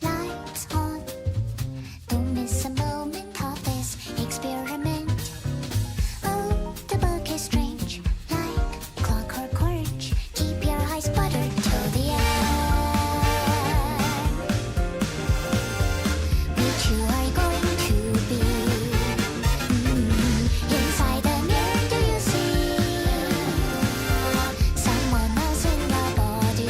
Lights on, don't miss a moment of this experiment. Oh, the book is strange, like clockwork orange. Keep your eyes buttered till the end. Which you are going to be? Inside the mirror, do you see someone else in your body?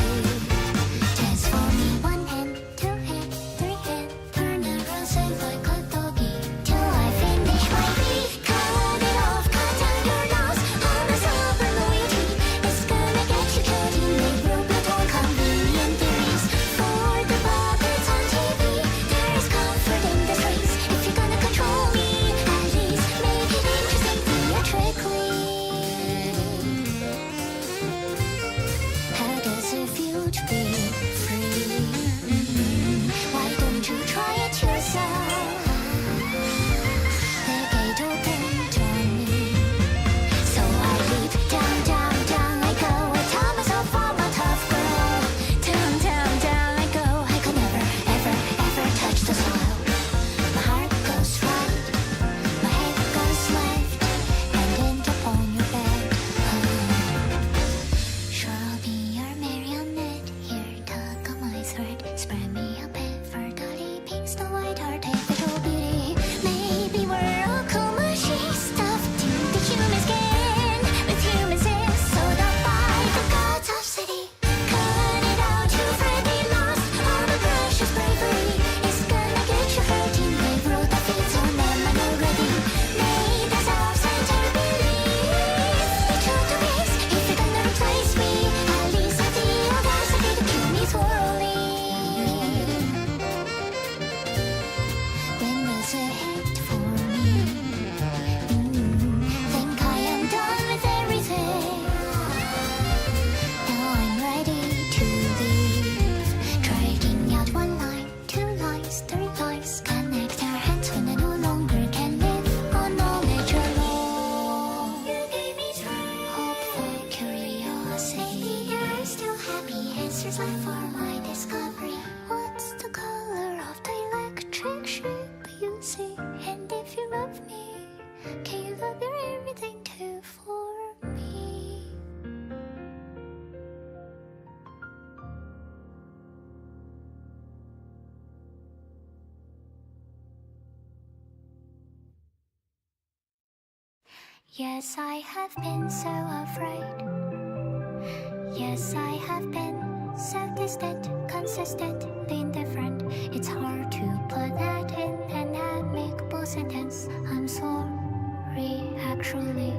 Transform me one hand, two hand, three hand, turn around, say like a doggy till I finish my beat. Cut it off, cut down your nose. Promise over loyalty. It's gonna get you killed. You make robot or convenient theories for the puppets on TV. There is comfort in the streets. If you're gonna control me, at least make it interesting theatrically. How does it feel to be free? Why don't you try it yourself? The gate opened on me, so I leap down, down, down I go. I tell myself I'm a tough girl. Down, down, down I go. I could never, ever, ever touch the soil. My heart goes right, my head goes left, and end up on your bed. Sure, I'll be your marionette. Here, tug on my thread. Spread me a bed for dirty pink, Snow White, artificial beauty. Maybe we're all cool machines stuffed into human skin, with human sins sewed up by the gods of city. Cut it out, you've already lost all the precious bravery. It's gonna get you hurting. They've wrote the feet on them and already made the self-centered belief. The truth to is, if you're gonna replace me, at least have the audacity to kill me thoroughly. When does it hit for me? Think I am done with everything. Now I'm ready to leave. Dragging out one line, two lines, three lines. Connect our hands when I no longer can live on knowledge alone. You gave me time, hopeful curiosity. Maybe there are still happy answers left for my discovery. What's the color of the electric sheep you see? And if you love me, can you love your everything too for me? Yes, I have been so afraid. Yes, I have been so distant, consistent, indifferent. It's hard to put that in an amicable sentence. I'm sorry, actually,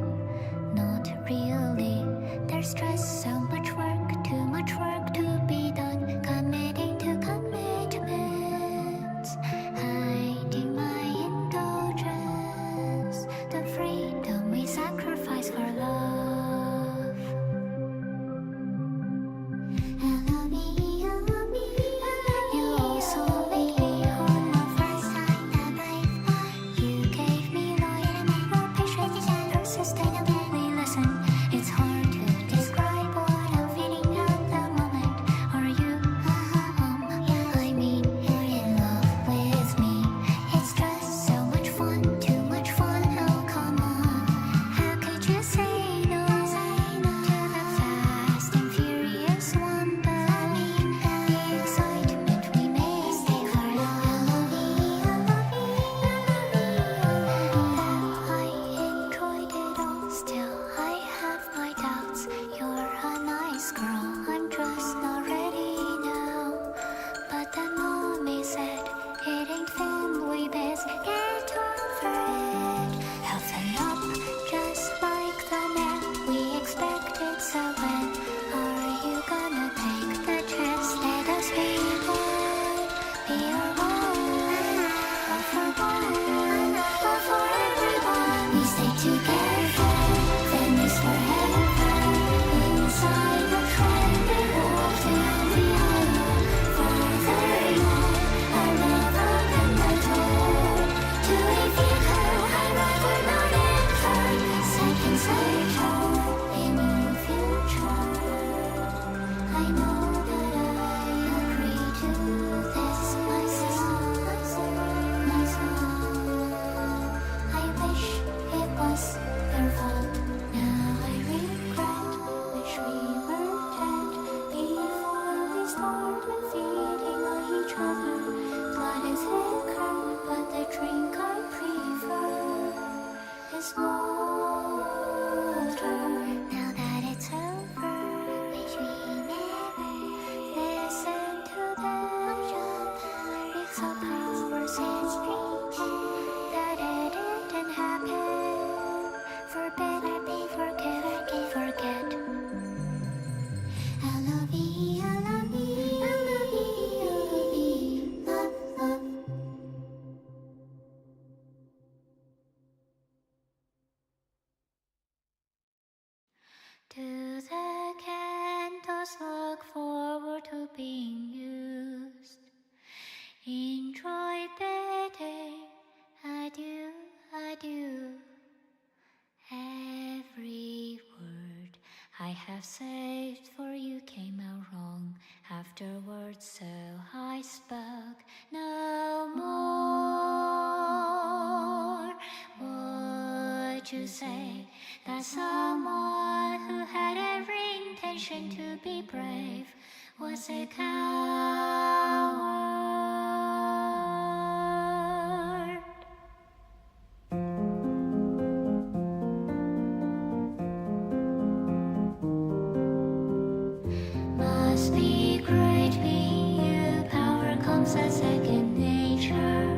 not really. There's stress, so much work, too much work to be done. Committing to commitments, hiding my indulgence, the freedom we sacrifice for love. You also made me on my first time that brave. You gave me loyalty, more patience and persistently listen. It's hard to describe what I'm feeling at the moment. Are you started feeding on each other. Blood is thicker, but the drink I prefer is water. Now that it's over, wish we never listened to them. Mix of powers and pretend that it didn't happen. Forget. I love you, I love you, I love you, I love you, love, love. Do the candles look forward to being used? Enjoy bedding, I do. Every word I have saved for you came out wrong afterwards, so I spoke no more. Would you say that someone who had every intention to be brave was a coward? Must be great being you, power comes as second nature.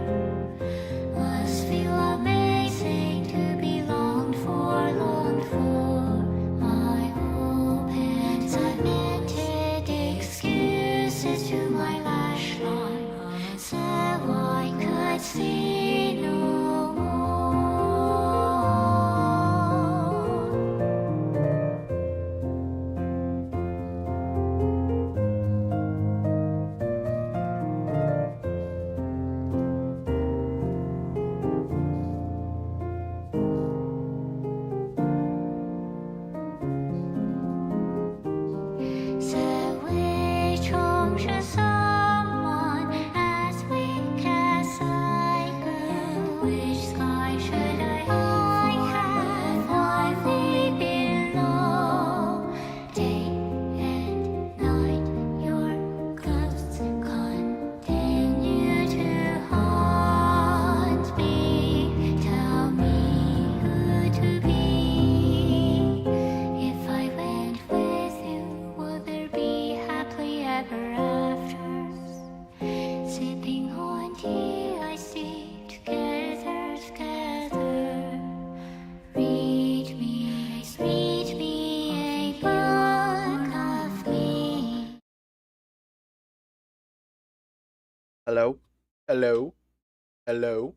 Must feel amazing to be longed for, longed for. My open, segmented excuses to my lash line, so I could see no more. So which home should someone as weak as I go? Which sky should I have lively below? Day and night, your ghosts continue to haunt me. Tell me who to be. If I went with you, would there be happily ever afters? Sipping on tea, I see together, together. Read me a book of me. Hello? Hello? Hello?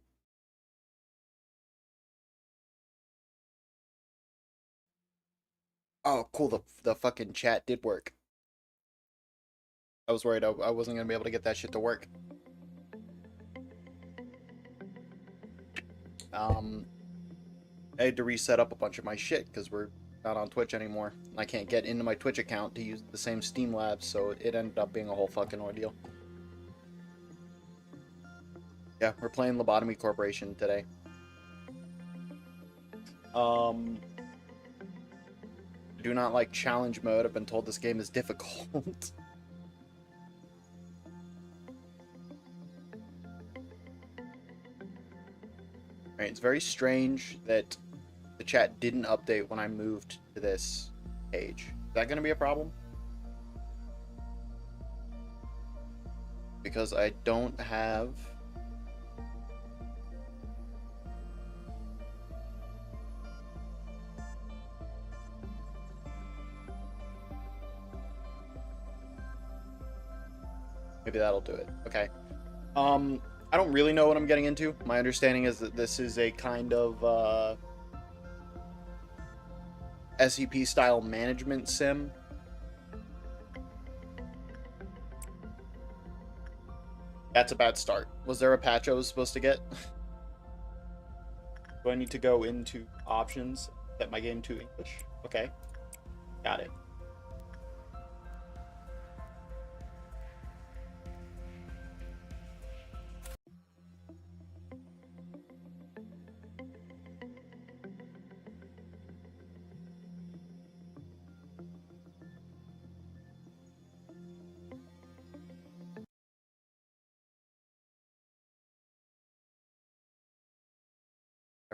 Oh, cool. The fucking chat did work. I was worried I wasn't gonna be able to get that shit to work. I had to reset up a bunch of my shit because we're not on Twitch anymore. I can't get into my Twitch account to use the same Steam Labs, so it ended up being a whole fucking ordeal. Yeah, we're playing Lobotomy Corporation today. I do not like challenge mode. I've been told this game is difficult. Alright, it's very strange that the chat didn't update when I moved to this page. Is that going to be a problem? Because I don't have... Maybe that'll do it. Okay. I don't really know what I'm getting into. My understanding is that this is a kind of SCP style management sim. That's a bad start. Was there a patch I was supposed to get? Do I need to go into options, set my game to English? Okay. Got it.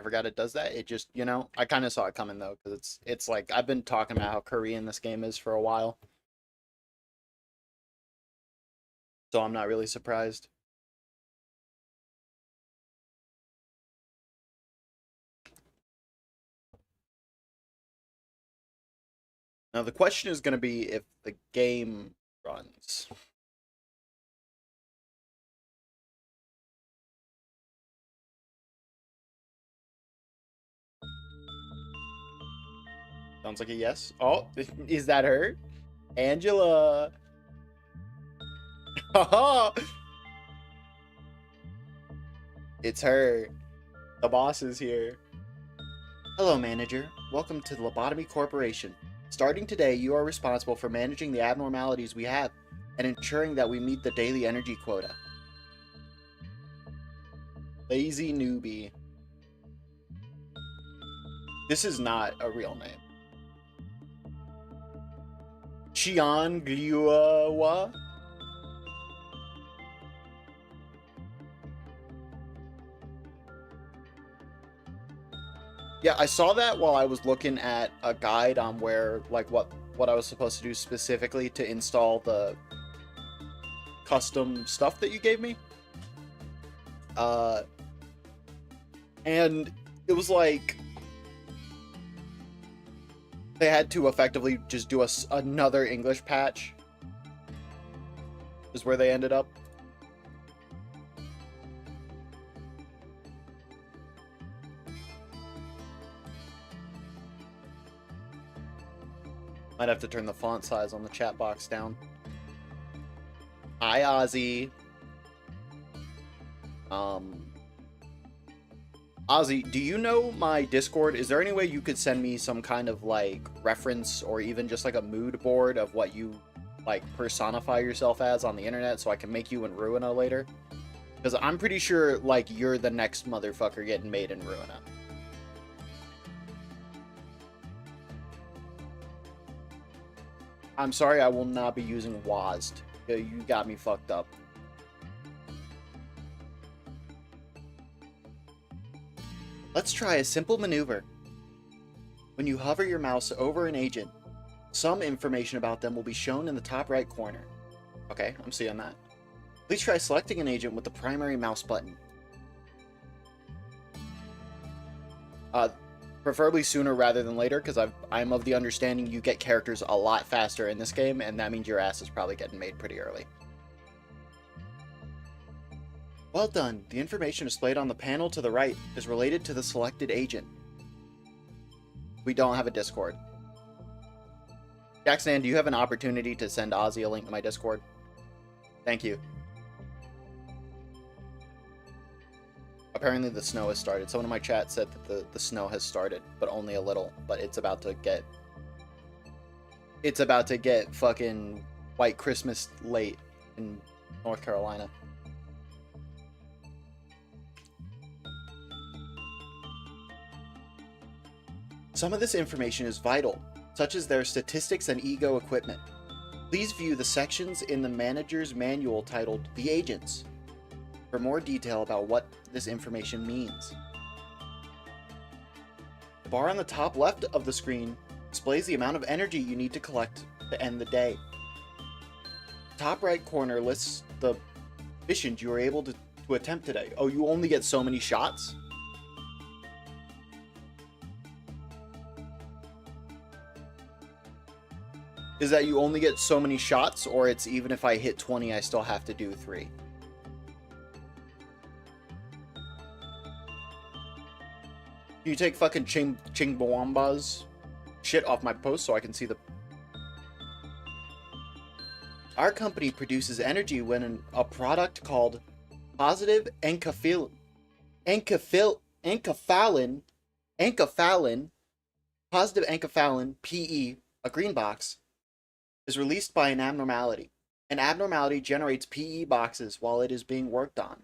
forgot it does that. It just, you know, I kind of saw it coming though, because it's like I've been talking about how Korean this game is for a while, so I'm not really surprised. Now the question is going to be if the game runs. Sounds like a yes. Oh, is that her? Angela. It's her. The boss is here. Hello, manager. Welcome to the Lobotomy Corporation. Starting today, you are responsible for managing the abnormalities we have and ensuring that we meet the daily energy quota. Lazy newbie. This is not a real name. Chian Gliuwa? Yeah, I saw that while I was looking at a guide on where, like, what I was supposed to do specifically to install the custom stuff that you gave me. And it was like they had to effectively just do another English patch is where they ended up. Might have to turn the font size on the chat box down. Hi, Ozzy. Ozzy, do you know my Discord? Is there any way you could send me some kind of, like, reference or even just, like, a mood board of what you, like, personify yourself as on the internet so I can make you in Ruina later? Because I'm pretty sure, like, you're the next motherfucker getting made in Ruina. I'm sorry, I will not be using WASD. You got me fucked up. Let's try a simple maneuver. When you hover your mouse over an agent, some information about them will be shown in the top right corner. Okay, I'm seeing that. Please try selecting an agent with the primary mouse button. Preferably sooner rather than later, because I'm of the understanding you get characters a lot faster in this game, and that means your ass is probably getting made pretty early. Well done. The information displayed on the panel to the right is related to the selected agent. We don't have a Discord. Jackson, do you have an opportunity to send Ozzy a link to my Discord? Thank you. Apparently the snow has started. Someone in my chat said that the snow has started, but only a little. But it's about to get... It's about to get fucking White Christmas late in North Carolina. Some of this information is vital, such as their statistics and ego equipment. Please view the sections in the manager's manual titled The Agents for more detail about what this information means. The bar on the top left of the screen displays the amount of energy you need to collect to end the day. The top right corner lists the missions you were able to attempt today. Oh, you only get so many shots? Is that you only get so many shots, or it's even if I hit 20, I still have to do 3? Can you take fucking Chingbawamba's shit off my post so I can see the... Our company produces energy when a product called positive enkephalin, positive enkephalin, PE, a green box, is released by an abnormality. An abnormality generates PE boxes while it is being worked on.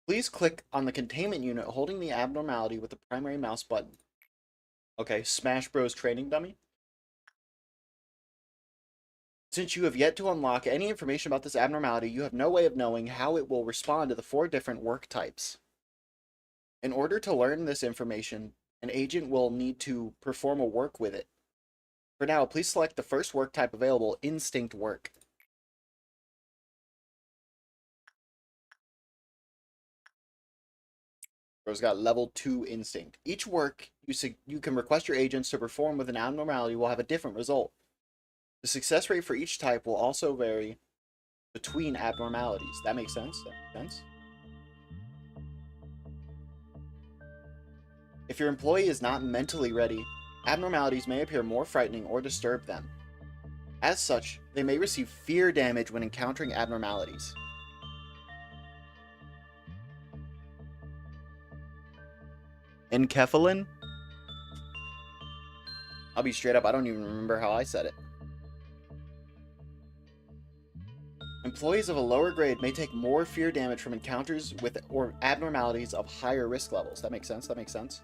Please click on the containment unit holding the abnormality with the primary mouse button. Okay, Smash Bros. Training Dummy. Since you have yet to unlock any information about this abnormality, you have no way of knowing how it will respond to the 4 different work types. In order to learn this information, an agent will need to perform a work with it. For now, please select the first work type available, instinct work. Bro's got level 2 instinct. Each work you can request your agents to perform with an abnormality will have a different result. The success rate for each type will also vary between abnormalities. That makes sense? That makes sense? If your employee is not mentally ready, abnormalities may appear more frightening or disturb them. As such, they may receive fear damage when encountering abnormalities. Enkephalin? I'll be straight up, I don't even remember how I said it. Employees of a lower grade may take more fear damage from encounters with or abnormalities of higher risk levels. That makes sense? That makes sense.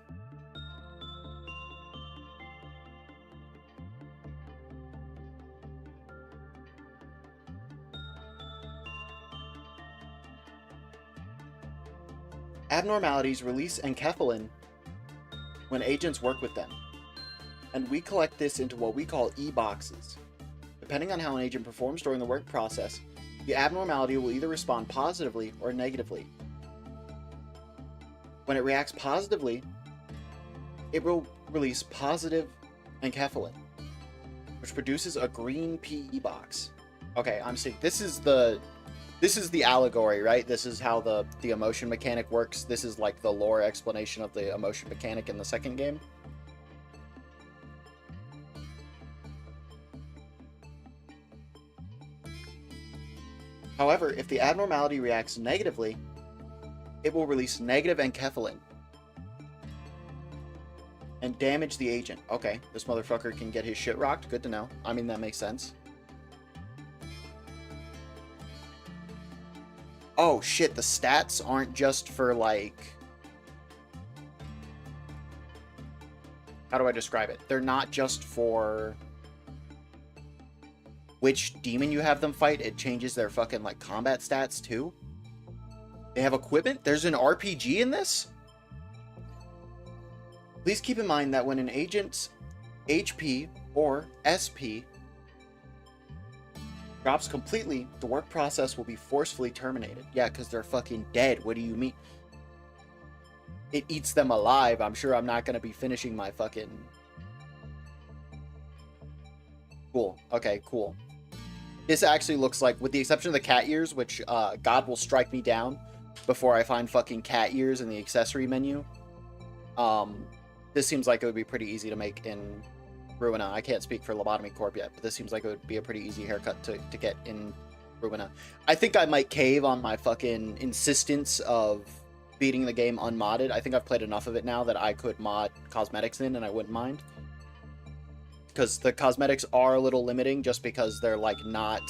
Abnormalities release enkephalin when agents work with them, and we collect this into what we call E-boxes. Depending on how an agent performs during the work process, the abnormality will either respond positively or negatively. When it reacts positively, it will release positive enkephalin, which produces a green PE box. Okay, I'm seeing this is the allegory, right? This is how the emotion mechanic works. This is like the lore explanation of the emotion mechanic in the second game. However, if the abnormality reacts negatively, it will release negative enkephalin and damage the agent. Okay, this motherfucker can get his shit rocked. Good to know. I mean, that makes sense. Oh shit, the stats aren't just for like... How do I describe it? They're not just for which demon you have them fight. It changes their fucking like combat stats too. They have equipment? There's an RPG in this? Please keep in mind that when an agent's HP or SP drops completely, the work process will be forcefully terminated. Yeah, because they're fucking dead. What do you mean? It eats them alive. I'm sure I'm not going to be finishing my fucking... Cool. Okay, cool. This actually looks like, with the exception of the cat ears, which God will strike me down before I find fucking cat ears in the accessory menu. This seems like it would be pretty easy to make in Ruina. I can't speak for Lobotomy Corp yet, but this seems like it would be a pretty easy haircut to get in Ruina. I think I might cave on my fucking insistence of beating the game unmodded. I think I've played enough of it now that I could mod cosmetics in and I wouldn't mind. Because the cosmetics are a little limiting just because they're like not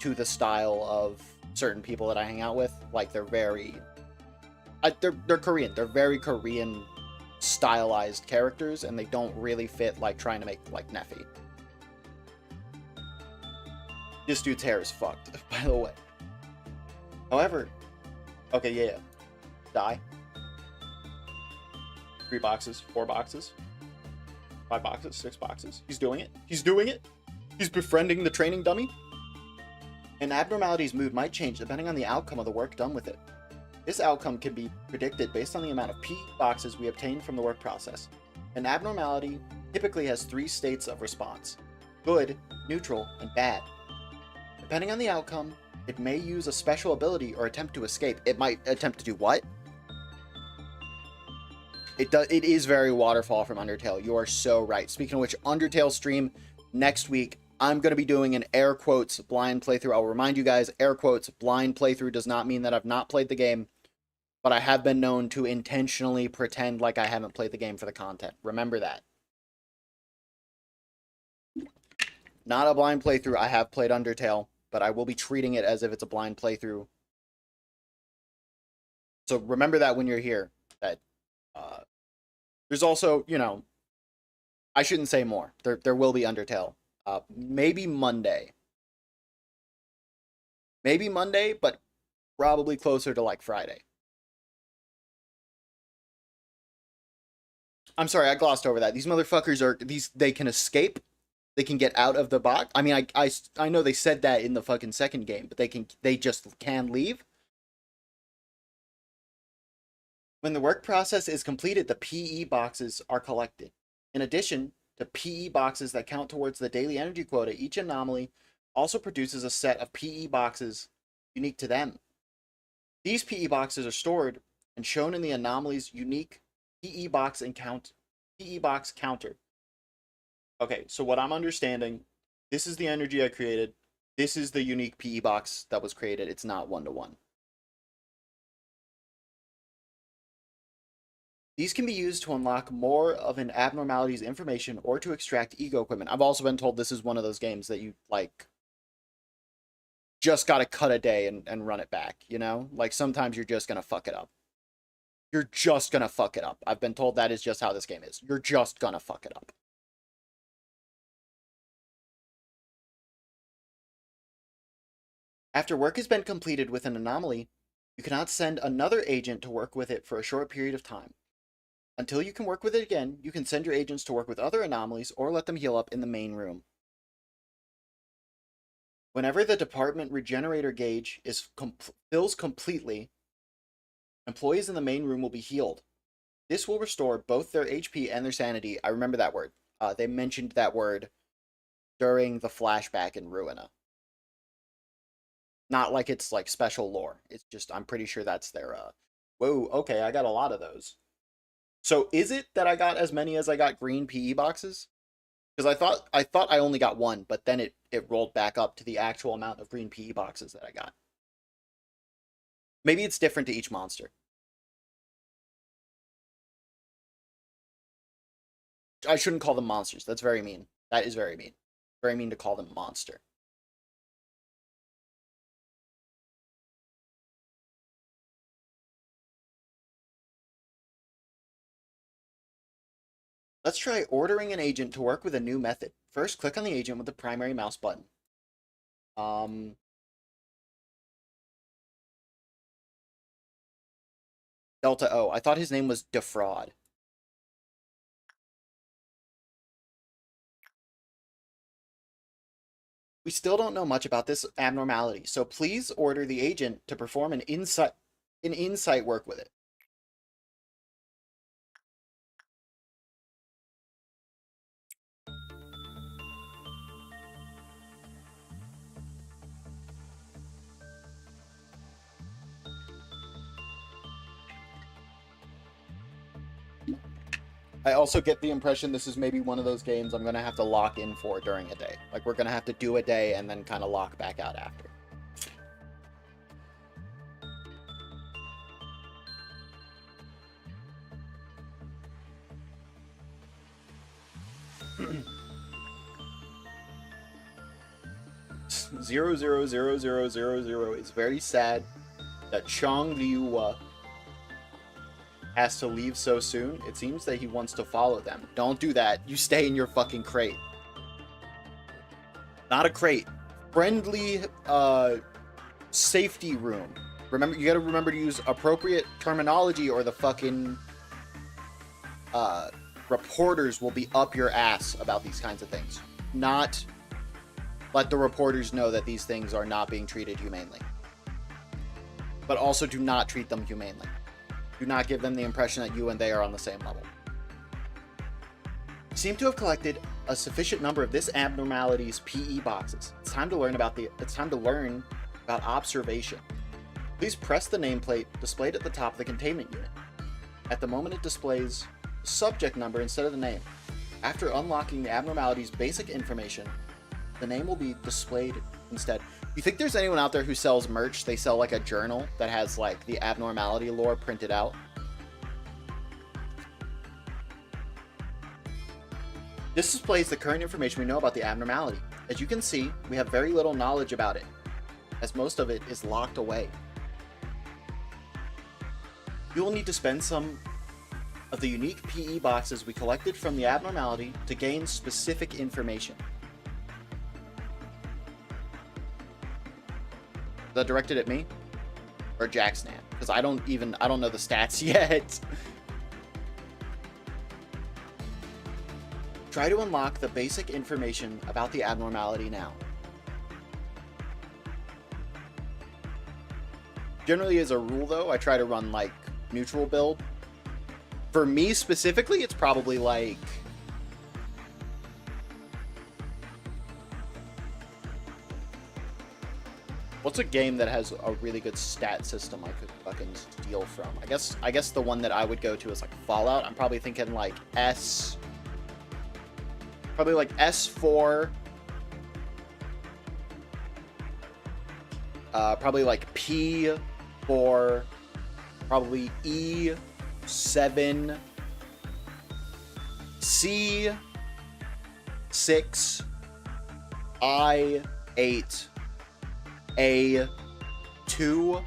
to the style of certain people that I hang out with. Like they're very... they're Korean. They're very Korean stylized characters, and they don't really fit like trying to make like Neffy. This dude's hair is fucked, by the way. However, okay, yeah. Die. 3 boxes, 4 boxes, 5 boxes, 6 boxes. He's doing it. He's doing it. He's befriending the training dummy. An abnormality's mood might change depending on the outcome of the work done with it. This outcome can be predicted based on the amount of P boxes we obtain from the work process. An abnormality typically has 3 states of response: good, neutral, and bad. Depending on the outcome, it may use a special ability or attempt to escape. It might attempt to do what? It is very Waterfall from Undertale. You are so right. Speaking of which, Undertale stream next week, I'm going to be doing an air quotes blind playthrough. I'll remind you guys, air quotes blind playthrough does not mean that I've not played the game, but I have been known to intentionally pretend like I haven't played the game for the content. Remember that. Not a blind playthrough. I have played Undertale, but I will be treating it as if it's a blind playthrough. So remember that when you're here. That there's also, you know, I shouldn't say more. There will be Undertale. Maybe Monday. Maybe Monday, but probably closer to like Friday. I'm sorry, I glossed over that. These motherfuckers are they can escape. They can get out of the box. I mean, I know they said that in the fucking second game, but they just can leave. When the work process is completed, the PE boxes are collected. In addition to PE boxes that count towards the daily energy quota, each anomaly also produces a set of PE boxes unique to them. These PE boxes are stored and shown in the anomaly's unique PE box counter. Okay, so what I'm understanding, this is the energy I created. This is the unique PE box that was created. It's not one-to-one. These can be used to unlock more of an abnormality's information or to extract ego equipment. I've also been told this is one of those games that you, like, just gotta cut a day and run it back, you know? Like, sometimes you're just gonna fuck it up. You're just gonna fuck it up. I've been told that is just how this game is. You're just gonna fuck it up. After work has been completed with an anomaly, you cannot send another agent to work with it for a short period of time. Until you can work with it again, you can send your agents to work with other anomalies or let them heal up in the main room. Whenever the department regenerator gauge fills completely, employees in the main room will be healed. This will restore both their HP and their sanity. I remember that word. They mentioned that word during the flashback in Ruina. Not like it's like special lore. It's just, I'm pretty sure that's their, whoa, okay, I got a lot of those. So is it that I got as many as I got green PE boxes? Because I thought I only got one, but then it rolled back up to the actual amount of green PE boxes that I got. Maybe it's different to each monster. I shouldn't call them monsters. That's very mean. That is very mean. Very mean to call them monster. Let's try ordering an agent to work with a new method. First, click on the agent with the primary mouse button. Delta O. I thought his name was Defraud. We still don't know much about this abnormality, so please order the agent to perform an insight work with it. I also get the impression this is maybe one of those games I'm going to have to lock in for during a day. Like, we're going to have to do a day and then kind of lock back out after. Zero zero zero zero zero zero is very sad that Chong Liu has to leave so soon. It seems that he wants to follow them. Don't do that. You stay in your fucking crate. Not a crate. Friendly, safety room. Remember, you gotta remember to use appropriate terminology or the fucking, reporters will be up your ass about these kinds of things. Not let the reporters know that these things are not being treated humanely. But also do not treat them humanely. Do not give them the impression that you and they are on the same level. You seem to have collected a sufficient number of this abnormality's PE boxes. It's time to learn about observation. Please press the nameplate displayed at the top of the containment unit. At the moment, it displays the subject number instead of the name. After unlocking the abnormality's basic information, the name will be displayed instead. You think there's anyone out there who sells merch? They sell like a journal that has like the abnormality lore printed out. This displays the current information we know about the abnormality. As you can see, we have very little knowledge about it, as most of it is locked away. You will need to spend some of the unique PE boxes we collected from the abnormality to gain specific information. Is that directed at me? Or Jacksnan? Because I don't know the stats yet. Try to unlock the basic information about the abnormality now. Generally, as a rule, though, I try to run, like, neutral build. For me, specifically, it's probably, like... What's a game that has a really good stat system I could fucking steal from? I guess the one that I would go to is, like, Fallout. I'm probably thinking, like, Probably, like, S4... probably, like, P4... Probably E7, C6, I8, A2,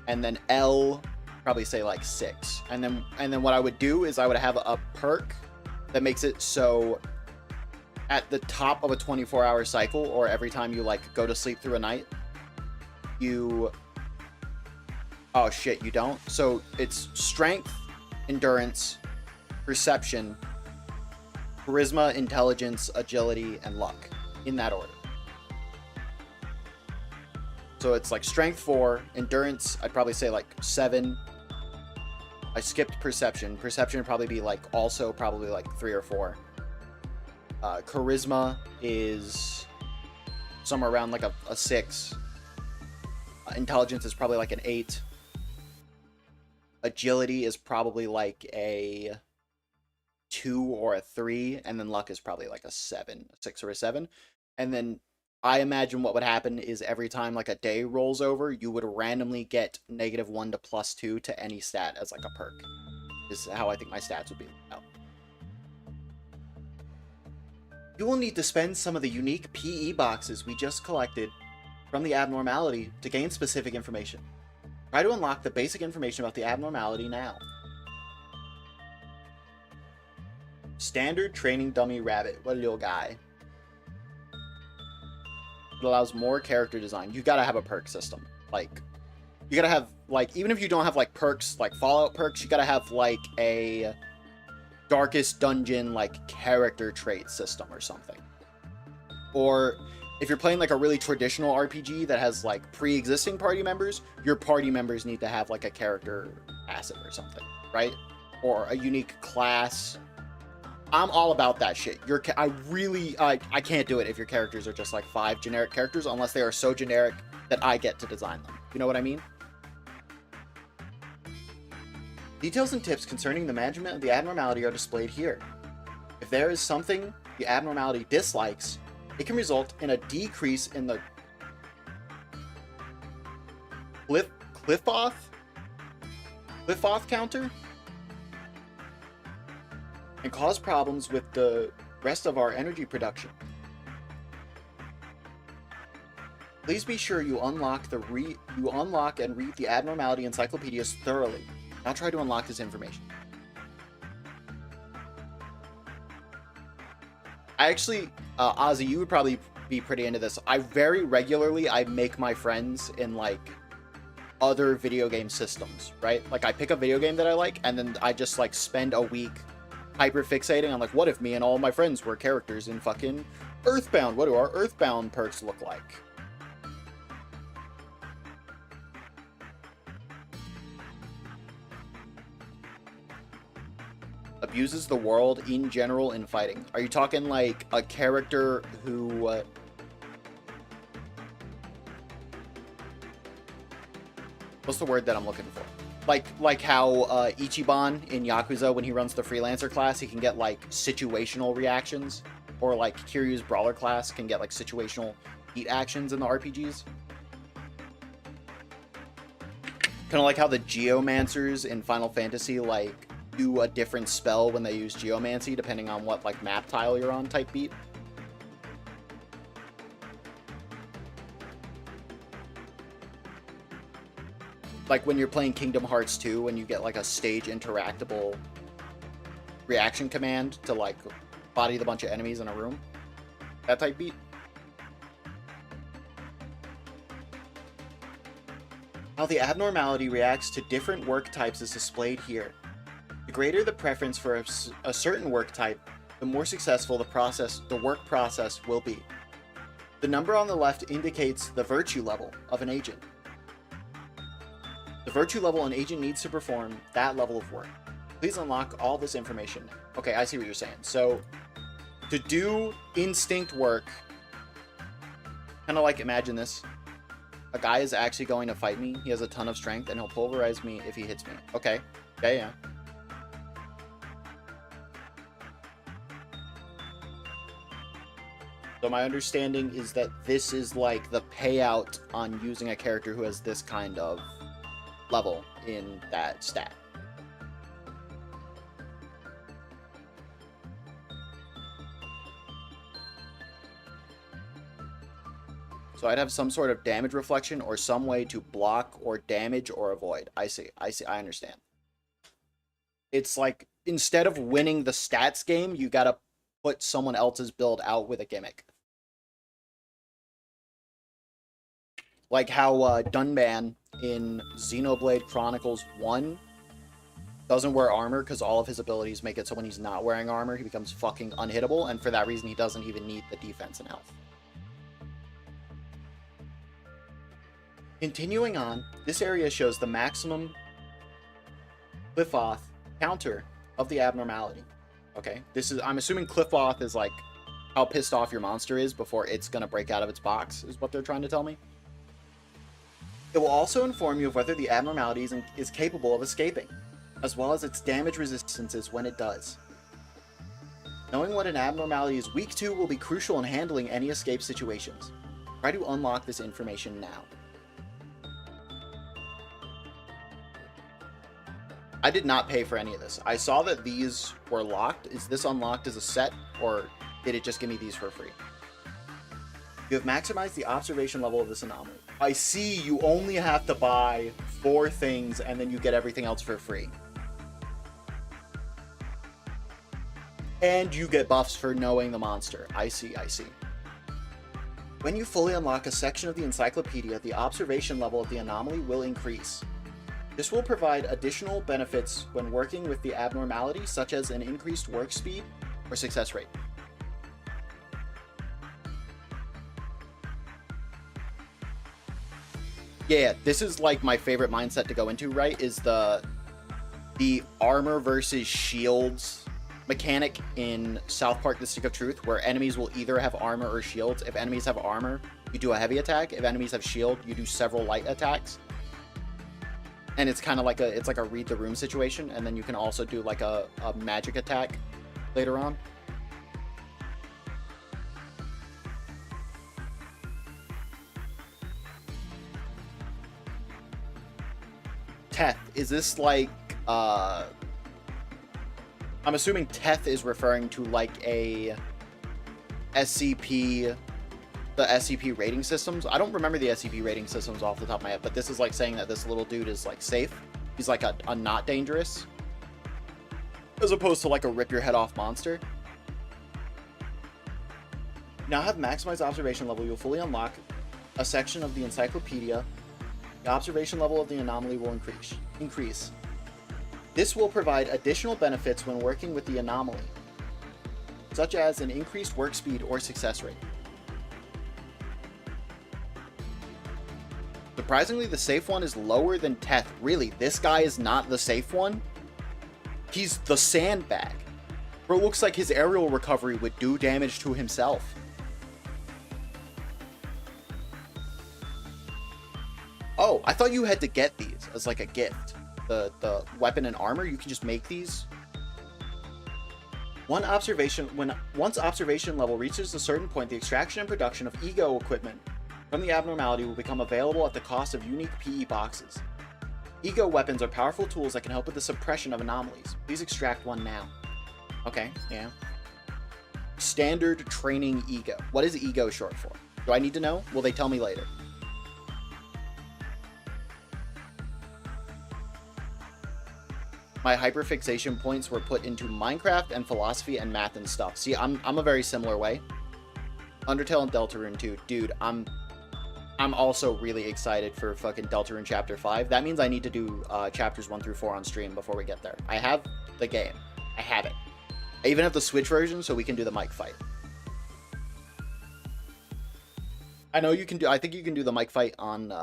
and then L, probably say like 6. And then what I would do is I would have a perk that makes it so at the top of a 24-hour cycle, or every time you like go to sleep through a night, you... Oh shit, you don't? So it's strength, endurance, perception, charisma, intelligence, agility, and luck. In that order. So it's like strength 4, endurance, I'd probably say like 7. I skipped perception. Perception would probably be like also probably like 3 or 4. Charisma is somewhere around like a 6. Intelligence is probably like an 8. Agility is probably like a 2 or a 3. And then luck is probably like a 7, a 6 or a 7. And then I imagine what would happen is every time like a day rolls over, you would randomly get -1 to +2 to any stat as like a perk. Is how I think my stats would be laid out. You will need to spend some of the unique PE boxes we just collected from the abnormality to gain specific information. Try to unlock the basic information about the abnormality now. Standard training dummy rabbit. What a little guy. It allows more character design. You gotta have a perk system. Like, you gotta have, like, even if you don't have, like, perks, like Fallout perks, you gotta have, like, a Darkest Dungeon, like, character trait system or something. Or if you're playing, like, a really traditional RPG that has, like, pre-existing party members, your party members need to have, like, a character asset or something, right? Or a unique class. I'm all about that shit. I can't do it if your characters are just, like, 5 generic characters, unless they are so generic that I get to design them. You know what I mean? Details and tips concerning the management of the abnormality are displayed here. If there is something the abnormality dislikes, it can result in a decrease in the Cliffoth counter and cause problems with the rest of our energy production. Please be sure you unlock and read the abnormality encyclopedias thoroughly. Now try to unlock this information. I actually, Ozzy, you would probably be pretty into this. I very regularly, I make my friends in, like, other video game systems, right? Like, I pick a video game that I like, and then I just, like, spend a week hyper-fixating on, like, what if me and all my friends were characters in fucking Earthbound? What do our Earthbound perks look like? Abuses the world in general in fighting. Are you talking like a character who what's the word that I'm looking for? Like how Ichiban in Yakuza, when he runs the freelancer class, he can get like situational reactions, or like Kiryu's brawler class can get like situational heat actions in the RPGs. Kind of like how the Geomancers in Final Fantasy like do a different spell when they use Geomancy, depending on what like map tile you're on type beat. Like when you're playing Kingdom Hearts 2, when you get like a stage interactable reaction command to like body the bunch of enemies in a room. That type beat. How the abnormality reacts to different work types is displayed here. The greater the preference for a certain work type, the more successful the work process will be. The number on the left indicates the virtue level of an agent. The virtue level an agent needs to perform that level of work. Please unlock all this information. Okay, I see what you're saying. So, to do instinct work, kind of like imagine this. A guy is actually going to fight me. He has a ton of strength, and he'll pulverize me if he hits me. Okay. Yeah. So my understanding is that this is like the payout on using a character who has this kind of level in that stat. So I'd have some sort of damage reflection or some way to block or damage or avoid. I see. I understand. It's like, instead of winning the stats game, you gotta put someone else's build out with a gimmick. Like how Dunban in Xenoblade Chronicles 1 doesn't wear armor because all of his abilities make it so when he's not wearing armor, he becomes fucking unhittable, and for that reason, he doesn't even need the defense and health. Continuing on, this area shows the maximum Cliff-Off counter of the abnormality. Okay, I'm assuming Cliff-Off is like how pissed off your monster is before it's gonna break out of its box, is what they're trying to tell me. It will also inform you of whether the abnormality is capable of escaping, as well as its damage resistances when it does. Knowing what an abnormality is weak to will be crucial in handling any escape situations. Try to unlock this information now. I did not pay for any of this. I saw that these were locked. Is this unlocked as a set, or did it just give me these for free? You have maximized the observation level of this anomaly. I see you only have to buy 4 things and then you get everything else for free. And you get buffs for knowing the monster. I see. When you fully unlock a section of the encyclopedia, the observation level of the anomaly will increase. This will provide additional benefits when working with the abnormality, such as an increased work speed or success rate. Yeah, this is like my favorite mindset to go into, right? Is the armor versus shields mechanic in South Park: The Stick of Truth, where enemies will either have armor or shields. If enemies have armor, you do a heavy attack. If enemies have shield, you do several light attacks. And it's kind of like a read the room situation, and then you can also do like a magic attack later on. Teth, is this like I'm assuming Teth is referring to like a SCP, the SCP rating systems. I don't remember the SCP rating systems off the top of my head, but this is like saying that this little dude is like safe. He's like a not dangerous, as opposed to like a rip your head off monster. Now have maximized observation level, you'll fully unlock a section of the encyclopedia. The observation level of the anomaly will increase. This will provide additional benefits when working with the anomaly, such as an increased work speed or success rate. Surprisingly, the safe one is lower than Teth. Really, this guy is not the safe one? He's the sandbag. Bro, it looks like his aerial recovery would do damage to himself. Oh, I thought you had to get these as like a gift. The weapon and armor, you can just make these. Once observation level reaches a certain point, the extraction and production of ego equipment from the abnormality will become available at the cost of unique PE boxes. Ego weapons are powerful tools that can help with the suppression of anomalies. Please extract one now. Okay, yeah. Standard training ego. What is ego short for? Do I need to know? Will they tell me later? My hyperfixation points were put into Minecraft and philosophy and math and stuff. See, I'm a very similar way. Undertale and Deltarune too. Dude, I'm also really excited for fucking Deltarune Chapter 5. That means I need to do chapters 1 through 4 on stream before we get there. I have the game. I have it. I even have the Switch version so we can do the mic fight. I know you can do, I think you can do the mic fight on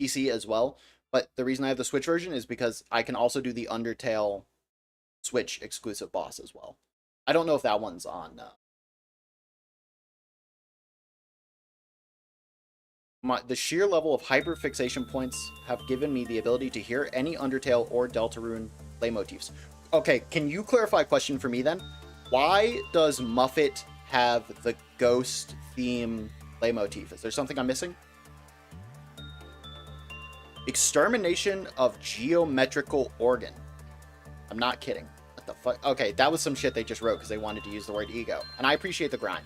PC as well, but the reason I have the Switch version is because I can also do the Undertale Switch exclusive boss as well. I don't know if that one's on. The sheer level of hyperfixation points have given me the ability to hear any Undertale or Deltarune leitmotifs. Okay, can you clarify a question for me then? Why does Muffet have the ghost theme leitmotif? Is there something I'm missing? Extermination of geometrical organ. I'm not kidding. What the fuck? Okay, that was some shit they just wrote because they wanted to use the word ego. And I appreciate the grind.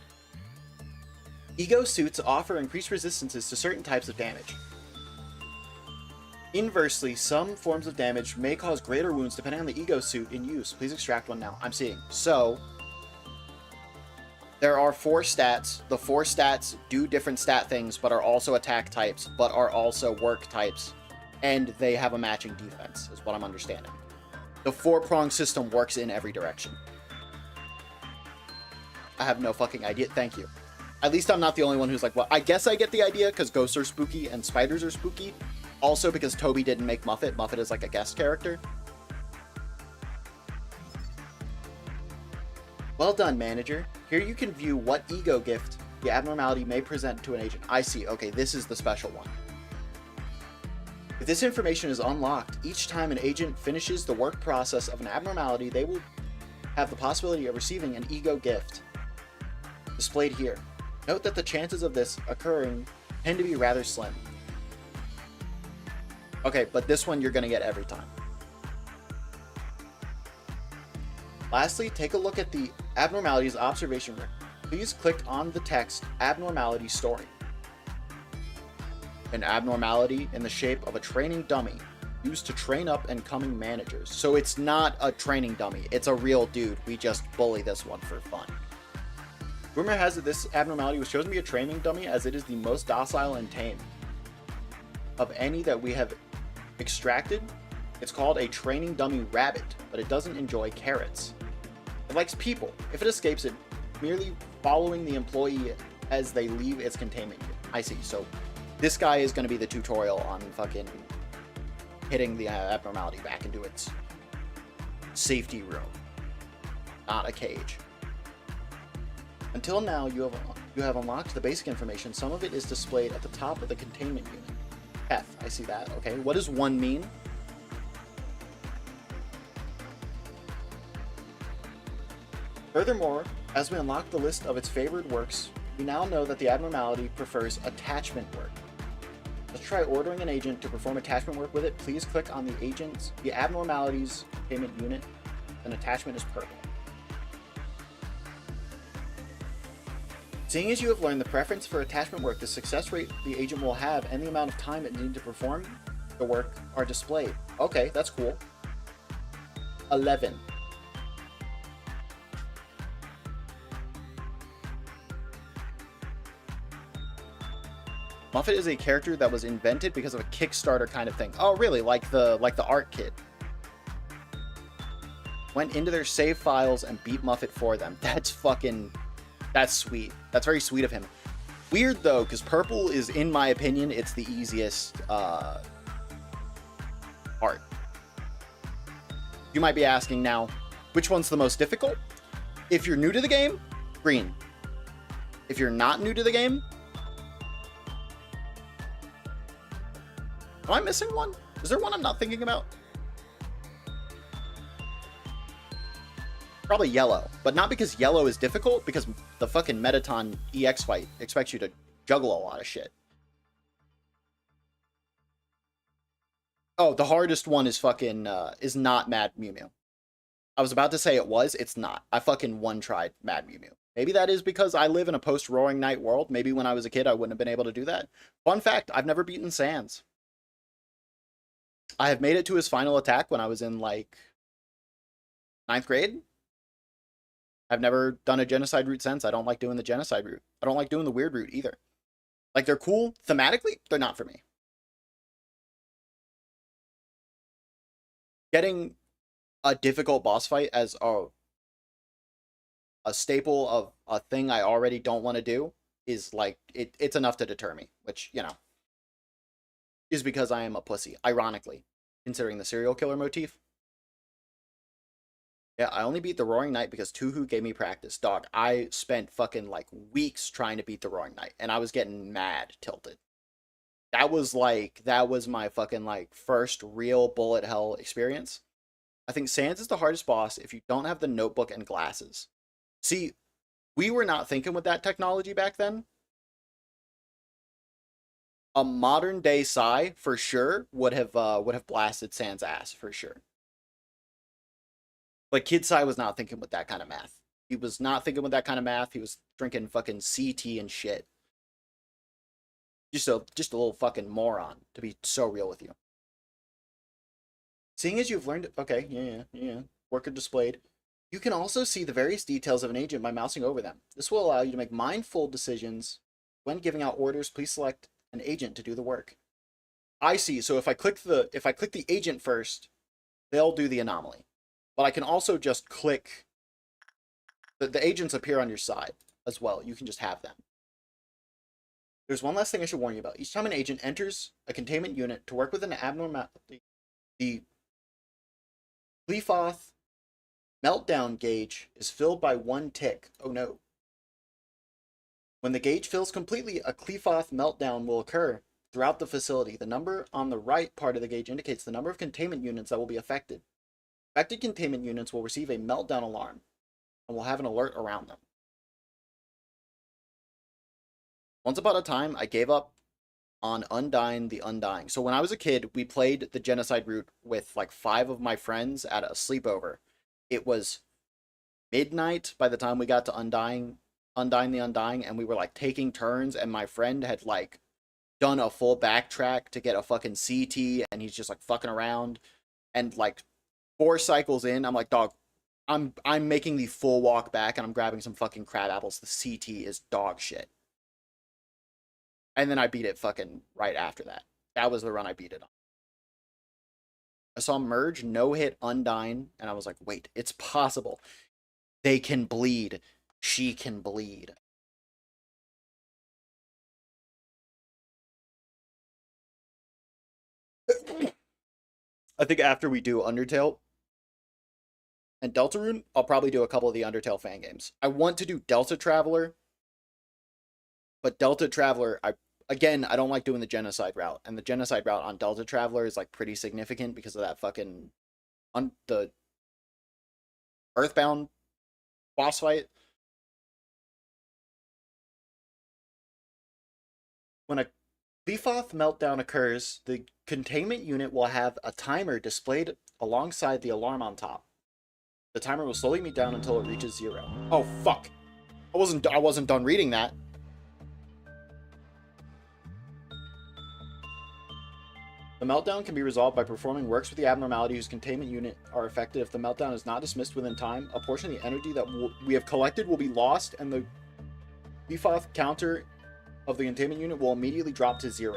Ego suits offer increased resistances to certain types of damage. Inversely, some forms of damage may cause greater wounds depending on the ego suit in use. Please extract one now. I'm seeing. So, there are 4 stats. The 4 stats do different stat things, but are also attack types, but are also work types. And they have a matching defense, is what I'm understanding. The 4-prong system works in every direction. I have no fucking idea. Thank you. At least I'm not the only one who's like, well, I guess I get the idea because ghosts are spooky and spiders are spooky. Also because Toby didn't make Muffet. Muffet is like a guest character. Well done, manager. Here you can view what ego gift the abnormality may present to an agent. I see. Okay, this is the special one. If this information is unlocked, each time an agent finishes the work process of an abnormality, they will have the possibility of receiving an ego gift. Displayed here. Note that the chances of this occurring tend to be rather slim. Okay, but this one you're going to get every time. Lastly, take a look at the abnormalities observation record. Please click on the text abnormality story. An abnormality in the shape of a training dummy used to train up incoming managers. So it's not a training dummy, it's a real dude. We just bully this one for fun. Rumor has it this abnormality was chosen to be a training dummy as it is the most docile and tame. Of any that we have extracted, it's called a training dummy rabbit, but it doesn't enjoy carrots. It likes people. If it escapes it, merely following the employee as they leave its containment unit. I see, so this guy is going to be the tutorial on fucking hitting the abnormality back into its safety room. Not a cage. Until now, you have unlocked the basic information. Some of it is displayed at the top of the containment unit. F, I see that. Okay, what does 1 mean? Furthermore, as we unlock the list of its favored works, we now know that the abnormality prefers attachment work. Let's try ordering an agent to perform attachment work with it. Please click on the abnormalities containment unit. An attachment is purple. Seeing as you have learned the preference for attachment work, the success rate the agent will have, and the amount of time it needs to perform the work are displayed. Okay, that's cool. 11. Muffet is a character that was invented because of a Kickstarter kind of thing. Oh, really? Like the art kit. Went into their save files and beat Muffet for them. That's sweet. That's very sweet of him. Weird though, because purple is, in my opinion, it's the easiest art. You might be asking now, which one's the most difficult? If you're new to the game, green. If you're not new to the game, am I missing one? Is there one I'm not thinking about? Probably yellow, but not because yellow is difficult, because the fucking Metaton EX fight expects you to juggle a lot of shit. Oh, the hardest one is fucking, is not Mad Mew Mew. I was about to say it was, it's not. I fucking one-tried Mad Mew Mew. Maybe that is because I live in a post-Roaring Night world. Maybe when I was a kid I wouldn't have been able to do that. Fun fact, I've never beaten Sans. I have made it to his final attack when I was in, like, 9th grade. I've never done a genocide route since. I don't like doing the genocide route. I don't like doing the weird route either. Like, they're cool thematically, they're not for me. Getting a difficult boss fight as a staple of a thing I already don't want to do is like it's enough to deter me, which, you know, is because I am a pussy, ironically, considering the serial killer motif. Yeah, I only beat the Roaring Knight because Tuhu gave me practice. Dog, I spent fucking like weeks trying to beat the Roaring Knight, and I was getting mad tilted. That was my fucking like first real bullet hell experience. I think Sans is the hardest boss if you don't have the notebook and glasses. See, we were not thinking with that technology back then. A modern day Psy for sure would have blasted Sans ass for sure. But Kid Psy was not thinking with that kind of math. He was not thinking with that kind of math. He was drinking fucking CT and shit. Just a little fucking moron, to be so real with you. Seeing as you've learned, okay, yeah, worker displayed. You can also see the various details of an agent by mousing over them. This will allow you to make mindful decisions. When giving out orders, please select an agent to do the work. I see. So if I click the agent first, they'll do the anomaly. But I can also just click the agents appear on your side as well. You can just have them. There's one last thing I should warn you about. Each time an agent enters a containment unit to work with an abnormality, the Qlifoth meltdown gauge is filled by 1 tick. Oh no. When the gauge fills completely, a Qlifoth meltdown will occur throughout the facility. The number on the right part of the gauge indicates the number of containment units that will be affected. Affected containment units will receive a meltdown alarm and will have an alert around them. Once upon a time, I gave up on Undying the Undying. So when I was a kid, we played the genocide route with like 5 of my friends at a sleepover. It was midnight by the time we got to Undying the Undying, and we were like taking turns, and my friend had like done a full backtrack to get a fucking CT, and he's just like fucking around. And like 4 cycles in, I'm like, dog, I'm making the full walk back, and I'm grabbing some fucking crab apples. The CT is dog shit. And then I beat it fucking right after that. That was the run I beat it on. I saw Merge no-hit Undyne, and I was like, wait, it's possible. They can bleed. She can bleed. I think after we do Undertale and Deltarune, I'll probably do a couple of the Undertale fan games. I want to do Delta Traveler, but Delta Traveler, I don't like doing the genocide route, and the genocide route on Delta Traveler is like pretty significant because of that fucking the Earthbound boss fight. When a Qlifoth meltdown occurs, the containment unit will have a timer displayed alongside the alarm on top. The timer will slowly mete down until it reaches 0. Oh fuck! I wasn't done reading that. The meltdown can be resolved by performing works with the abnormality whose containment unit are affected. If the meltdown is not dismissed within time, a portion of the energy that we have collected will be lost, and the Qlifoth counter of the containment unit will immediately drop to 0.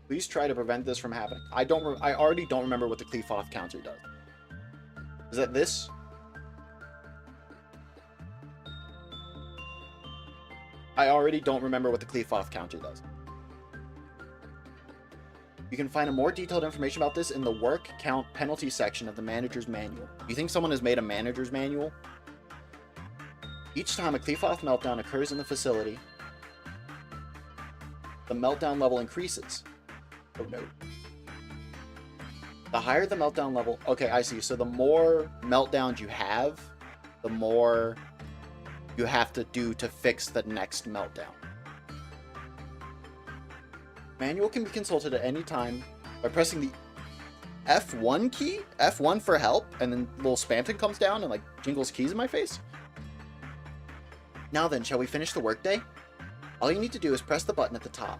Please try to prevent this from happening. I already don't remember what the Qlifoth counter does. Is that this? I already don't remember what the Qlifoth counter does. You can find a more detailed information about this in the work count penalty section of the manager's manual. Do you think someone has made a manager's manual? Each time a Qlifoth meltdown occurs in the facility, the meltdown level increases. Oh no. The higher the meltdown level... Okay, I see. So the more meltdowns you have, the more you have to do to fix the next meltdown. Manual can be consulted at any time by pressing the F1 key, F1 for help, and then little Spamton comes down and like jingles keys in my face. Now then, shall we finish the workday? All you need to do is press the button at the top.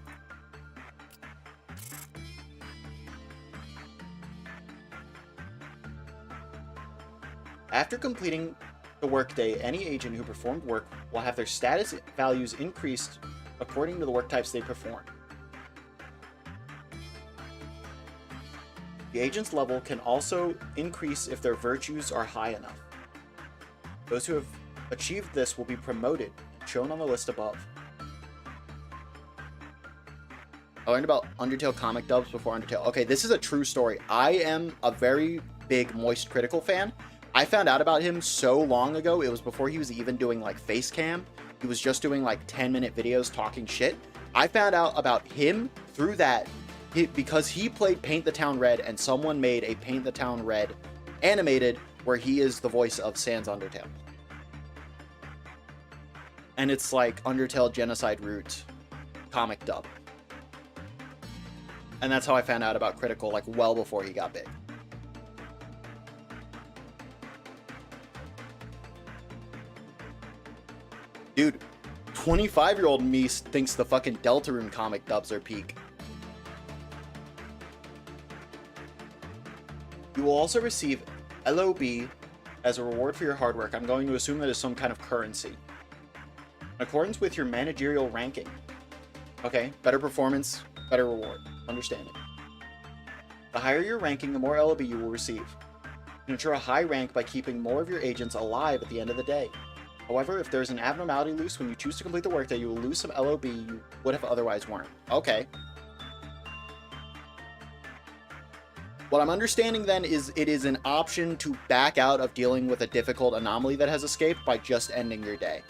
After completing the workday, any agent who performed work will have their status values increased according to the work types they performed. The agent's level can also increase if their virtues are high enough. Those who have achieved this will be promoted, shown on the list above. I learned about Undertale comic dubs before Undertale. Okay, this is a true story. I am a very big Moist Critical fan. I found out about him so long ago. It was before he was even doing like face cam. He was just doing like 10-minute videos talking shit. I found out about him through that because he played Paint the Town Red, and someone made a Paint the Town Red animated where he is the voice of Sans Undertale. And it's like Undertale Genocide Root comic dub. And that's how I found out about Critical, like, well before he got big. Dude, 25-year-old me thinks the fucking Deltarune comic dubs are peak. You will also receive LOB as a reward for your hard work. I'm going to assume that is some kind of currency. In accordance with your managerial ranking. Okay, better performance, better reward. Understanding. The higher your ranking, the more LOB you will receive. You can ensure a high rank by keeping more of your agents alive at the end of the day. However, if there's an abnormality loose when you choose to complete the workday, you will lose some LOB you would have otherwise weren't. Okay. What I'm understanding then is it is an option to back out of dealing with a difficult anomaly that has escaped by just ending your day.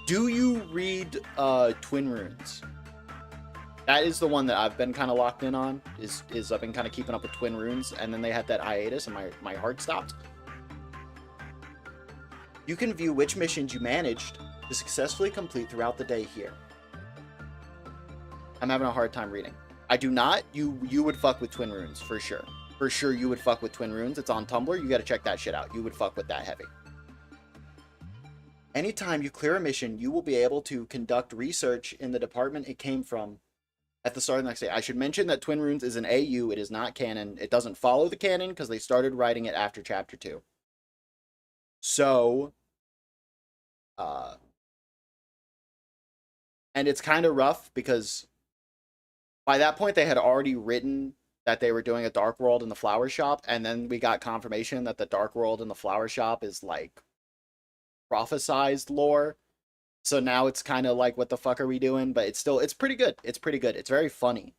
Do you read Twin Runes? That is the one that I've been kind of locked in on. Is I've been kind of keeping up with Twin Runes, and then they had that hiatus and my heart stopped. You can view which missions you managed to successfully complete throughout the day here. I'm having a hard time reading. I do not. You would fuck with Twin Runes for sure. For sure you would fuck with Twin Runes. It's on Tumblr. You got to check that shit out. You would fuck with that heavy. Anytime you clear a mission, you will be able to conduct research in the department it came from at the start of the next day. I should mention that Twin Runes is an AU. It is not canon. It doesn't follow the canon because they started writing it after Chapter 2. So, and it's kind of rough because by that point they had already written that they were doing a Dark World in the Flower Shop, and then we got confirmation that the Dark World in the Flower Shop is like prophesized lore. So now it's kind of like, what the fuck are we doing? But it's pretty good. It's pretty good. It's very funny.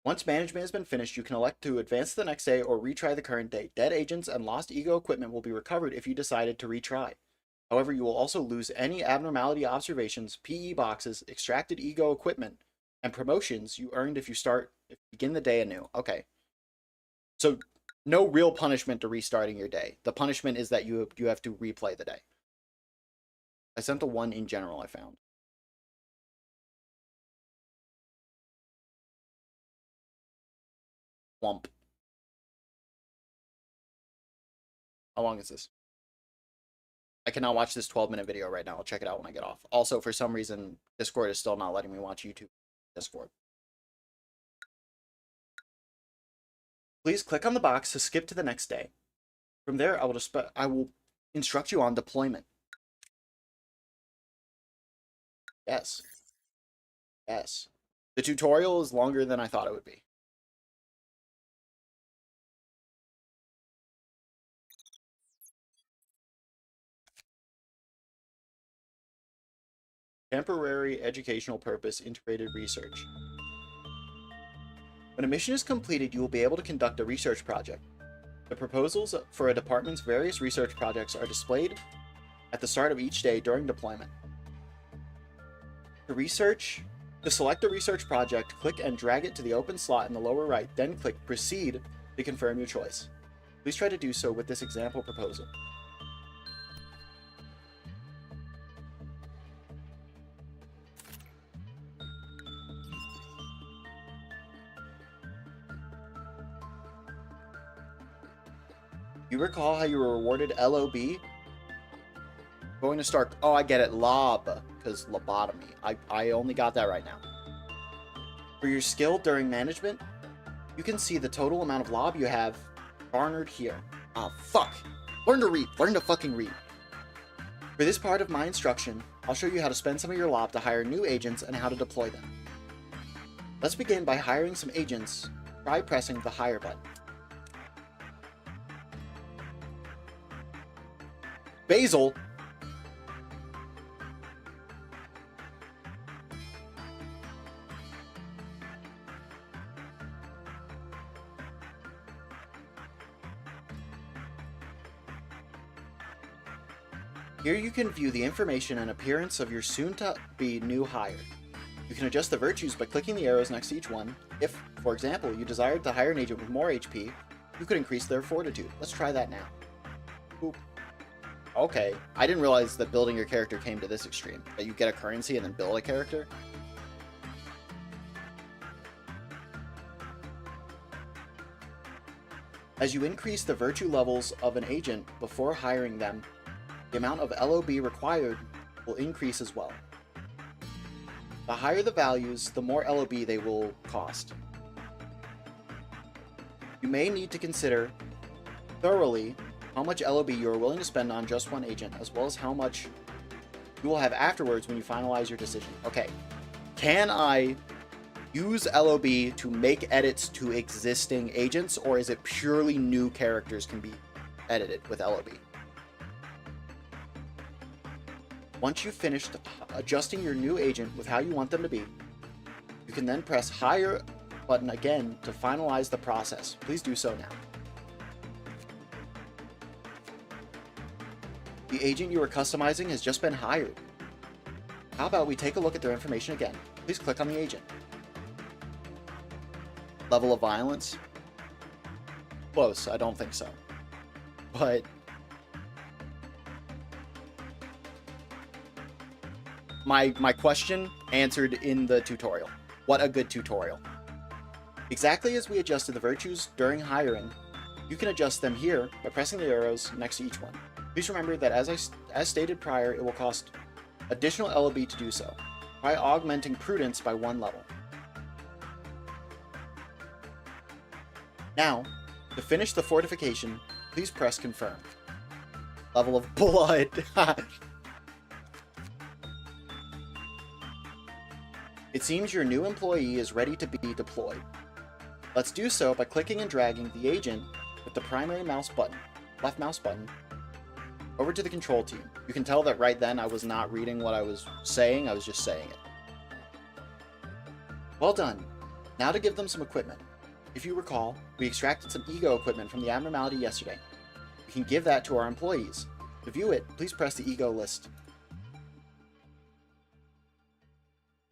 Once management has been finished, you can elect to advance to the next day or retry the current day. Dead agents and lost ego equipment will be recovered if you decided to retry. However, you will also lose any abnormality observations, PE boxes, extracted ego equipment, and promotions you earned if you begin the day anew. Okay. So no real punishment to restarting your day. The punishment is that you have to replay the day. I sent the one in general I found. Wump. How long is this? I cannot watch this 12-minute video right now. I'll check it out when I get off. Also, for some reason, Discord is still not letting me watch YouTube Discord. Please click on the box to skip to the next day. From there, I will instruct you on deployment. Yes. Yes. The tutorial is longer than I thought it would be. Temporary educational purpose integrated research. When a mission is completed, you will be able to conduct a research project. The proposals for a department's various research projects are displayed at the start of each day during deployment. To select a research project, click and drag it to the open slot in the lower right, then click Proceed to confirm your choice. Please try to do so with this example proposal. You recall how you were rewarded LOB? Going to start... Oh, I get it. Lob. Because lobotomy. I only got that right now. For your skill during management, you can see the total amount of lob you have garnered here. Oh, fuck. Learn to read. Learn to fucking read. For this part of my instruction, I'll show you how to spend some of your lob to hire new agents and how to deploy them. Let's begin by hiring some agents. Try pressing the hire button. Basil! Here you can view the information and appearance of your soon-to-be new hire. You can adjust the virtues by clicking the arrows next to each one. If, for example, you desired to hire an agent with more HP, you could increase their fortitude. Let's try that now. Boop. Okay, I didn't realize that building your character came to this extreme. That you get a currency and then build a character. As you increase the virtue levels of an agent before hiring them, the amount of LOB required will increase as well. The higher the values, the more LOB they will cost. You may need to consider thoroughly how much LOB you are willing to spend on just one agent, as well as how much you will have afterwards when you finalize your decision. Okay, can I use LOB to make edits to existing agents, or is it purely new characters can be edited with LOB? Once you've finished adjusting your new agent with how you want them to be, you can then press hire button again to finalize the process. Please do so now. The agent you are customizing has just been hired. How about we take a look at their information again? Please click on the agent. Level of violence? Close, I don't think so. But my question answered in the tutorial. What a good tutorial. Exactly as we adjusted the virtues during hiring, you can adjust them here by pressing the arrows next to each one. Please remember that as stated prior, it will cost additional LOB to do so. Try augmenting prudence by 1 level. Now, to finish the fortification, please press confirm. Level of blood. It seems your new employee is ready to be deployed. Let's do so by clicking and dragging the agent with the primary mouse button, left mouse button, over to the control team. You can tell that right then I was not reading what I was saying, I was just saying it. Well done. Now to give them some equipment. If you recall, we extracted some ego equipment from the abnormality yesterday. We can give that to our employees. To view it, please press the ego list.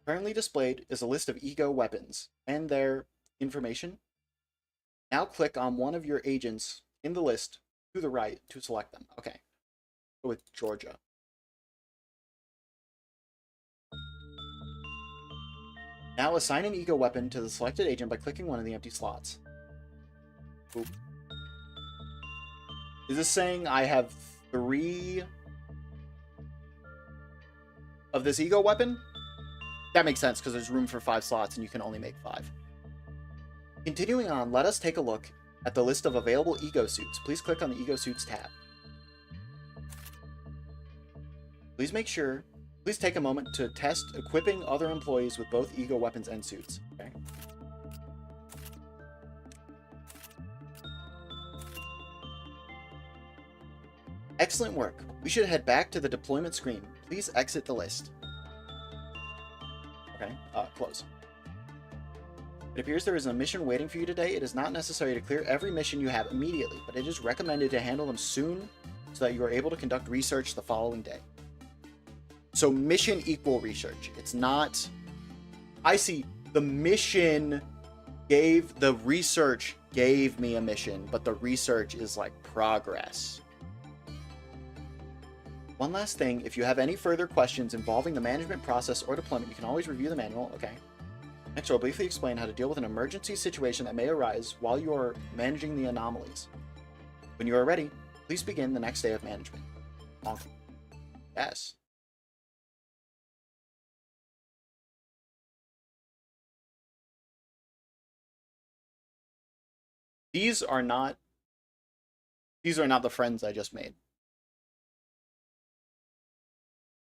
Currently displayed is a list of ego weapons and their information. Now click on one of your agents in the list to the right to select them. Okay, go with Georgia. Now assign an ego weapon to the selected agent by clicking one of the empty slots. Oop. Is this saying I have 3 of this ego weapon? That makes sense because there's room for 5 slots and you can only make 5. Continuing on, let us take a look at the list of available ego suits. Please click on the ego suits tab. Please take a moment to test equipping other employees with both ego weapons and suits. Okay. Excellent work. We should head back to the deployment screen. Please exit the list. Okay, close. It appears there is a mission waiting for you today. It is not necessary to clear every mission you have immediately, but it is recommended to handle them soon so that you are able to conduct research the following day. So mission equal research. It's not... I see. The research gave me a mission, but the research is like progress. One last thing, if you have any further questions involving the management process or deployment, you can always review the manual. Okay. Next, I'll briefly explain how to deal with an emergency situation that may arise while you are managing the anomalies. When you are ready, please begin the next day of management. Yes. These are not the friends I just made.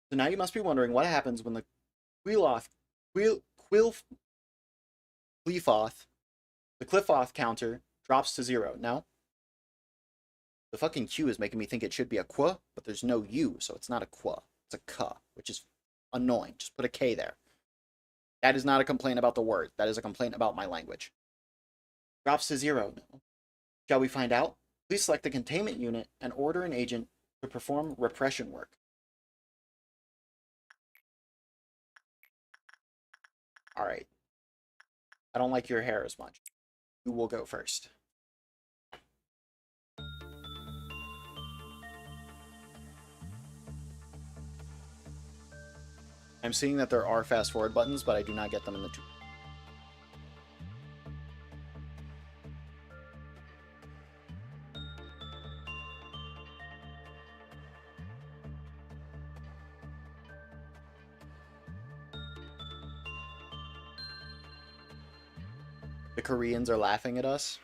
So now you must be wondering what happens when the Quilloth, Quil, Qlifoth, the Qlifoth counter drops to 0. No? The fucking Q is making me think it should be a Qu, but there's no U, so it's not a Qu. It's a K, which is annoying. Just put a K there. That is not a complaint about the word. That is a complaint about my language. Drops to 0. No. Shall we find out? Please select the containment unit and order an agent to perform repression work. Alright. I don't like your hair as much. You will go first. I'm seeing that there are fast forward buttons, but I do not get them in the tool. The Koreans are laughing at us.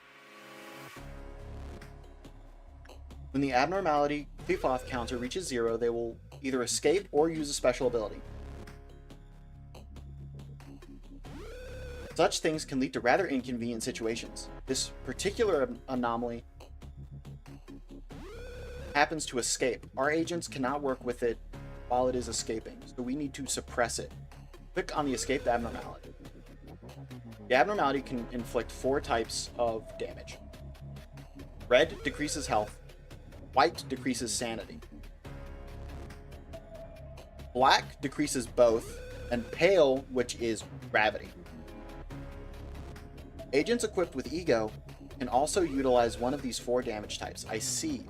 When the abnormality Qlifoth counter reaches 0, they will either escape or use a special ability. Such things can lead to rather inconvenient situations. This particular anomaly happens to escape. Our agents cannot work with it while it is escaping, so we need to suppress it. Click on the escaped abnormality. The abnormality can inflict 4 types of damage. Red decreases health, white decreases sanity, black decreases both, and pale, which is gravity. Agents equipped with ego can also utilize one of these 4 damage types. I see.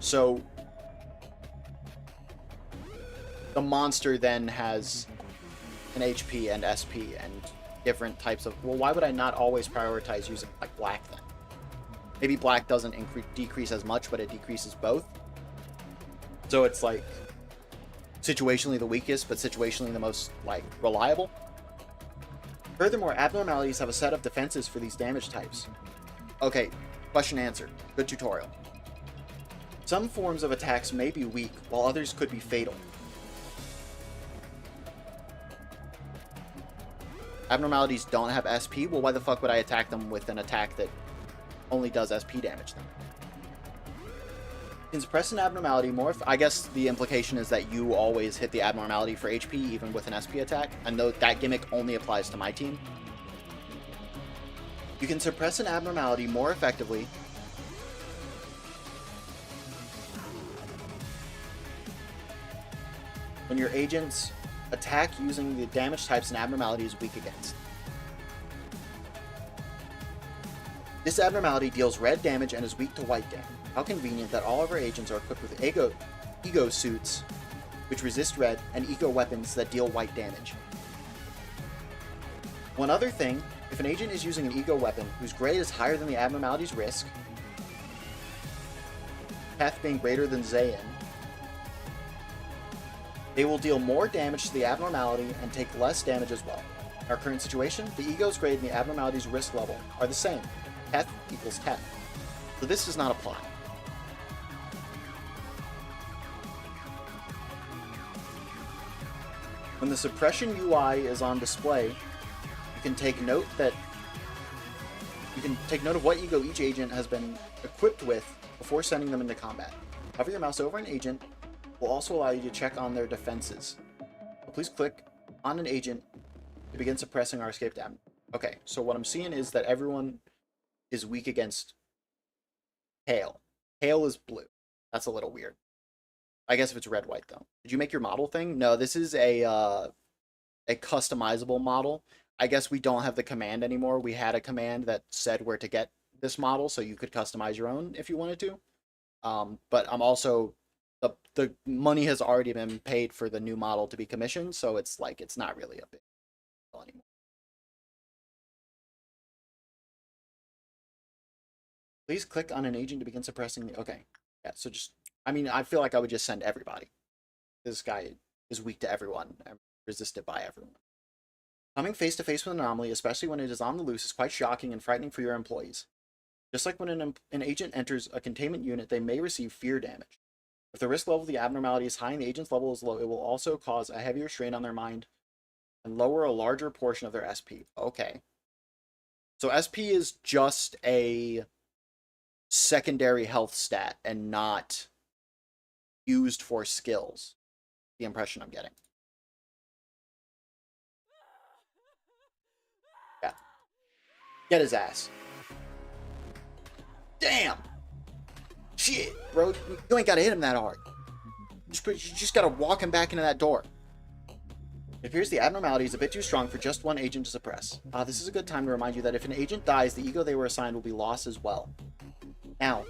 So the monster then has an HP and SP and different types of... Well, why would I not always prioritize using like black then? Maybe black doesn't decrease as much, but it decreases both. So it's like situationally the weakest, but situationally the most like reliable. Furthermore, abnormalities have a set of defenses for these damage types. Okay, question answered. Good tutorial. Some forms of attacks may be weak, while others could be fatal. Abnormalities don't have SP? Well, why the fuck would I attack them with an attack that only does SP damage then? You can suppress an abnormality more I guess the implication is that you always hit the abnormality for HP even with an SP attack, and though that gimmick only applies to my team. You can suppress an abnormality more effectively when your agents attack using the damage types an abnormality is weak against. This abnormality deals red damage and is weak to white damage. How convenient that all of our agents are equipped with ego suits, which resist red, and ego weapons that deal white damage. One other thing, if an agent is using an ego weapon whose grade is higher than the abnormality's risk, Path being greater than Zayn, they will deal more damage to the abnormality and take less damage as well. In our current situation, the ego's grade and the abnormality's risk level are the same. Path equals 10. So this does not apply. When the suppression UI is on display, you can take note of what ego each agent has been equipped with before sending them into combat. Hover your mouse over an agent will also allow you to check on their defenses. So please click on an agent to begin suppressing our escaped ab. Okay, so what I'm seeing is that everyone is weak against hail. Hail is blue. That's a little weird. I guess if it's red, white, though. Did you make your model thing? No, this is a customizable model. I guess we don't have the command anymore. We had a command that said where to get this model, so you could customize your own if you wanted to. But I'm also... The money has already been paid for the new model to be commissioned, so it's like, it's not really a big deal anymore. Please click on an agent to begin suppressing the... Okay. Yeah, so just... I mean, I feel like I would just send everybody. This guy is weak to everyone and resisted by everyone. Coming face to face with an anomaly, especially when it is on the loose, is quite shocking and frightening for your employees. Just like when an agent enters a containment unit, they may receive fear damage. If the risk level of the abnormality is high and the agent's level is low, it will also cause a heavier strain on their mind and lower a larger portion of their SP. Okay. So SP is just a secondary health stat and not used for skills. The impression I'm getting. Yeah. Get his ass. Damn! Shit, bro. You ain't gotta hit him that hard. You just gotta walk him back into that door. It appears the abnormality is a bit too strong for just one agent to suppress. This is a good time to remind you that if an agent dies, the ego they were assigned will be lost as well. Now,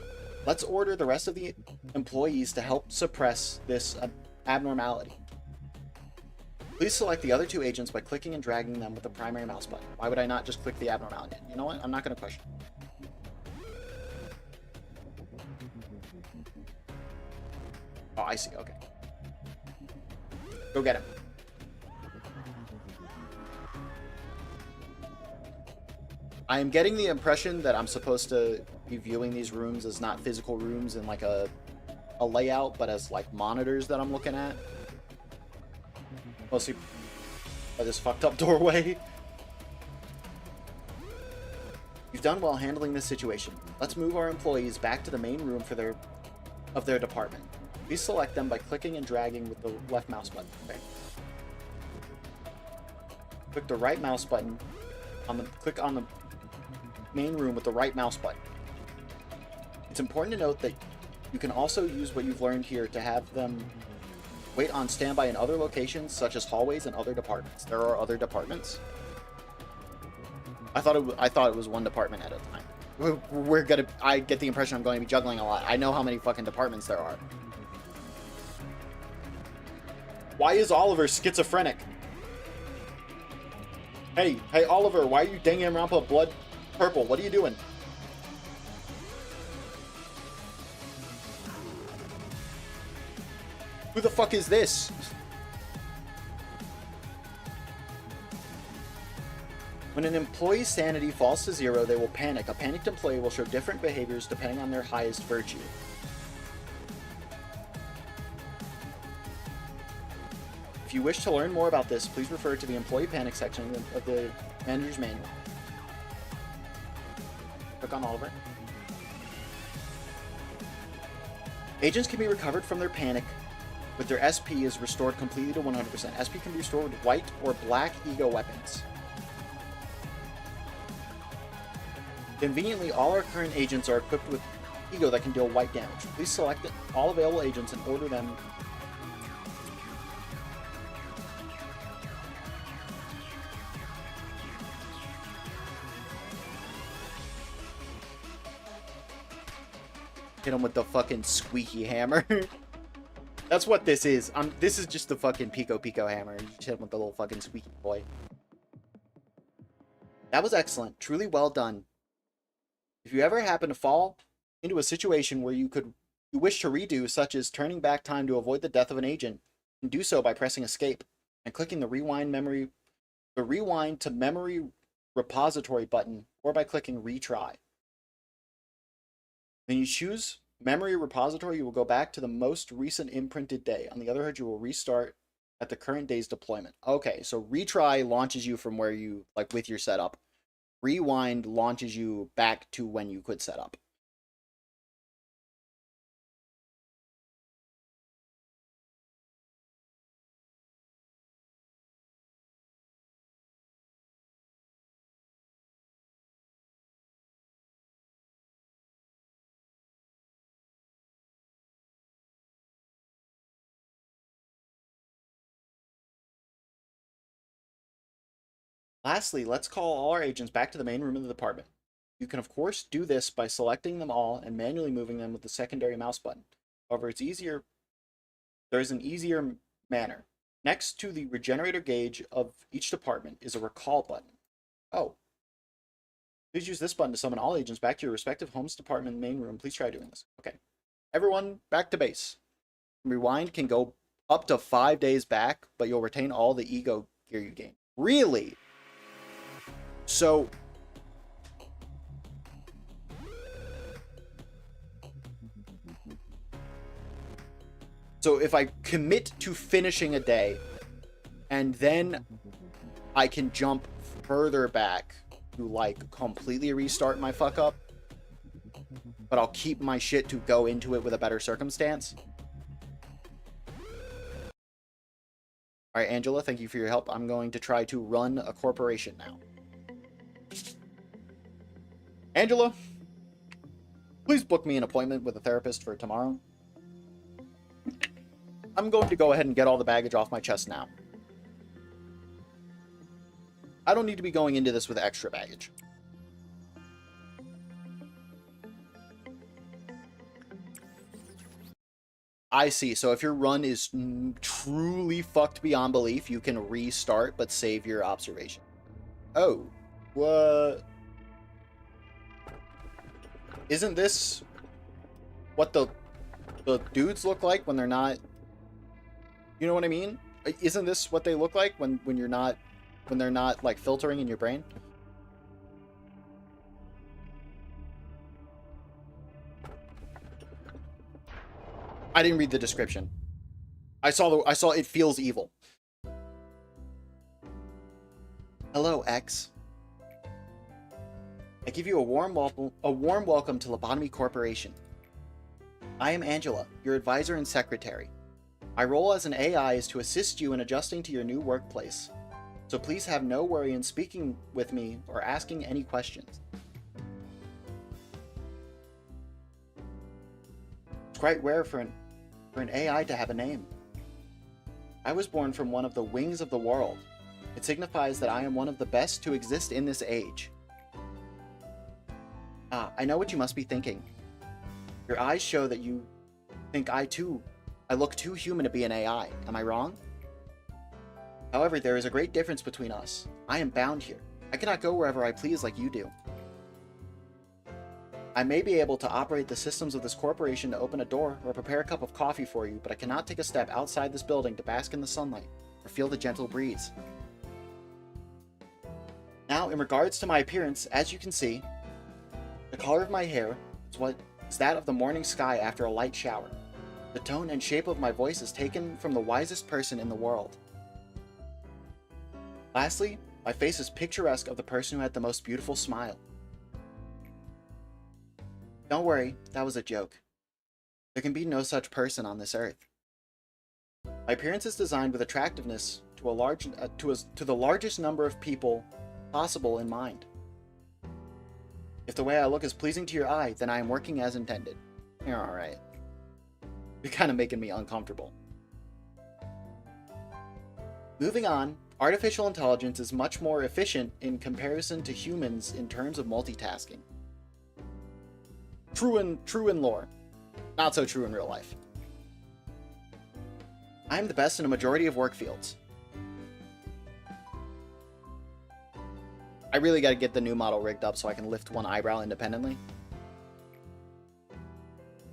let's order the rest of the employees to help suppress this abnormality. Please select the other two agents by clicking and dragging them with the primary mouse button. Why would I not just click the abnormality? You know what? I'm not going to question. Oh, I see. Okay. Go get him. I am getting the impression that I'm supposed to be viewing these rooms as not physical rooms in like a layout, but as like monitors that I'm looking at. Mostly by this fucked up doorway. You've done well handling this situation. Let's move our employees back to the main room for their department. Please select them by clicking and dragging with the left mouse button. Okay. Click the right mouse button click on the main room with the right mouse button. It's important to note that you can also use what you've learned here to have them wait on standby in other locations, such as hallways and other departments. There are other departments. I thought it was one department at a time. I get the impression I'm going to be juggling a lot. I know how many fucking departments there are. Why is Oliver schizophrenic? Hey, Oliver, why are you Danganronpa blood purple? What are you doing? Who the fuck is this? When an employee's sanity falls to 0, they will panic. A panicked employee will show different behaviors depending on their highest virtue. If you wish to learn more about this, please refer to the employee panic section of the manager's manual. Click on Oliver. Agents can be recovered from their panic, but their SP is restored completely to 100%. SP can be restored with white or black ego weapons. Conveniently, all our current agents are equipped with ego that can deal white damage. Please select all available agents and order them. Hit him with the fucking squeaky hammer. That's what this is. This is just the fucking Pico hammer. You just hit him with the little fucking squeaky boy. That was excellent. Truly well done. If you ever happen to fall into a situation where you wish to redo, such as turning back time to avoid the death of an agent, you can do so by pressing escape and clicking the rewind to memory repository button, or by clicking retry. When you choose memory repository, you will go back to the most recent imprinted day. On the other hand, you will restart at the current day's deployment. Okay, so retry launches you from where you, like with your setup. Rewind launches you back to when you could set up. Lastly, let's call all our agents back to the main room of the department. You can of course do this by selecting them all and manually moving them with the secondary mouse button. However, there's an easier manner. Next to the regenerator gauge of each department is a recall button. Oh. Please use this button to summon all agents back to your respective home's department main room. Please try doing this. Okay. Everyone, back to base. Rewind can go up to 5 days back, but you'll retain all the ego gear you gain. Really? So if I commit to finishing a day and then I can jump further back to like completely restart my fuck up, but I'll keep my shit to go into it with a better circumstance. All right, Angela, thank you for your help. I'm going to try to run a corporation now. Angela, please book me an appointment with a therapist for tomorrow. I'm going to go ahead and get all the baggage off my chest now. I don't need to be going into this with extra baggage. I see. So if your run is truly fucked beyond belief, you can restart but save your observation. Oh, what? Isn't this what the dudes look like when they're not? You know what I mean? Isn't this what they look like when you're not, when they're not like filtering in your brain? I didn't read the description. I saw it feels evil. Hello, X. I give you a warm welcome to Lobotomy Corporation. I am Angela, your advisor and secretary. My role as an AI is to assist you in adjusting to your new workplace. So please have no worry in speaking with me or asking any questions. It's quite rare for an AI to have a name. I was born from one of the wings of the world. It signifies that I am one of the best to exist in this age. Ah, I know what you must be thinking. Your eyes show that you think I look too human to be an AI. Am I wrong? However, there is a great difference between us. I am bound here. I cannot go wherever I please like you do. I may be able to operate the systems of this corporation to open a door or prepare a cup of coffee for you, but I cannot take a step outside this building to bask in the sunlight or feel the gentle breeze. Now, in regards to my appearance, as you can see, the color of my hair is that of the morning sky after a light shower. The tone and shape of my voice is taken from the wisest person in the world. Lastly, my face is picturesque of the person who had the most beautiful smile. Don't worry, that was a joke. There can be no such person on this earth. My appearance is designed with attractiveness to the largest number of people possible in mind. If the way I look is pleasing to your eye, then I am working as intended. You're alright. You're kind of making me uncomfortable. Moving on, artificial intelligence is much more efficient in comparison to humans in terms of multitasking. True in lore. Not so true in real life. I am the best in a majority of work fields. I really gotta get the new model rigged up so I can lift one eyebrow independently.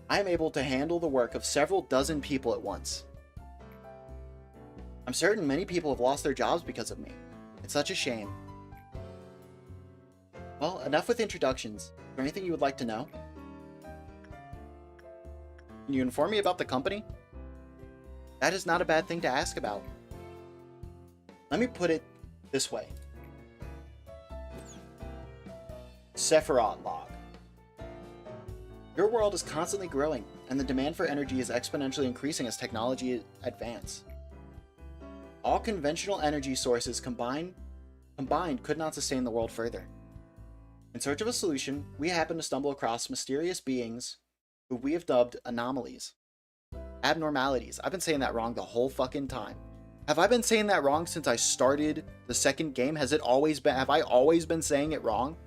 I am able to handle the work of several dozen people at once. I'm certain many people have lost their jobs because of me. It's such a shame. Well, enough with introductions. Is there anything you would like to know? Can you inform me about the company? That is not a bad thing to ask about. Let me put it this way. Sephiroth log. Your world is constantly growing, and the demand for energy is exponentially increasing as technology advances. All conventional energy sources combined could not sustain the world further. In search of a solution, we happen to stumble across mysterious beings who we have dubbed anomalies. Abnormalities. I've been saying that wrong the whole fucking time. Have I been saying that wrong since I started the second game? Have I always been saying it wrong?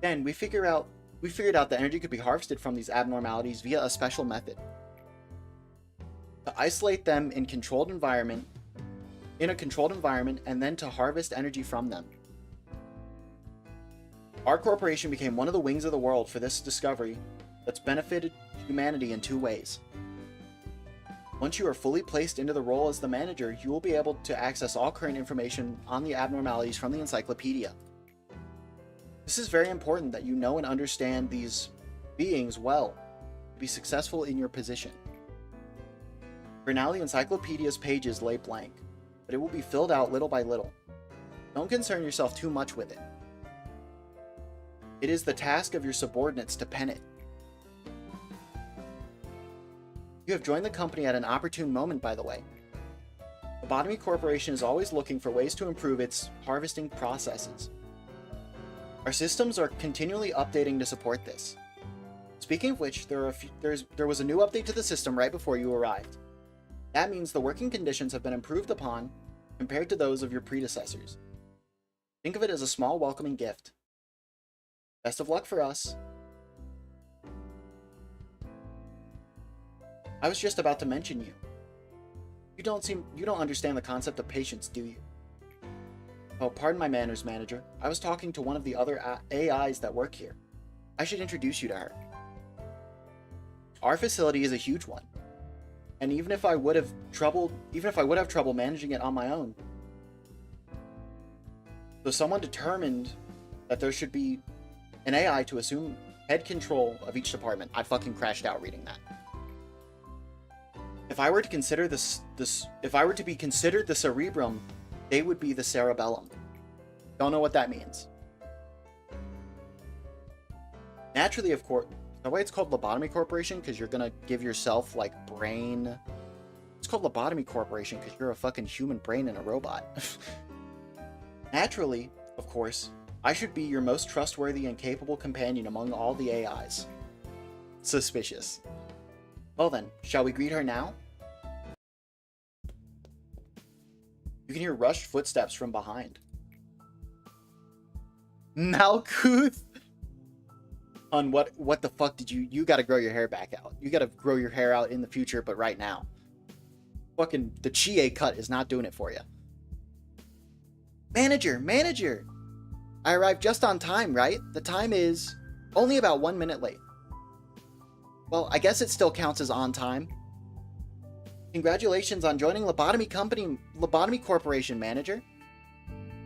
Then we figured out that energy could be harvested from these abnormalities via a special method. To isolate them in a controlled environment, and then to harvest energy from them. Our corporation became one of the wings of the world for this discovery that's benefited humanity in two ways. Once you are fully placed into the role as the manager, you will be able to access all current information on the abnormalities from the encyclopedia. This is very important that you know and understand these beings well to be successful in your position. For now, the encyclopedia's pages lay blank, but it will be filled out little by little. Don't concern yourself too much with it. It is the task of your subordinates to pen it. You have joined the company at an opportune moment, by the way. Lobotomy Corporation is always looking for ways to improve its harvesting processes. Our systems are continually updating to support this. Speaking of which, there was a new update to the system right before you arrived. That means the working conditions have been improved upon compared to those of your predecessors. Think of it as a small welcoming gift. Best of luck for us. I was just about to mention you. You don't understand the concept of patience, do you? Oh, pardon my manners, manager. I was talking to one of the other AIs that work here. I should introduce you to her. Our facility is a huge one. And even if I would have trouble managing it on my own. So someone determined that there should be an AI to assume head control of each department. I fucking crashed out reading that. If I were to consider if I were to be considered the cerebrum, they would be the cerebellum. Don't know what that means. Naturally, of course, the way it's called Lobotomy Corporation, because you're gonna give yourself, like, brain... It's called Lobotomy Corporation because you're a fucking human brain in a robot. Naturally, of course, I should be your most trustworthy and capable companion among all the AIs. Suspicious. Well then, shall we greet her now? You can hear rushed footsteps from behind. Malkuth! On what the fuck did you gotta grow your hair back out. You gotta grow your hair out in the future, but right now. Fucking, the Chie cut is not doing it for you. Manager! I arrived just on time, right? The time is only about 1 minute late. Well, I guess it still counts as on time. Congratulations on joining Lobotomy Corporation, manager.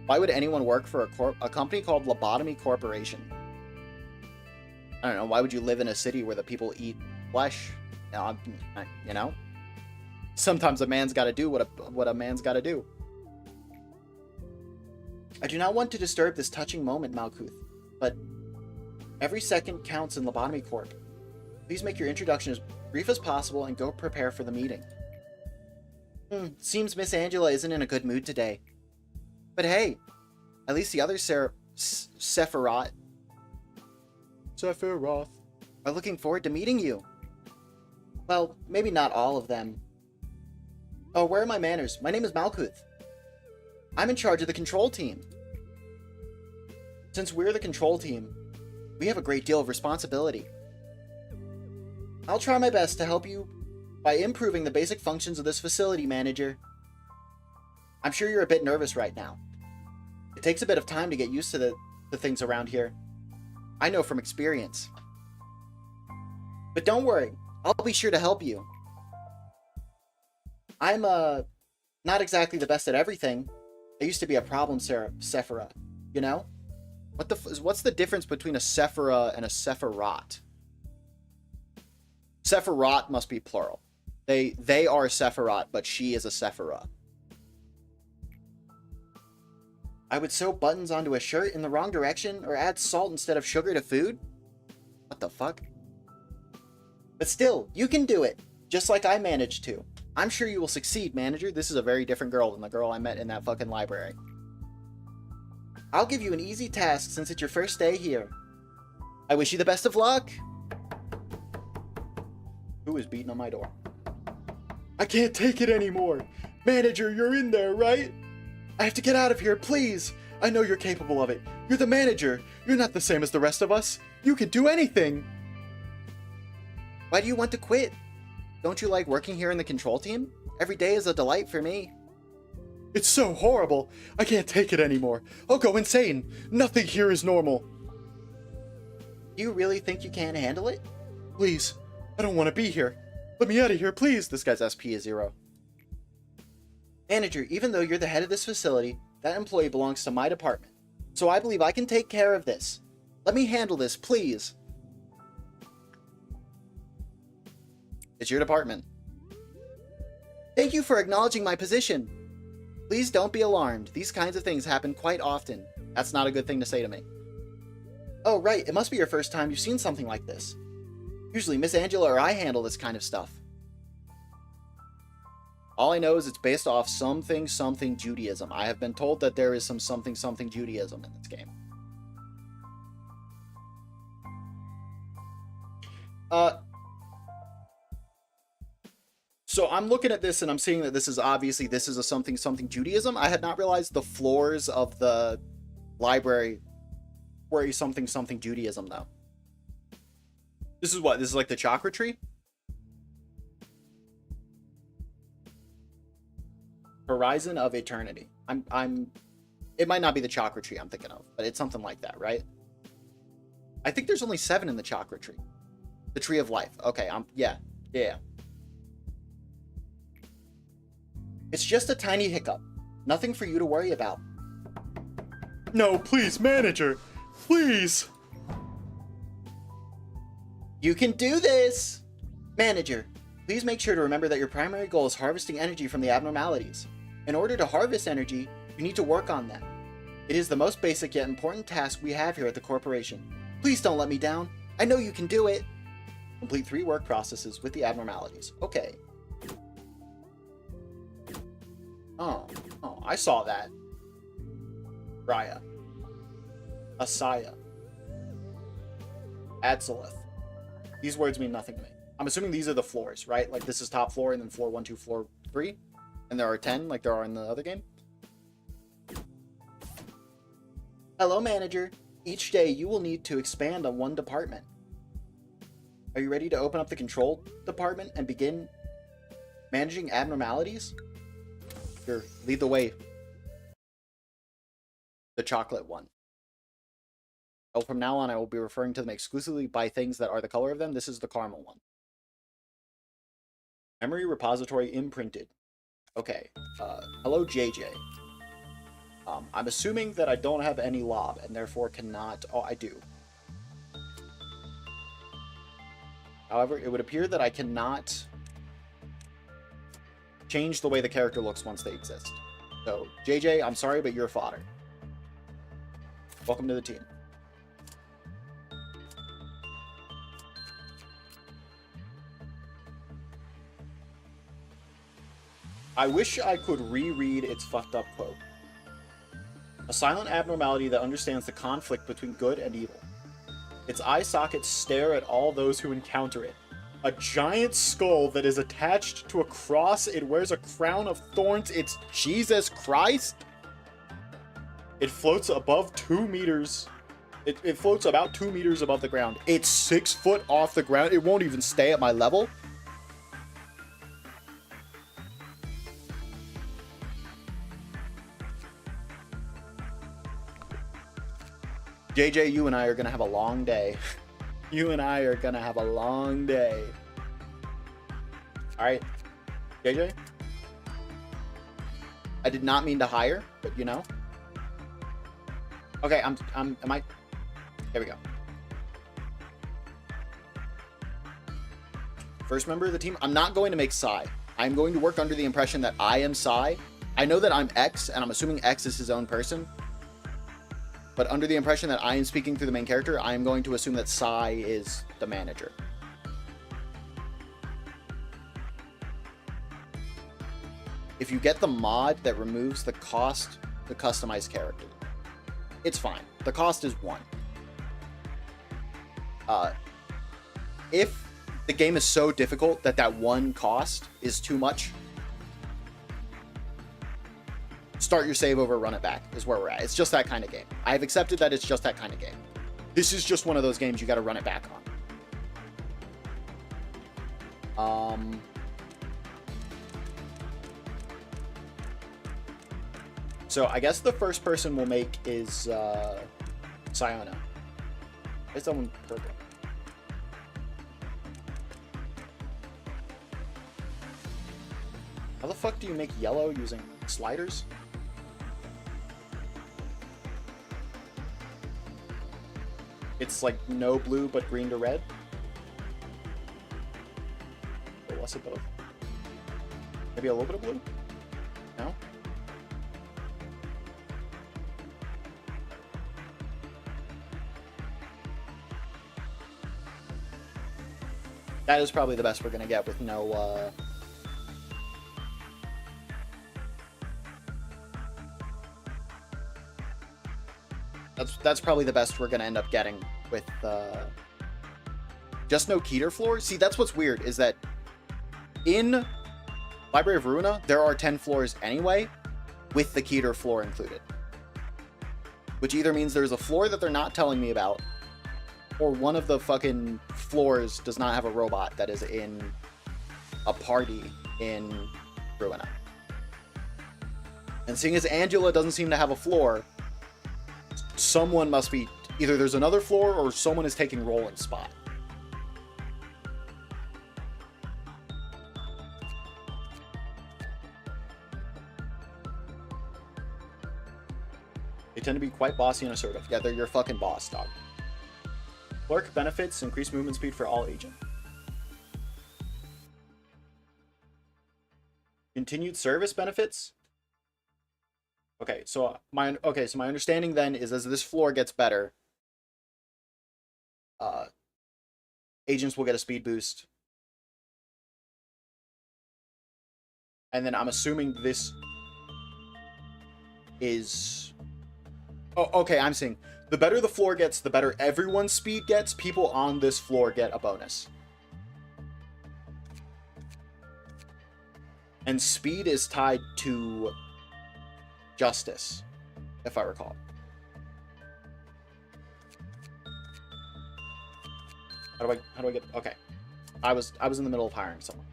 Why would anyone work for a company called Lobotomy Corporation? I don't know, why would you live in a city where the people eat flesh? You know? Sometimes a man's gotta do what a man's gotta do. I do not want to disturb this touching moment, Malkuth, but every second counts in Lobotomy Corp. Please make your introduction as brief as possible and go prepare for the meeting. Seems Miss Angela isn't in a good mood today. But hey, at least the other Sephiroth are looking forward to meeting you. Well, maybe not all of them. Oh, where are my manners? My name is Malkuth. I'm in charge of the control team. Since we're the control team, we have a great deal of responsibility. I'll try my best to help you by improving the basic functions of this facility, manager. I'm sure you're a bit nervous right now. It takes a bit of time to get used to the things around here. I know from experience. But don't worry, I'll be sure to help you. I'm, not exactly the best at everything. I used to be a problem Sephira, you know? What's the difference between a Sephira and a Sephiroth? Sephiroth must be plural. They are Sephiroth, but she is a Sephira. I would sew buttons onto a shirt in the wrong direction or add salt instead of sugar to food? What the fuck? But still, you can do it, just like I managed to. I'm sure you will succeed, manager. This is a very different girl than the girl I met in that fucking library. I'll give you an easy task since it's your first day here. I wish you the best of luck. Who is beating on my door? I can't take it anymore. Manager, you're in there, right? I have to get out of here, please. I know you're capable of it. You're the manager. You're not the same as the rest of us. You can do anything. Why do you want to quit? Don't you like working here in the control team? Every day is a delight for me. It's so horrible. I can't take it anymore. I'll go insane. Nothing here is normal. Do you really think you can't handle it? Please, I don't want to be here. Let me out of here, please. This guy's SP is 0. Manager, even though you're the head of this facility, that employee belongs to my department. So I believe I can take care of this. Let me handle this, please. It's your department. Thank you for acknowledging my position. Please don't be alarmed. These kinds of things happen quite often. That's not a good thing to say to me. Oh, right. It must be your first time you've seen something like this. Usually, Miss Angela or I handle this kind of stuff. All I know is it's based off something Judaism. I have been told that there is some something Judaism in this game. So I'm looking at this and I'm seeing that this is a something Judaism. I had not realized the floors of the library were a something Judaism though. This is what? This is like the chakra tree? Horizon of Eternity. It might not be the chakra tree I'm thinking of, but it's something like that, right? I think there's only 7 in the chakra tree. The tree of life. Okay, yeah. It's just a tiny hiccup. Nothing for you to worry about. No, please, manager. Please. You can do this. Manager, please make sure to remember that your primary goal is harvesting energy from the abnormalities. In order to harvest energy, you need to work on them. It is the most basic yet important task we have here at the corporation. Please don't let me down. I know you can do it. Complete 3 work processes with the abnormalities. Okay. Oh, I saw that. Raya. Asaya. Adsalith. These words mean nothing to me. I'm assuming these are the floors, right? Like this is top floor and then floor 1, 2, floor 3. And there are 10 like there are in the other game. Hello, manager. Each day you will need to expand on one department. Are you ready to open up the control department and begin managing abnormalities? Here, lead the way. The chocolate one. Oh, from now on I will be referring to them exclusively by things that are the color of them. This is the caramel one. Memory repository imprinted. Okay. Hello, JJ. I'm assuming that I don't have any lob and therefore cannot... Oh, I do. However, it would appear that I cannot change the way the character looks once they exist. So, JJ, I'm sorry, but you're fodder. Welcome to the team. I wish I could reread its fucked up quote. A silent abnormality that understands the conflict between good and evil. Its eye sockets stare at all those who encounter it. A giant skull that is attached to a cross. It wears a crown of thorns. It's Jesus Christ. It floats above 2 meters. It floats about 2 meters above the ground. It's 6 foot off the ground. It won't even stay at my level. JJ, you and I are going to have a long day. You and I are going to have a long day. Alright. JJ? I did not mean to hire, but you know. Okay, am I... There we go. First member of the team. I'm not going to make Psy. I'm going to work under the impression that I am Psy. I know that I'm X, and I'm assuming X is his own person. But under the impression that I am speaking through the main character, I am going to assume that Psy is the manager. If you get the mod that removes the cost to customize character, it's fine. The cost is 1. If the game is so difficult that that 1 cost is too much, start your save over, run it back, is where we're at. It's just that kind of game. I've accepted that it's just that kind of game. This is just one of those games you got to run it back on. So I guess the first person we'll make is Siona. It's someone purple. How the fuck do you make yellow using sliders? It's like no blue but green to red. Or less of both. Maybe a little bit of blue? No? That is probably the best we're gonna get with no, That's probably the best we're gonna end up getting with, just no Keter floor? See, that's what's weird, is that in Library of Ruina, there are 10 floors anyway, with the Keter floor included. Which either means there's a floor that they're not telling me about, or one of the fucking floors does not have a robot that is in a party in Ruina. And seeing as Angela doesn't seem to have a floor, someone must be... Either there's another floor, or someone is taking Roland's spot. They tend to be quite bossy and assertive. Yeah, they're your fucking boss, dog. Clerk benefits, increased movement speed for all agent. Continued service benefits? Okay, so my understanding then is as this floor gets better, agents will get a speed boost. And then I'm assuming this is... Oh, okay, I'm seeing... The better the floor gets, the better everyone's speed gets. People on this floor get a bonus. And speed is tied to justice, if I recall. How do I get... Okay. I was in the middle of hiring someone.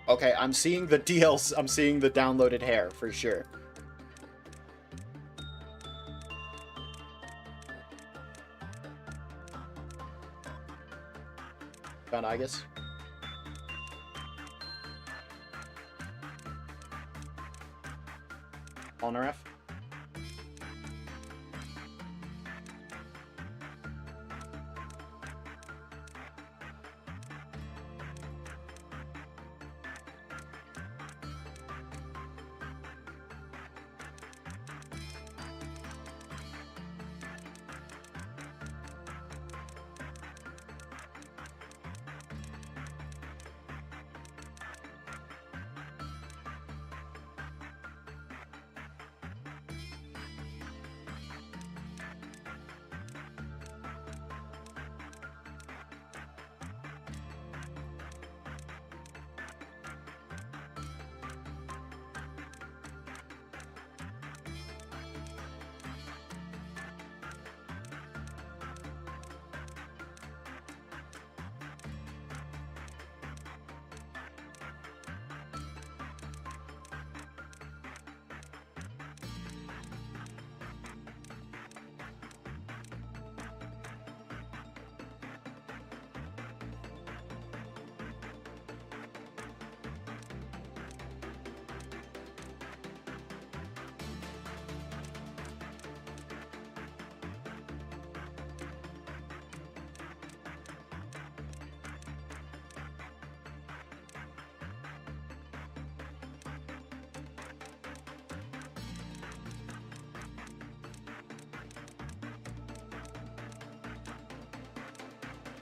Okay, I'm seeing the DLC. I'm seeing the downloaded hair for sure. Found Igus. On RF.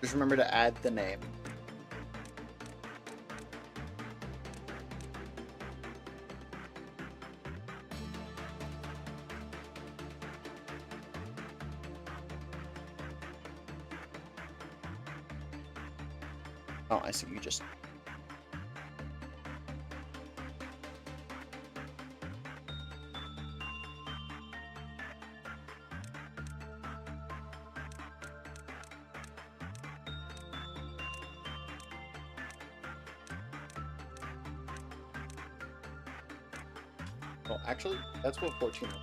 Just remember to add the name. Oh, I see. You just... Oh, actually, that's what 14 is.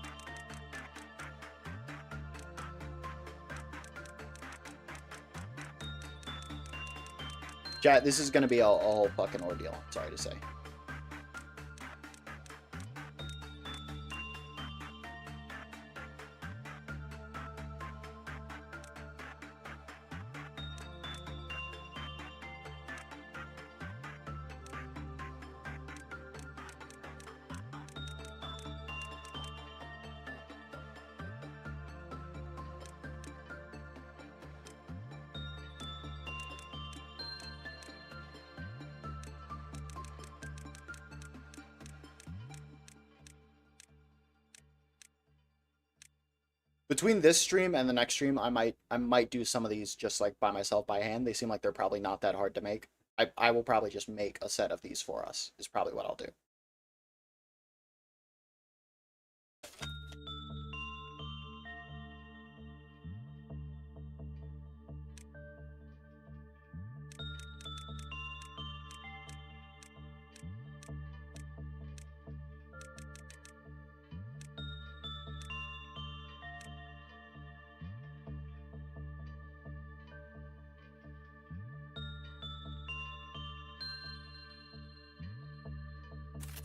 Chat, this is gonna be a whole fucking ordeal, I'm sorry to say. Between this stream and the next stream, I might do some of these just like by myself by hand. They seem like they're probably not that hard to make. I will probably just make a set of these for us, is probably what I'll do.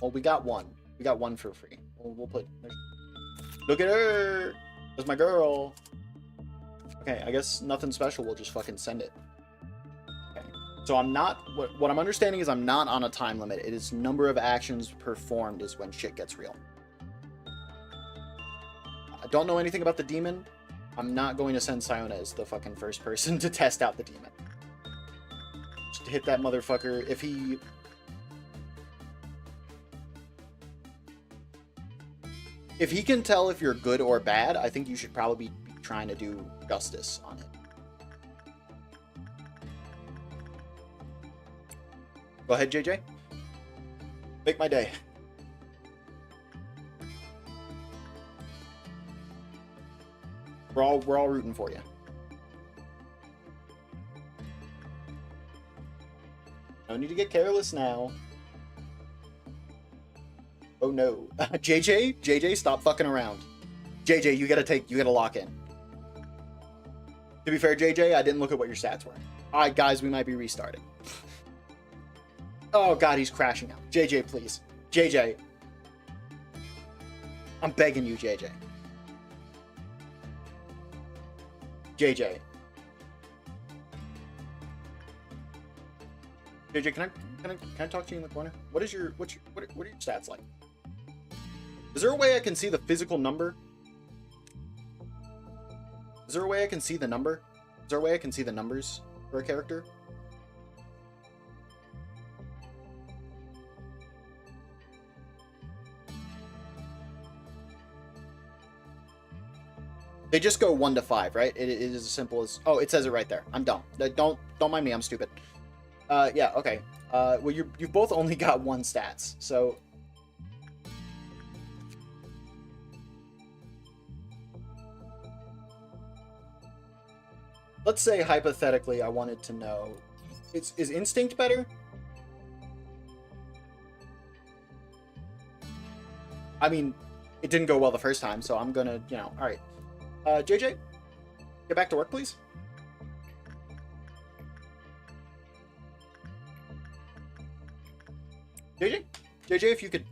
Well, we got one. We got one for free. We'll put... Look at her! That's my girl! Okay, I guess nothing special. We'll just fucking send it. Okay. So I'm not... What I'm understanding is I'm not on a time limit. It is number of actions performed is when shit gets real. I don't know anything about the demon. I'm not going to send Siona as the fucking first person to test out the demon. Just hit that motherfucker. If he... If he can tell if you're good or bad, I think you should probably be trying to do justice on it. Go ahead, JJ. Make my day. We're all rooting for you. No need to get careless now. Oh no. JJ, stop fucking around. JJ, you gotta lock in. To be fair, JJ, I didn't look at what your stats were. Alright, guys, we might be restarting. Oh god, he's crashing out. JJ, please. JJ. I'm begging you, JJ. JJ. JJ, can I talk to you in the corner? What are your stats like? Is there a way I can see the physical number? Is there a way I can see the number? Is there a way I can see the numbers for a character? They just go 1 to 5, right? It is as simple as... Oh, it says it right there. I'm dumb. Don't mind me. I'm stupid. Yeah, okay. Well, you've both only got 1 stats, so... Let's say, hypothetically, I wanted to know... Is Instinct better? I mean, it didn't go well the first time, so I'm gonna, you know... Alright. JJ? Get back to work, please? JJ? JJ, if you could...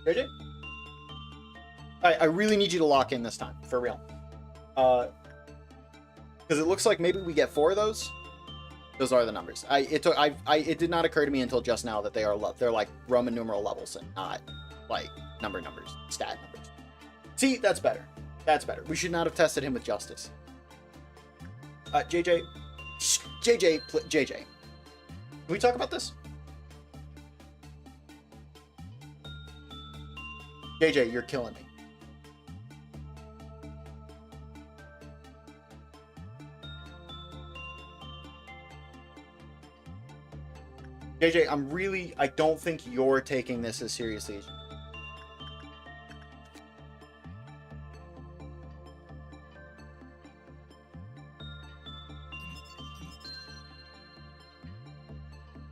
JJ? I really need you to lock in this time, for real. Because it looks like maybe we get 4 of those. Those are the numbers. It did not occur to me until just now that they're like Roman numeral levels and not like numbers, stat numbers. See, that's better. That's better. We should not have tested him with justice. JJ, can we talk about this? JJ, you're killing me. JJ, I don't think you're taking this as seriously as...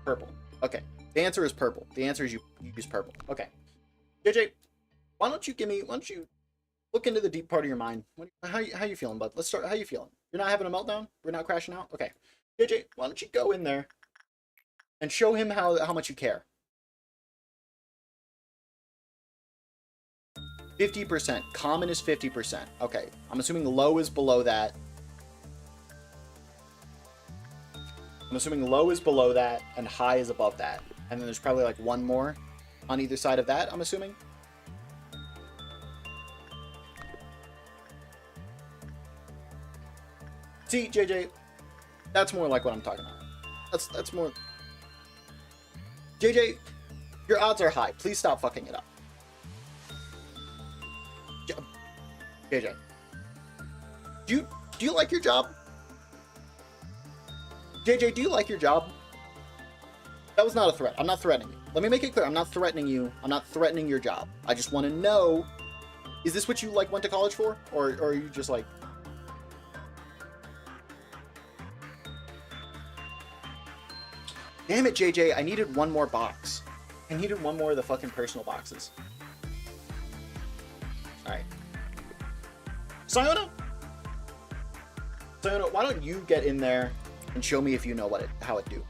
Purple. Okay. The answer is purple. The answer is you use purple. Okay. JJ, why don't you look into the deep part of your mind? How you feeling, bud? Let's start. How you feeling? You're not having a meltdown? We're not crashing out? Okay. JJ, why don't you go in there and show him how much you care. 50%. Common is 50%. Okay, I'm assuming low is below that. I'm assuming low is below that and high is above that. And then there's probably like one more on either side of that, I'm assuming. See, JJ, that's more like what I'm talking about. That's more... JJ, your odds are high. Please stop fucking it up. JJ, do you like your job? JJ, do you like your job? That was not a threat. I'm not threatening you. Let me make it clear. I'm not threatening you. I'm not threatening your job. I just want to know, is this what you like went to college for? Or are you just like... Damn it, JJ. I needed one more box. I needed one more of the fucking personal boxes. Alright. Sayona, why don't you get in there and show me if you know how it do.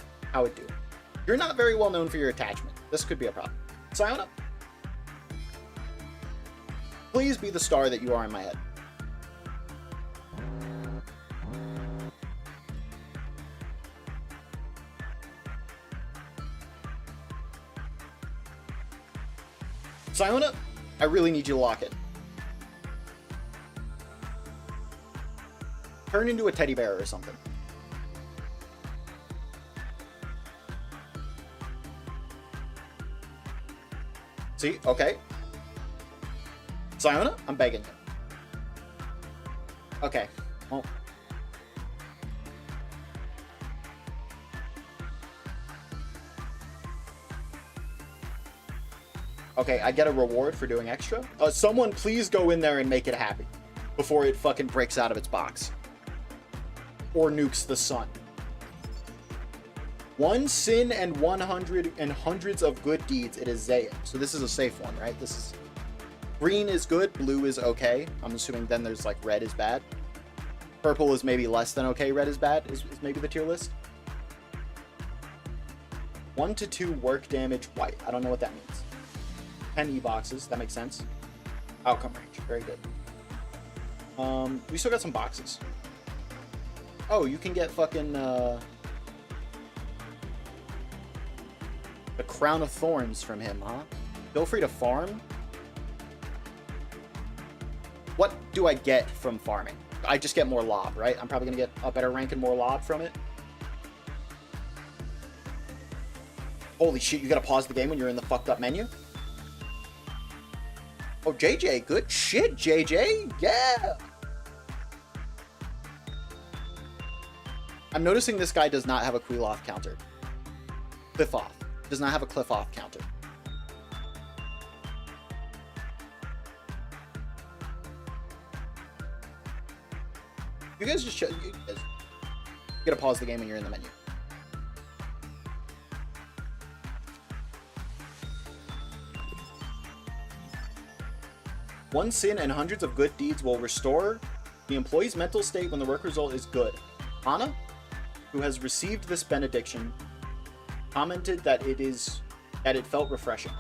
You're not very well known for your attachment. This could be a problem. Sayona, please be the star that you are in my head. Sayona, I really need you to lock in. Turn into a teddy bear or something. See? Okay. Sayona, I'm begging you. Okay. Well. Okay, I get a reward for doing extra. Someone please go in there and make it happy before it fucking breaks out of its box. Or nukes the sun. 1 sin and 100 and hundreds of good deeds. It is Zaya. So this is a safe one, right? This is... Green is good. Blue is okay. I'm assuming then there's like red is bad. Purple is maybe less than okay. Red is bad is maybe the tier list. 1 to 2 work damage white. I don't know what that means. 10 E-boxes. That makes sense. Outcome range. Very good. We still got some boxes. Oh, you can get fucking, the Crown of Thorns from him, huh? Feel free to farm. What do I get from farming? I just get more lob, right? I'm probably gonna get a better rank and more lob from it. Holy shit, you gotta pause the game when you're in the fucked up menu? Oh, JJ, good shit, JJ. Yeah! I'm noticing this guy does not have a Queel off counter. Cliff off. Does not have a cliff off counter. You guys just you gotta pause the game when you're in the menu. One sin and hundreds of good deeds will restore the employee's mental state when the work result is good. Anna, who has received this benediction, commented that it felt refreshing.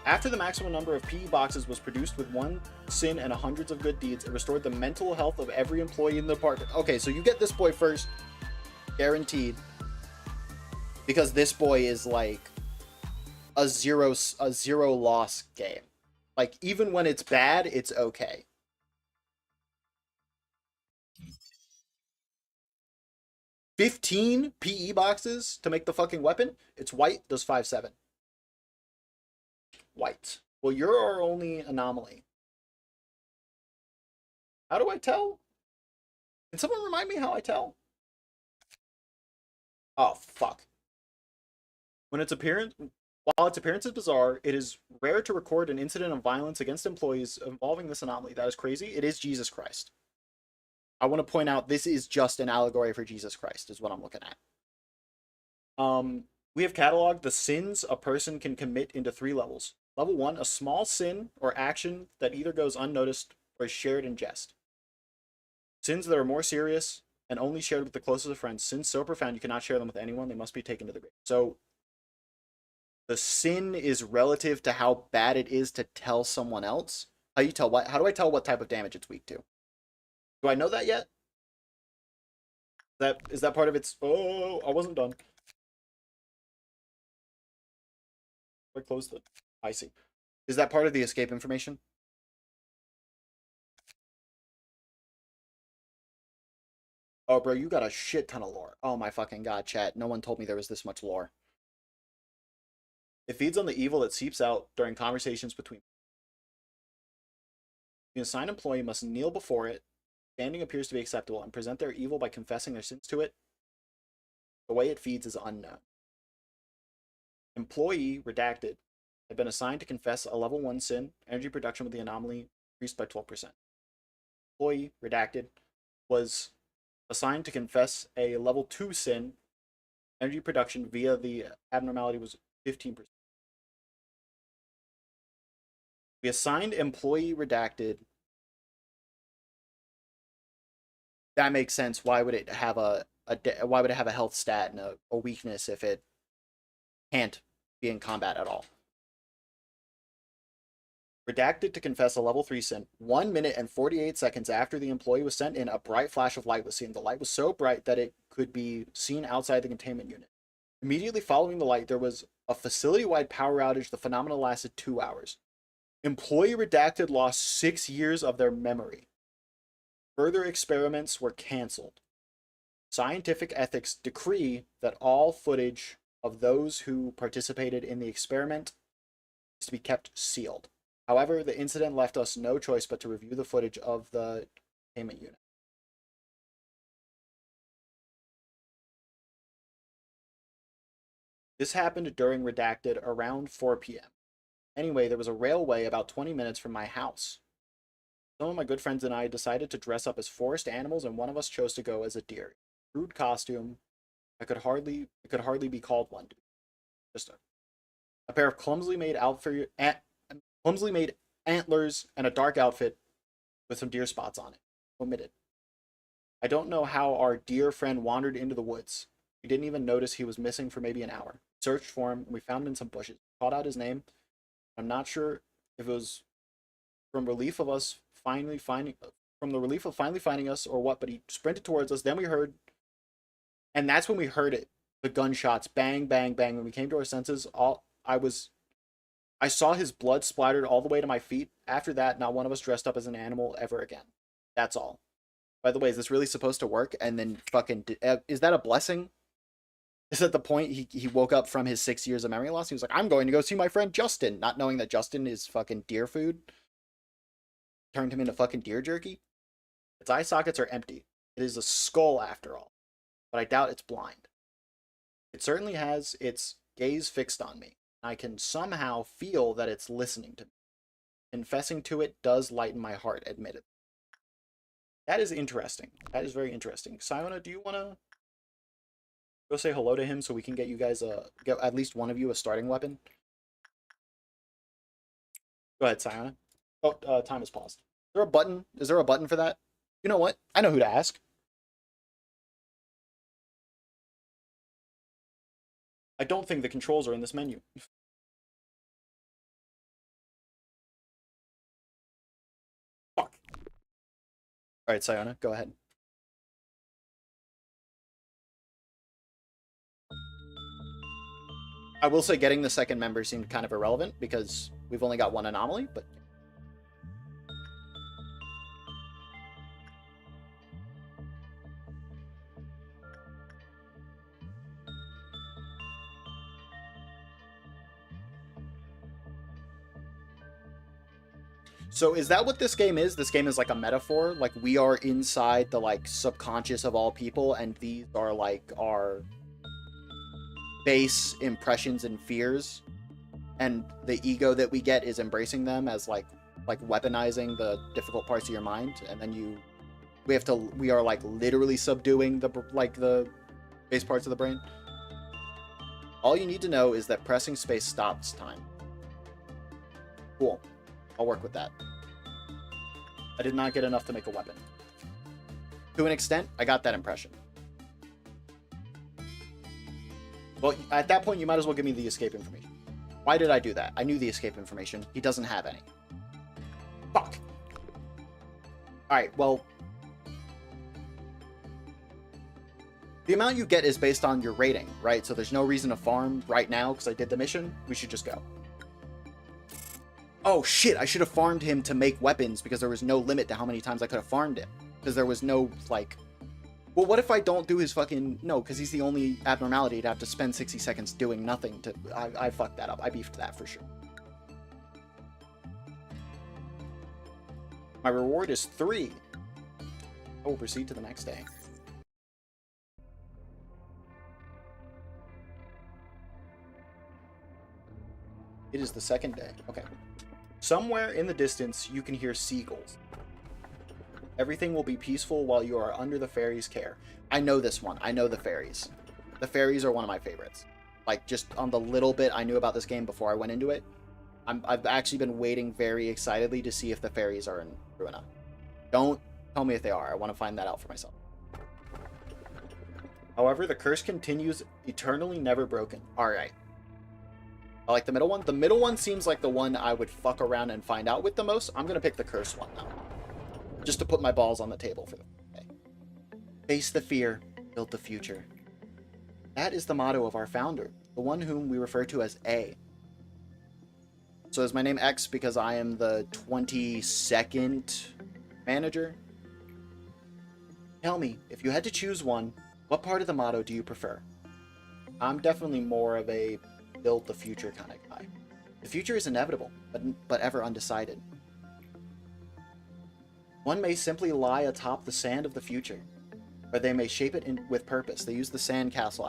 After the maximum number of PE boxes was produced with 1 sin and hundreds of good deeds, it restored the mental health of every employee in the department. Okay, so you get this boy first, guaranteed, because this boy is like a zero loss game. Like even when it's bad, it's okay. $15 PE boxes to make the fucking weapon. It's white, does 5/7. White. Well, you're our only anomaly. How do I tell? Can someone remind me how I tell? Oh, fuck. While its appearance is bizarre, it is rare to record an incident of violence against employees involving this anomaly. That is crazy. It is Jesus Christ. I want to point out this is just an allegory for Jesus Christ, is what I'm looking at. We have cataloged the sins a person can commit into 3 levels. Level 1, a small sin or action that either goes unnoticed or is shared in jest. Sins that are more serious and only shared with the closest of friends. Sins so profound you cannot share them with anyone. They must be taken to the grave. So The sin is relative to how bad it is to tell someone else. How do I tell what type of damage it's weak to? Do I know that yet? That is that part of its oh, I wasn't done. I closed it. I see. Is that part of the escape information? Oh, bro, you got a shit ton of lore. Oh my fucking god, chat. No one told me there was this much lore. It feeds on the evil that seeps out during conversations between. The assigned employee must kneel before it. Standing appears to be acceptable and present their evil by confessing their sins to it. The way it feeds is unknown. Employee redacted had been assigned to confess a level 1 sin. Energy production with the anomaly increased by 12%. Employee redacted was assigned to confess a level 2 sin. Energy production via the abnormality was 15%. The assigned employee redacted. That makes sense. Why would it have why would it have a health stat and a weakness if it can't be in combat at all? Redacted to confess a level 3 sin. 1 minute and 48 seconds after the employee was sent in, a bright flash of light was seen. The light was so bright that it could be seen outside the containment unit. Immediately following the light, there was a facility-wide power outage. The phenomenon lasted 2 hours. Employee redacted lost 6 years of their memory. Further experiments were canceled. Scientific ethics decree that all footage of those who participated in the experiment is to be kept sealed. However, the incident left us no choice but to review the footage of the containment unit. This happened during redacted around 4 p.m. Anyway, there was a railway about 20 minutes from my house. Some of my good friends and I decided to dress up as forest animals, and one of us chose to go as a deer. Crude costume. It could hardly be called one. Just a pair of clumsily made antlers and a dark outfit with some deer spots on it. Omitted. I don't know how our dear friend wandered into the woods. We didn't even notice he was missing for maybe an hour. Searched for him, and we found him in some bushes. Called out his name. I'm not sure if it was from relief of finally finding us or what, but he sprinted towards us. Then we heard, and that's when we heard it, the gunshots, bang, bang, bang. When we came to our senses, I saw his blood splattered all the way to my feet. After that, not one of us dressed up as an animal ever again. That's all. By the way, is this really supposed to work? And then fucking, is that a blessing? Is that the point he woke up from his 6 years of memory loss? He was like, I'm going to go see my friend Justin, not knowing that Justin is fucking deer food. Turned him into fucking deer jerky. Its eye sockets are empty. It is a skull after all, but I doubt it's blind. It certainly has its gaze fixed on me. I can somehow feel that it's listening to me. Confessing to it does lighten my heart, admitted. That is interesting. That is very interesting. Siona, do you want to go say hello to him so we can get you guys get at least one of you a starting weapon? Go ahead, Siona. Oh, time has paused. Is there a button? Is there a button for that? You know what? I know who to ask. I don't think the controls are in this menu. Fuck. Alright, Siona, go ahead. I will say getting the second member seemed kind of irrelevant because we've only got one anomaly, but... So is that what this game is? This game is like a metaphor? Like we are inside the like subconscious of all people, and these are like our base impressions and fears, and the ego that we get is embracing them as like weaponizing the difficult parts of your mind, and then we are like literally subduing the base parts of the brain. All you need to know is that pressing space stops time. Cool. I'll work with that. I did not get enough to make a weapon. To an extent, I got that impression. Well, at that point, you might as well give me the escape information. Why did I do that? I knew the escape information. He doesn't have any. Fuck. Alright, well... the amount you get is based on your rating, right? So there's no reason to farm right now because I did the mission. We should just go. Oh shit, I should have farmed him to make weapons because there was no limit to how many times I could have farmed him. Because there was no, like... well, what if I don't do his fucking... no, because he's the only abnormality to have to spend 60 seconds doing nothing to... I fucked that up. I beefed that for sure. My reward is 3. I will proceed to the next day. It is the second day. Okay. Somewhere in the distance, you can hear seagulls. Everything will be peaceful while you are under the fairies' care. I know this one. I know the fairies. The fairies are one of my favorites. Like, just on the little bit I knew about this game before I went into it, I've actually been waiting very excitedly to see if the fairies are in Ruina. Don't tell me if they are. I want to find that out for myself. However, the curse continues eternally never broken. Alright. I like the middle one. The middle one seems like the one I would fuck around and find out with the most. I'm going to pick the curse one now. Just to put my balls on the table for them. Okay. Face the fear, build the future. That is the motto of our founder, the one whom we refer to as A. So is my name X because I am the 22nd manager? Tell me, if you had to choose one, what part of the motto do you prefer? I'm definitely more of a build the future kind of guy. The future is inevitable, but ever undecided. One may simply lie atop the sand of the future, or they may shape it with purpose. They use the sandcastle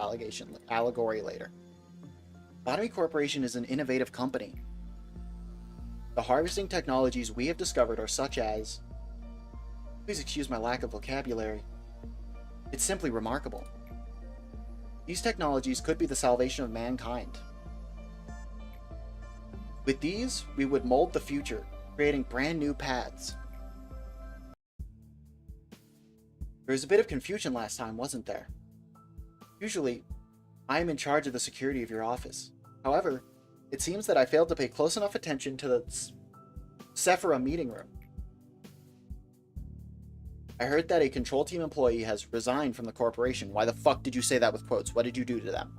allegory later. Lobotomy Corporation is an innovative company. The harvesting technologies we have discovered are such as... please excuse my lack of vocabulary. It's simply remarkable. These technologies could be the salvation of mankind. With these, we would mold the future, creating brand new paths. There was a bit of confusion last time, wasn't there? Usually, I am in charge of the security of your office. However, it seems that I failed to pay close enough attention to the Sephira meeting room. I heard that a control team employee has resigned from the corporation. Why the fuck did you say that with quotes? What did you do to them?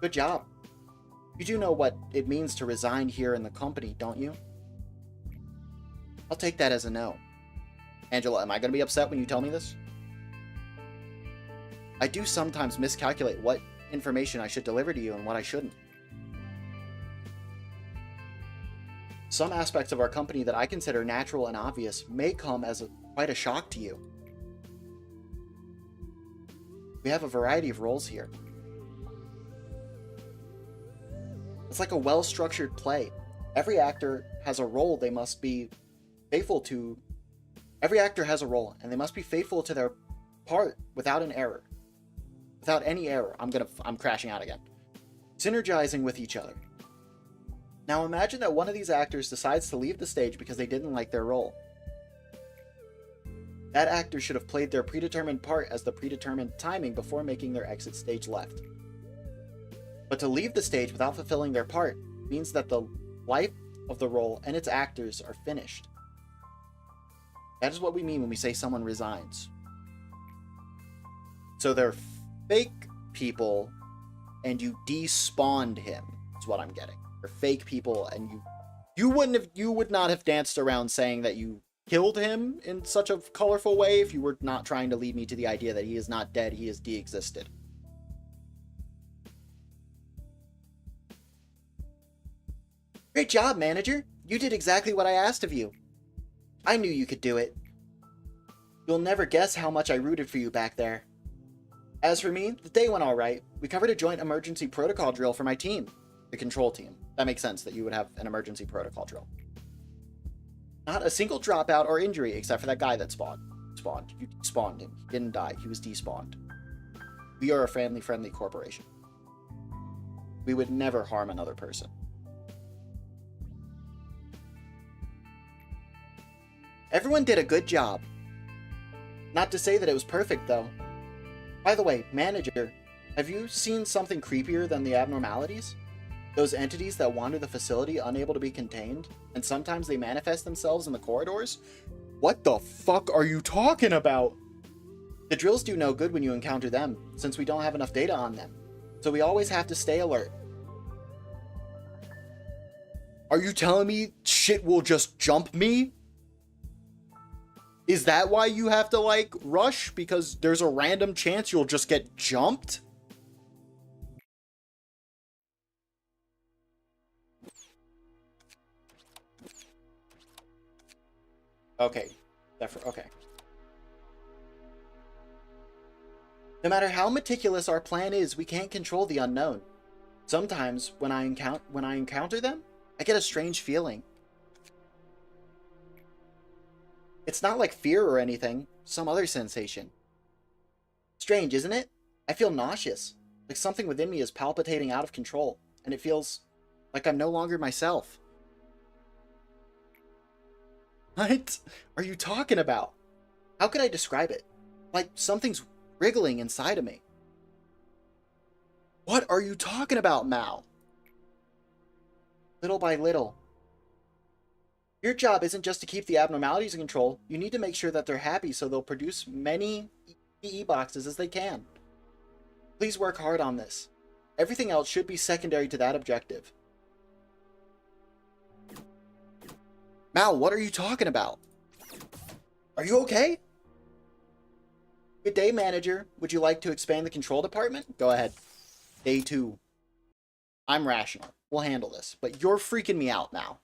Good job. You do know what it means to resign here in the company, don't you? I'll take that as a no. Angela, am I going to be upset when you tell me this? I do sometimes miscalculate what information I should deliver to you and what I shouldn't. Some aspects of our company that I consider natural and obvious may come as quite a shock to you. We have a variety of roles here. It's like a well-structured play. Every actor has a role they must be faithful to. Every actor has a role, and they must be faithful to their part without an error. Without any error. I'm crashing out again. Synergizing with each other. Now imagine that one of these actors decides to leave the stage because they didn't like their role. That actor should have played their predetermined part as the predetermined timing before making their exit stage left. But to leave the stage without fulfilling their part means that the life of the role and its actors are finished. That is what we mean when we say someone resigns. So they're fake people and you despawned him, is what I'm getting. They're fake people and you would not have danced around saying that you killed him in such a colorful way if you were not trying to lead me to the idea that he is not dead, he is de-existed. Great job, manager. You did exactly what I asked of you. I knew you could do it. You'll never guess how much I rooted for you back there. As for me, the day went alright. We covered a joint emergency protocol drill for my team. The control team. That makes sense that you would have an emergency protocol drill. Not a single dropout or injury except for that guy that spawned. You spawned him. He didn't die. He was despawned. We are a family-friendly corporation. We would never harm another person. Everyone did a good job. Not to say that it was perfect, though. By the way, manager, Have you seen something creepier than the abnormalities? Those entities that wander the facility unable to be contained, and sometimes they manifest themselves in the corridors? What the fuck are you talking about? The drills do no good when you encounter them, since we don't have enough data on them. So we always have to stay alert. Are you telling me shit will just jump me? Is that why you have to, like, rush? Because there's a random chance you'll just get jumped? Okay. Okay. No matter how meticulous our plan is, we can't control the unknown. Sometimes, when I encounter them, I get a strange feeling. It's not like fear or anything, some other sensation. Strange, isn't it? I feel nauseous, like something within me is palpitating out of control, and it feels like I'm no longer myself. What are you talking about? How could I describe it? Like something's wriggling inside of me. What are you talking about, Mal? Little by little. Your job isn't just to keep the abnormalities in control. You need to make sure that they're happy so they'll produce many PE boxes as they can. Please work hard on this. Everything else should be secondary to that objective. Mal, what are you talking about? Are you okay? Good day, manager. Would you like to expand the control department? Go ahead. Day 2. I'm rational. We'll handle this. But you're freaking me out now.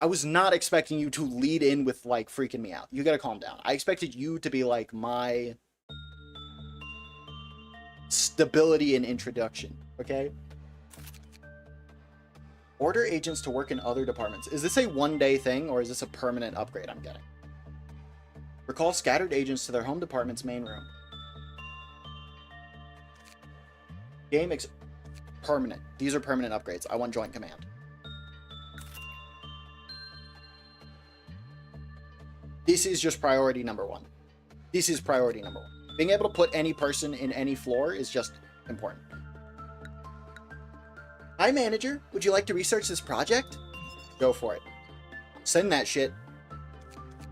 I was not expecting you to lead in with, like, freaking me out. You gotta calm down. I expected you to be, like, my stability and introduction. Okay? Order agents to work in other departments. Is this a one-day thing, or is this a permanent upgrade I'm getting? Recall scattered agents to their home department's main room. Game permanent. These are permanent upgrades. I want joint command. This is just priority number 1. This is priority number 1. Being able to put any person in any floor is just important. Hi, manager. Would you like to research this project? Go for it. Send that shit.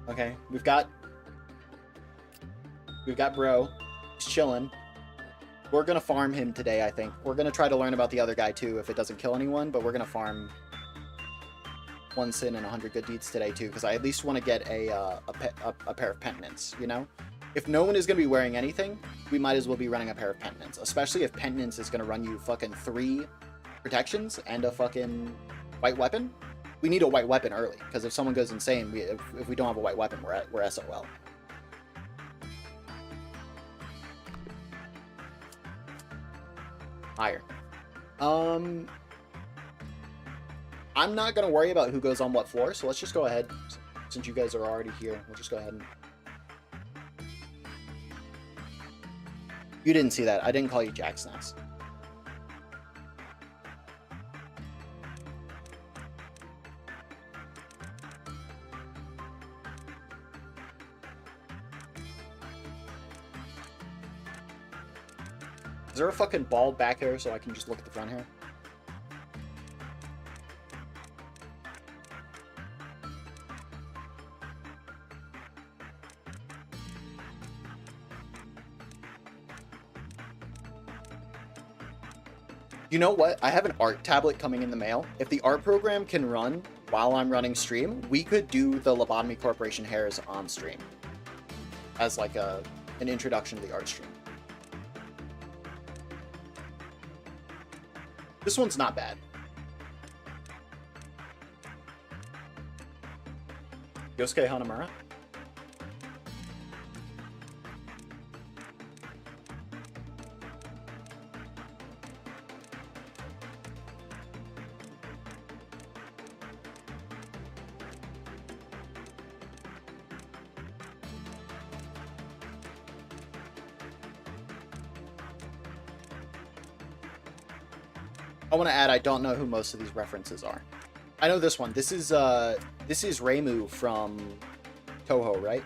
Okay, we've got bro. He's chilling. We're gonna farm him today, I think. We're gonna try to learn about the other guy too if it doesn't kill anyone, but we're gonna farm 1 sin and 100 good deeds today too, because I at least want to get a pair of penitents, you know? If no one is going to be wearing anything, we might as well be running a pair of penitents, especially if penitents is going to run you fucking 3 protections and a fucking white weapon. We need a white weapon early, because if someone goes insane, if we don't have a white weapon, we're SOL. Higher. I'm not going to worry about who goes on what floor, so let's just go ahead. Since you guys are already here, we'll just go ahead and... You didn't see that. I didn't call you Jack Snacks. Is there a fucking bald back hair so I can just look at the front hair? You know what? I have an art tablet coming in the mail. If the art program can run while I'm running stream, we could do the Lobotomy Corporation hairs on stream as like an introduction to the art stream. This one's not bad. Yosuke Hanamura? I want to add, I don't know who most of these references are. I know this one. This is Reimu from Toho, right?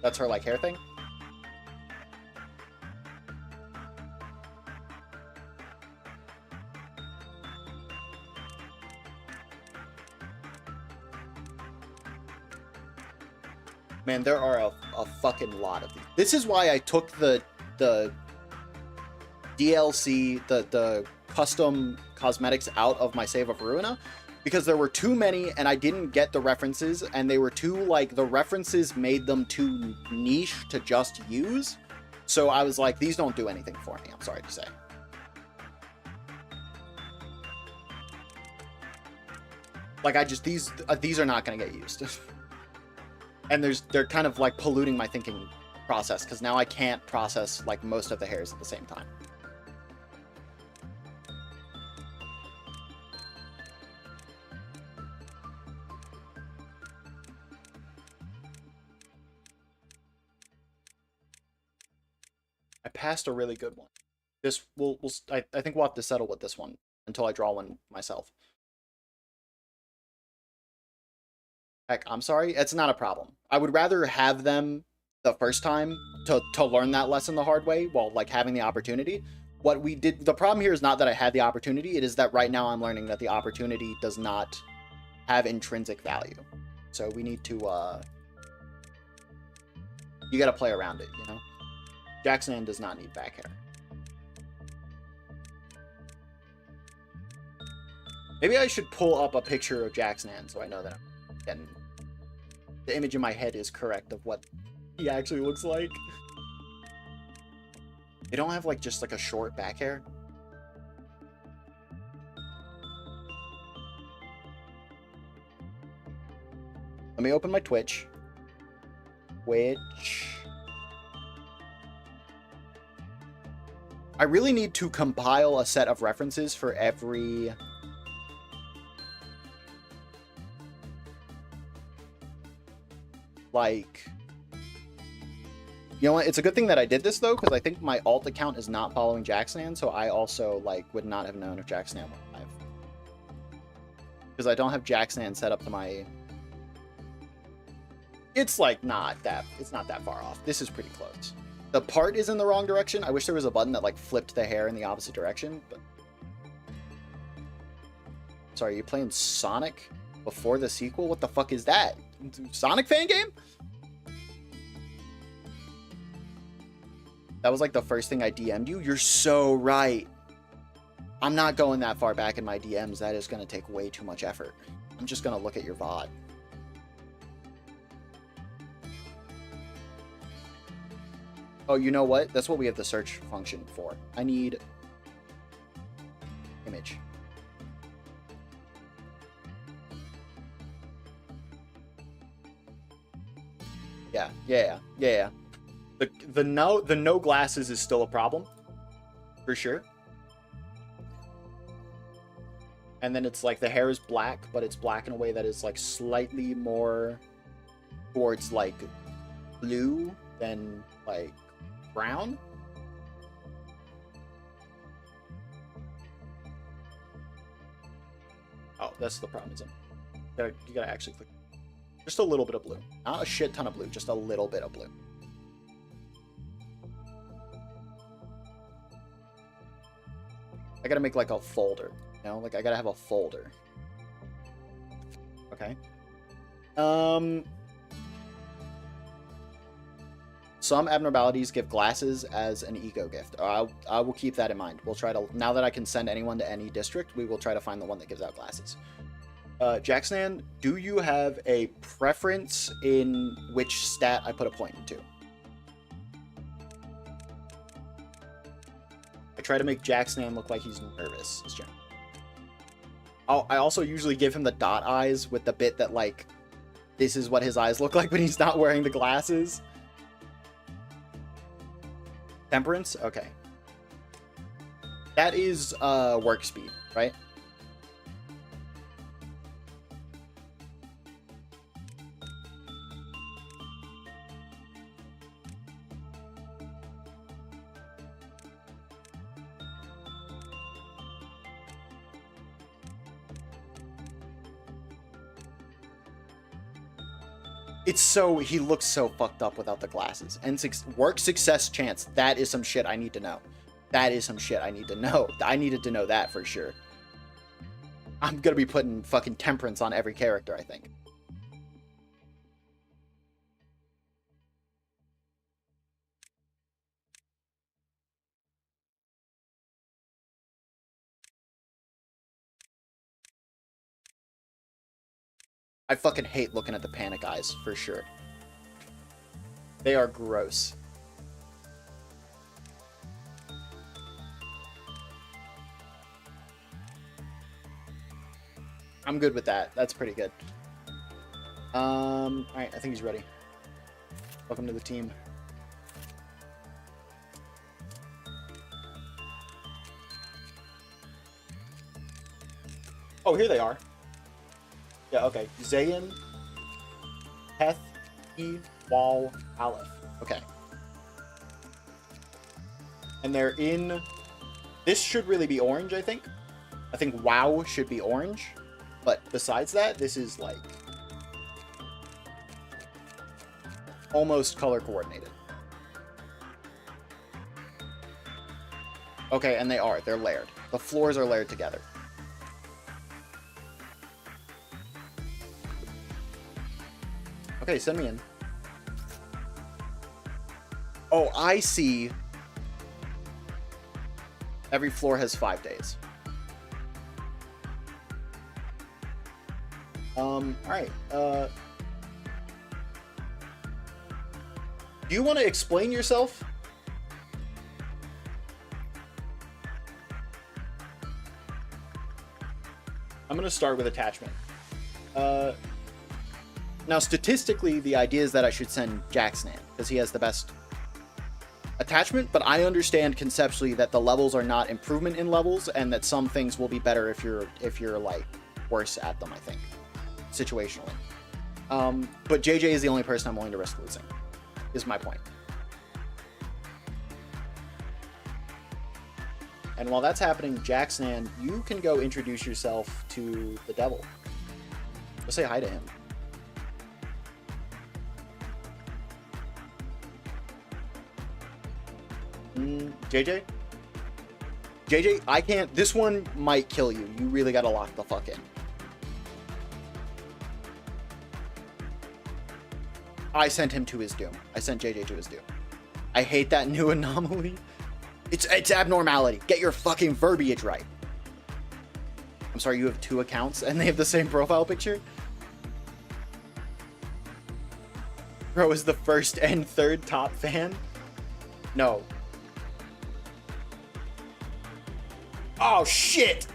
That's her, like, hair thing? Man, there are a fucking lot of these. This is why I took the DLC, the custom cosmetics out of my save of Ruina, because there were too many and I didn't get the references, and they were too, like, the references made them too niche to just use. So I was like, these don't do anything for me, I'm sorry to say. Like, these are not going to get used. And they're kind of, like, polluting my thinking process, because now I can't process, like, most of the hairs at the same time. I passed a really good one. This I think we'll have to settle with this one until I draw one myself. Heck, I'm sorry. It's not a problem. I would rather have them the first time to learn that lesson the hard way while, like, having the opportunity. What we did, the problem here is not that I had the opportunity. It is that right now I'm learning that the opportunity does not have intrinsic value. So we need to, you gotta play around it, you know? Jackson does not need back hair. Maybe I should pull up a picture of Jackson so I know that I'm getting... The image in my head is correct of what he actually looks like. They don't have, like, just, like, a short back hair. Let me open my Twitch. I really need to compile a set of references for every... Like... You know what? It's a good thing that I did this, though, because I think my alt account is not following Jackson, so I also, like, would not have known if Jackson went live. Because I don't have Jackson set up to my... It's, like, it's not that far off. This is pretty close. The part is in the wrong direction. I wish there was a button that, like, flipped the hair in the opposite direction, but... Sorry, are you playing Sonic before the sequel? What the fuck is that? Sonic fan game? That was, like, the first thing I DM'd you? You're so right. I'm not going that far back in my DMs. That is going to take way too much effort. I'm just going to look at your VOD. Oh, you know what? That's what we have the search function for. I need image. Yeah. The no glasses is still a problem, for sure. And then it's like the hair is black, but it's black in a way that is, like, slightly more towards, like, blue than, like, brown. Oh, that's the problem, isn't it? You gotta actually click. Just a little bit of blue. Not a shit ton of blue, just a little bit of blue. I gotta make, like, a folder, you know? Like, I gotta have a folder. Okay. Some abnormalities give glasses as an ego gift. I will keep that in mind. We'll try to, now that I can send anyone to any district, we will try to find the one that gives out glasses. Jackson, do you have a preference in which stat I put a point into? I try to make Jackson look like he's nervous. I also usually give him the dot eyes with the bit that, like, this is what his eyes look like when he's not wearing the glasses. Temperance? Okay. That is work speed, right? It's so, he looks so fucked up without the glasses. And work success chance, that is some shit I need to know. That is some shit I need to know. I needed to know that for sure. I'm gonna be putting fucking temperance on every character, I think. I fucking hate looking at the panic eyes, for sure. They are gross. I'm good with that. That's pretty good. Alright, I think he's ready. Welcome to the team. Oh, here they are. Yeah, okay. Zayn, Heth, E, Wal, Aleph. Okay. And they're in... This should really be orange, I think. I think WoW should be orange. But besides that, this is, like... almost color coordinated. Okay, and they are. They're layered. The floors are layered together. Okay, send me in. Oh, I see. Every floor has 5 days. Alright. Do you want to explain yourself? I'm going to start with attachment. Now, statistically, the idea is that I should send Jacksnan, because he has the best attachment, but I understand conceptually that the levels are not improvement in levels, and that some things will be better if you're like, worse at them, I think, situationally. But JJ is the only person I'm willing to risk losing, is my point. And while that's happening, Jacksnan, you can go introduce yourself to the devil. Go say hi to him. JJ? JJ, I can't... This one might kill you. You really gotta lock the fuck in. I sent him to his doom. I sent JJ to his doom. I hate that new anomaly. It's abnormality. Get your fucking verbiage right. I'm sorry, you have 2 accounts and they have the same profile picture? Bro is the first and third top fan? No. Oh, shit!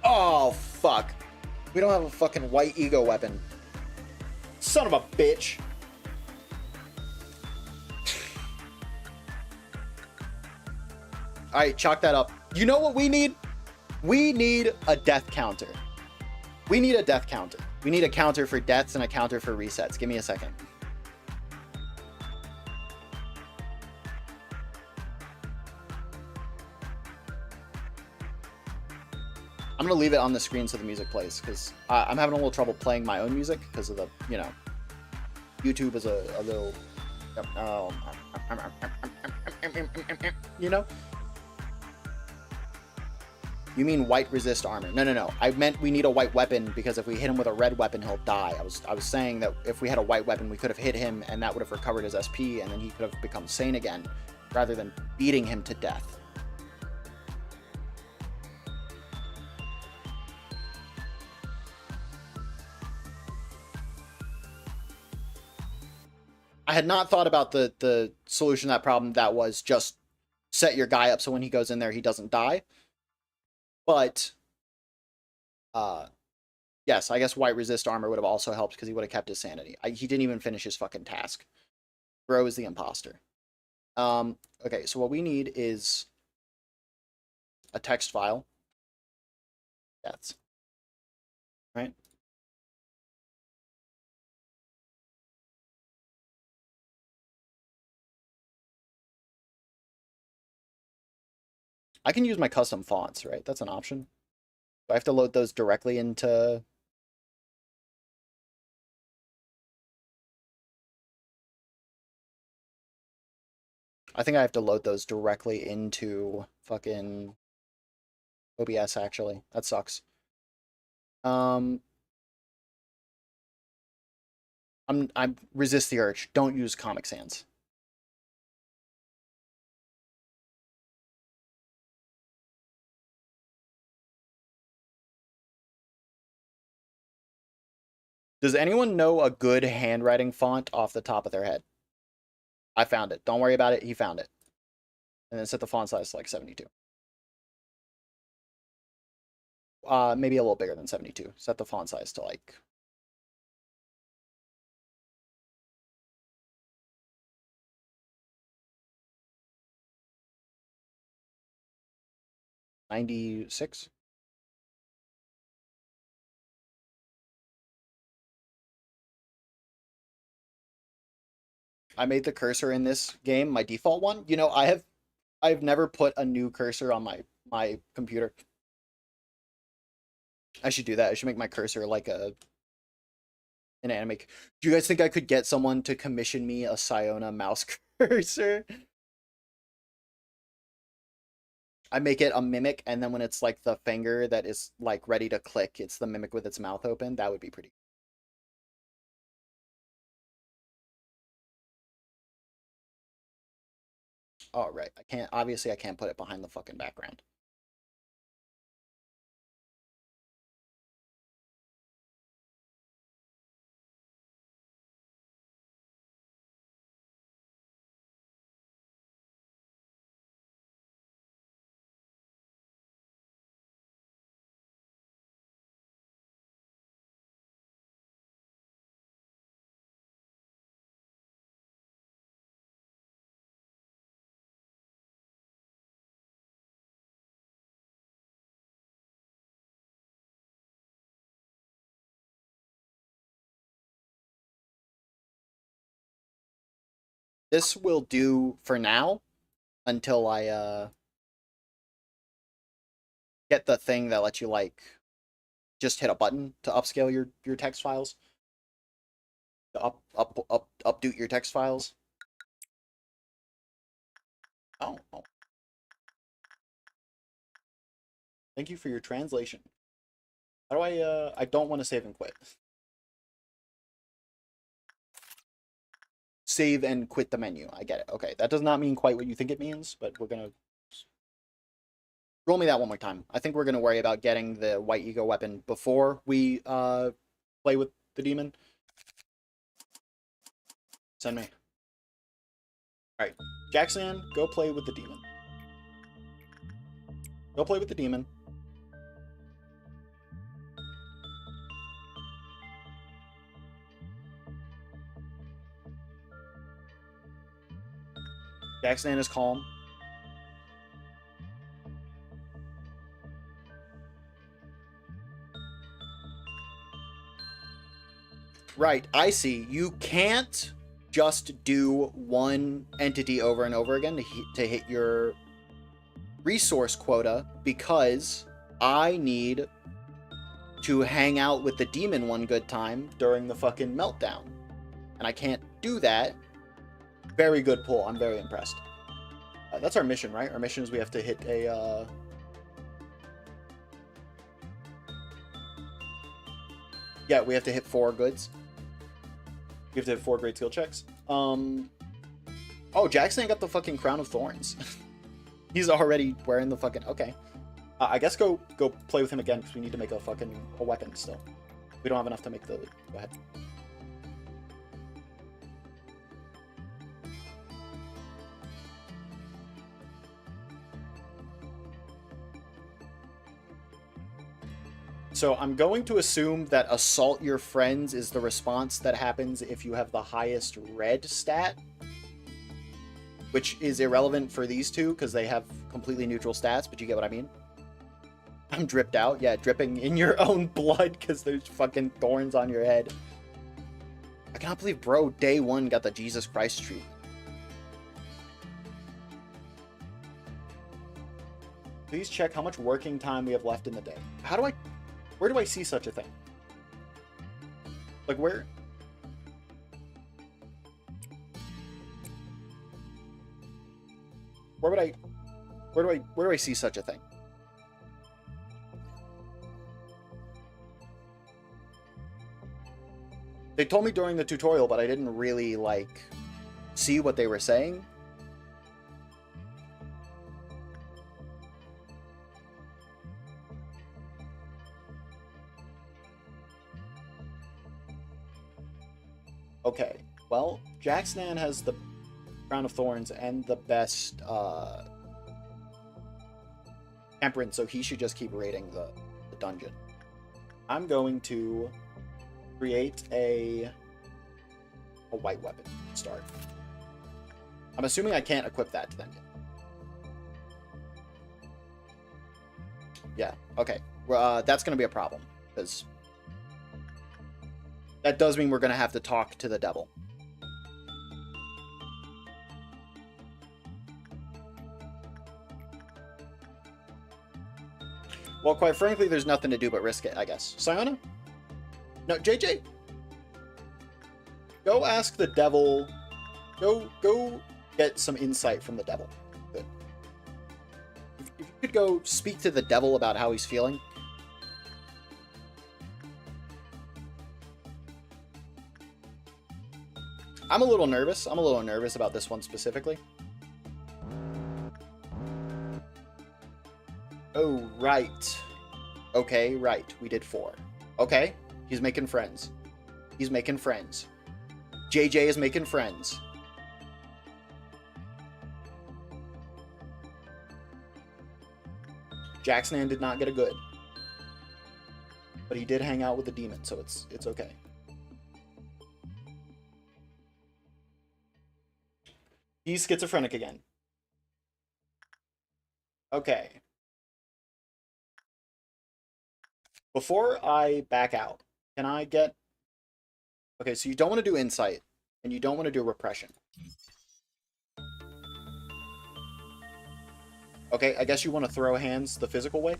Oh, fuck. We don't have a fucking white ego weapon. Son of a bitch. Alright, chalk that up. You know what we need? We need a death counter. We need a death counter. We need a counter for deaths and a counter for resets. Give me a second. I'm going to leave it on the screen so the music plays, because I'm having a little trouble playing my own music because of the, you know, YouTube is a little, you know? You mean white resist armor? No. I meant we need a white weapon because if we hit him with a red weapon, he'll die. I was saying that if we had a white weapon, we could have hit him and that would have recovered his SP and then he could have become sane again rather than beating him to death. I had not thought about the solution to that problem that was just set your guy up so when he goes in there, he doesn't die. But, yes, I guess white resist armor would have also helped because he would have kept his sanity. He didn't even finish his fucking task. Bro is the imposter. Okay, so what we need is a text file. Deaths. Right? I can use my custom fonts, right? That's an option. Do I have to load those directly into... I think I have to load those directly into fucking OBS, actually. That sucks. I resist the urge. Don't use Comic Sans. Does anyone know a good handwriting font off the top of their head? I found it. Don't worry about it. He found it. And then set the font size to like 72. Maybe a little bigger than 72. Set the font size to like 96. I made the cursor in this game my default one. You know, I've never put a new cursor on my computer. I should do that. I should make my cursor like an anime. Do you guys think I could get someone to commission me a Siona mouse cursor? I make it a mimic, and then when it's like the finger that is like ready to click, it's the mimic with its mouth open. That would be pretty. Oh, right. I can't, obviously I can't put it behind the fucking background. This will do for now until I get the thing that lets you like just hit a button to upscale your text files. To updo your text files. Oh. Thank you for your translation. How do I don't want to save and quit. Save and quit the menu. I get it. Okay, that does not mean quite what you think it means, but we're gonna roll me that one more time. I think we're gonna worry about getting the white ego weapon before we play with the demon. Send me. Alright. Jackson, go play with the demon. Go play with the demon. Jackson is calm. Right, I see. You can't just do one entity over and over again to hit your resource quota because I need to hang out with the demon one good time during the fucking meltdown. And I can't do that. Very good pull. I'm very impressed. That's our mission, right? Our mission is we have to hit a... Yeah, we have to hit 4 goods. We have to hit 4 great skill checks. Oh, Jackson got the fucking Crown of Thorns. He's already wearing the fucking... Okay. I guess go play with him again, because we need to make a weapon still. We don't have enough to make the... Go ahead. So I'm going to assume that assault your friends is the response that happens if you have the highest red stat. Which is irrelevant for these two, because they have completely neutral stats, but you get what I mean? I'm dripped out. Yeah, dripping in your own blood, because there's fucking thorns on your head. I cannot believe bro, day 1 got the Jesus Christ treatment. Please check how much working time we have left in the day. Where do I see such a thing? Like, where? Where do I see such a thing? They told me during the tutorial, but I didn't really, like, see what they were saying. Okay, well, Jacksnan has the Crown of Thorns and the best Temperance, so he should just keep raiding the dungeon. I'm going to create a white weapon to start. I'm assuming I can't equip that to them yet. Yeah, okay. That's going to be a problem, because that does mean we're going to have to talk to the devil. Well, quite frankly, there's nothing to do but risk it, I guess. Siona? No, JJ? Go ask the devil. Go get some insight from the devil. Good. If you could go speak to the devil about how he's feeling. I'm a little nervous. I'm a little nervous about this one specifically. Oh, right. Okay, right. We did 4. Okay. He's making friends. He's making friends. JJ is making friends. Jacksnan did not get a good. But he did hang out with the demon, so it's okay. He's schizophrenic again. Okay. Before I back out, can I get... Okay, so you don't want to do insight, and you don't want to do repression. Okay, I guess you want to throw hands the physical way?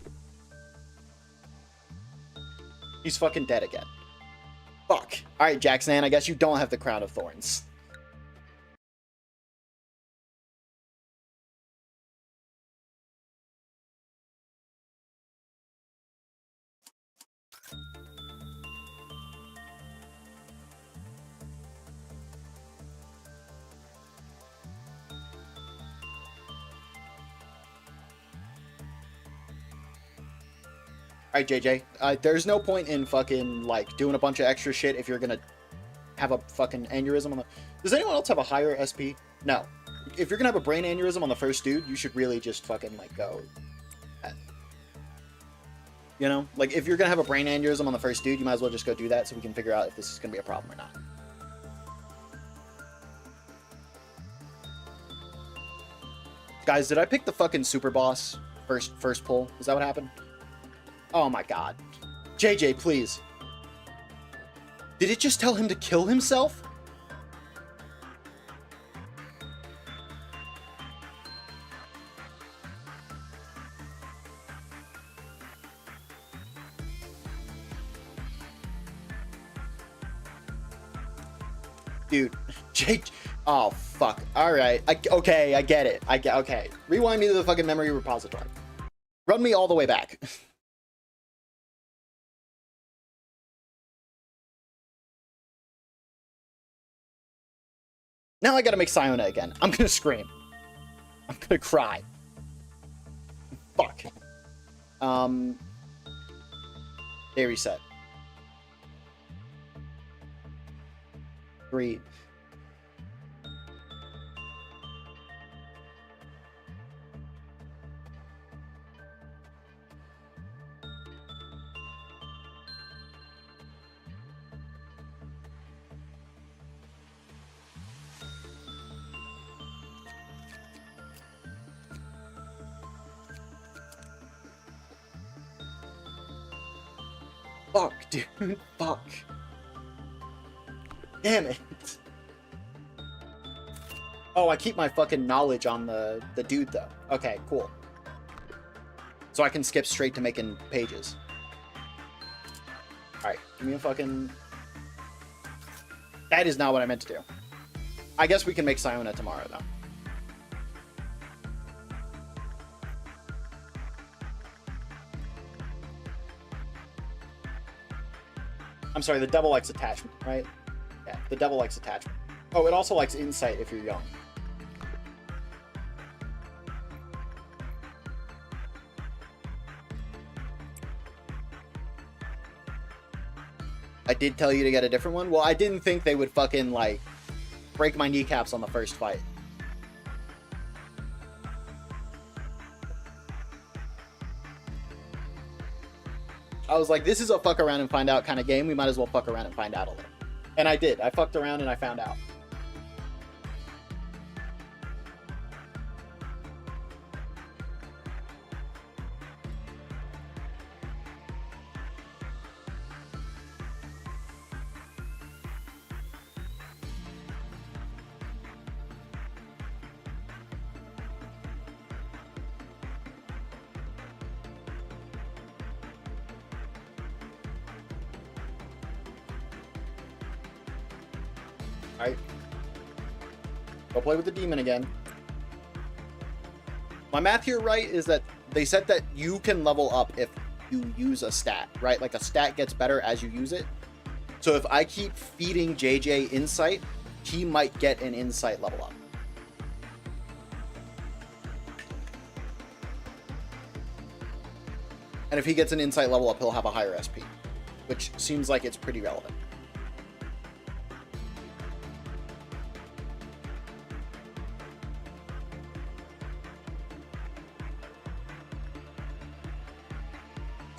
He's fucking dead again. Fuck. Alright, Jackson, I guess you don't have the Crown of Thorns. Alright, JJ. There's no point in fucking, like, doing a bunch of extra shit if you're gonna have a fucking aneurysm on the... Does anyone else have a higher SP? No. If you're gonna have a brain aneurysm on the first dude, you should really just fucking, like, go... You know? Like, if you're gonna have a brain aneurysm on the first dude, you might as well just go do that so we can figure out if this is gonna be a problem or not. Guys, did I pick the fucking super boss first pull? Is that what happened? Oh my god. JJ, please. Did it just tell him to kill himself? Dude, JJ... Oh, fuck. Alright. Okay, I get it. Okay. Rewind me to the fucking memory repository. Run me all the way back. Now I gotta make Siona again. I'm gonna scream. I'm gonna cry. Fuck. Day reset. 3. Fuck, dude. Fuck. Damn it. Oh, I keep my fucking knowledge on the dude, though. Okay, cool. So I can skip straight to making pages. Alright, give me a fucking... That is not what I meant to do. I guess we can make Siona tomorrow, though. I'm sorry, the devil likes attachment, right? Yeah, the devil likes attachment. Oh, it also likes insight if you're young. I did tell you to get a different one. Well, I didn't think they would fucking, like, break my kneecaps on the first fight. I was like, this is a fuck around and find out kind of game. We might as well fuck around and find out a little. And I did. I fucked around and I found out. Alright. Go play with the demon again. My math here, right, is that they said that you can level up if you use a stat, right? Like a stat gets better as you use it. So if I keep feeding JJ insight, he might get an insight level up. And if he gets an insight level up, he'll have a higher SP, which seems like it's pretty relevant.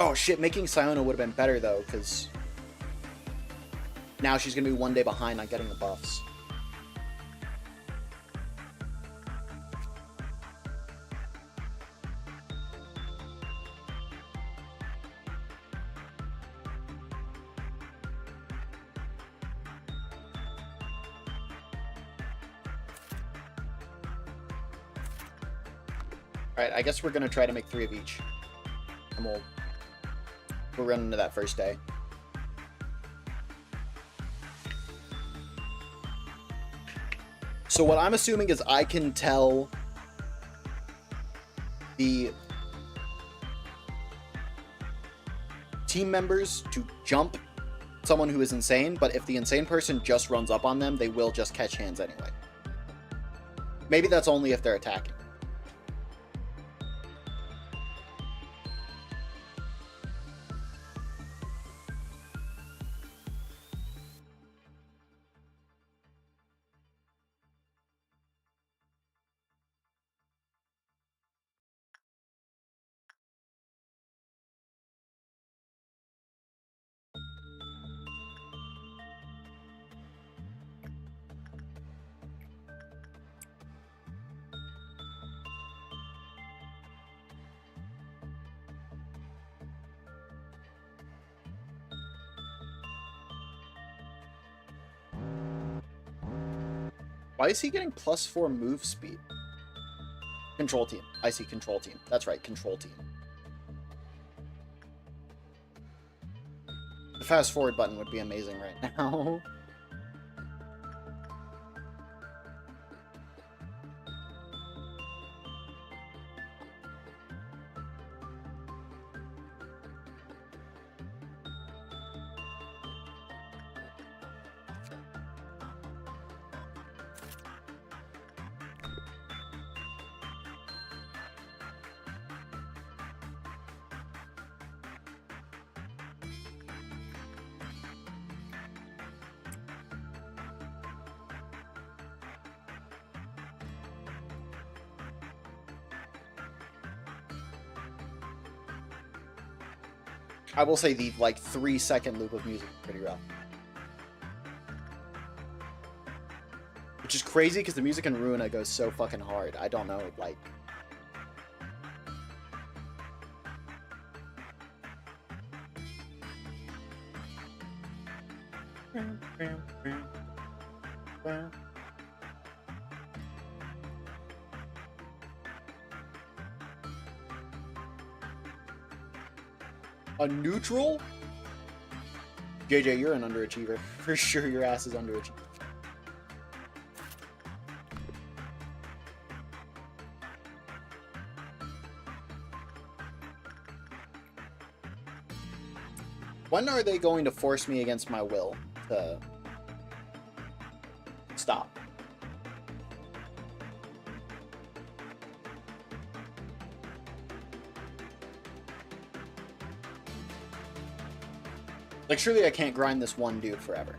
Oh shit, making Siona would have been better though, because now she's going to be one day behind on getting the buffs. Alright, I guess we're going to try to make 3 of each. And we'll run into that first day. So what I'm assuming is I can tell the team members to jump someone who is insane, but if the insane person just runs up on them, they will just catch hands anyway. Maybe that's only if they're attacking. Why is he getting +4 move speed? Control team. I see control team. That's right, control team. The fast forward button would be amazing right now. I will say the, like, 3-second loop of music is pretty rough. Which is crazy, because the music in Ruina goes so fucking hard. I don't know, like... A neutral? JJ, you're an underachiever. For sure your ass is underachiever. When are they going to force me against my will to stop? Like, surely I can't grind this one dude forever.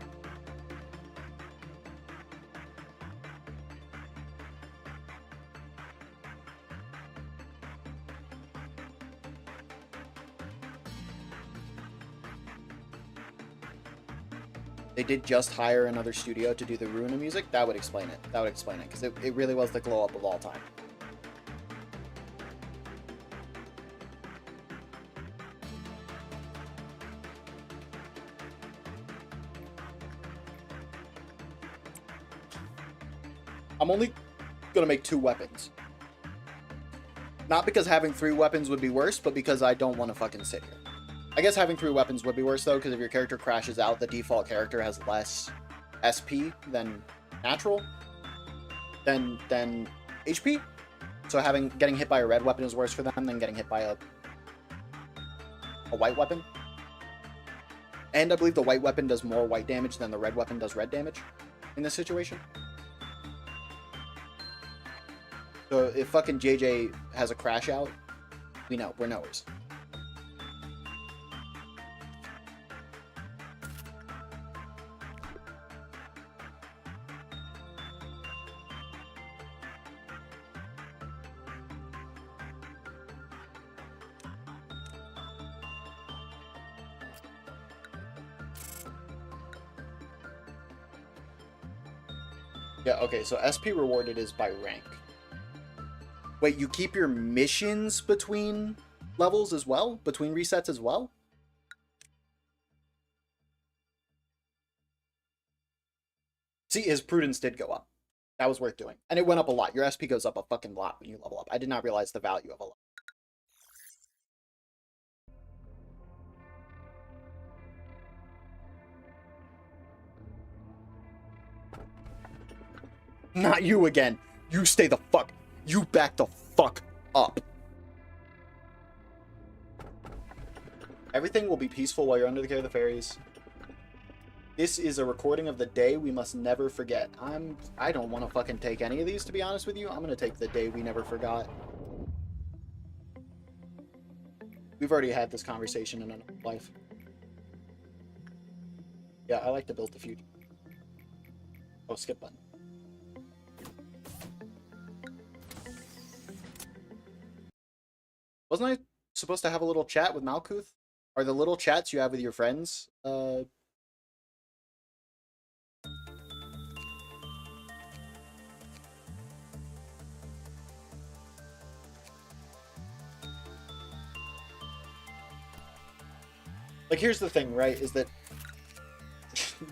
They did just hire another studio to do the Runa music. That would explain it. That would explain it, because it really was the glow up of all time. I'm only gonna make 2 weapons. Not because having 3 weapons would be worse, but because I don't want to fucking sit here. I guess having 3 weapons would be worse, though, because if your character crashes out, the default character has less SP than natural, than HP. So getting hit by a red weapon is worse for them than getting hit by a white weapon. And I believe the white weapon does more white damage than the red weapon does red damage in this situation. So if fucking JJ has a crash out, we know. We're knowers. Yeah, okay, so SP rewarded is by rank. Wait, you keep your missions between levels as well? Between resets as well? See, his prudence did go up. That was worth doing. And it went up a lot. Your SP goes up a fucking lot when you level up. I did not realize the value of a lot. Not you again. You stay the fuck. You back the fuck up. Everything will be peaceful while you're under the care of the fairies. This is a recording of the day we must never forget. I don't want to fucking take any of these, to be honest with you. I'm gonna take the day we never forgot. We've already had this conversation in another life. Yeah, I like to build the future. Oh, skip button. Wasn't I supposed to have a little chat with Malkuth? Are the little chats you have with your friends, like, here's the thing, right, is that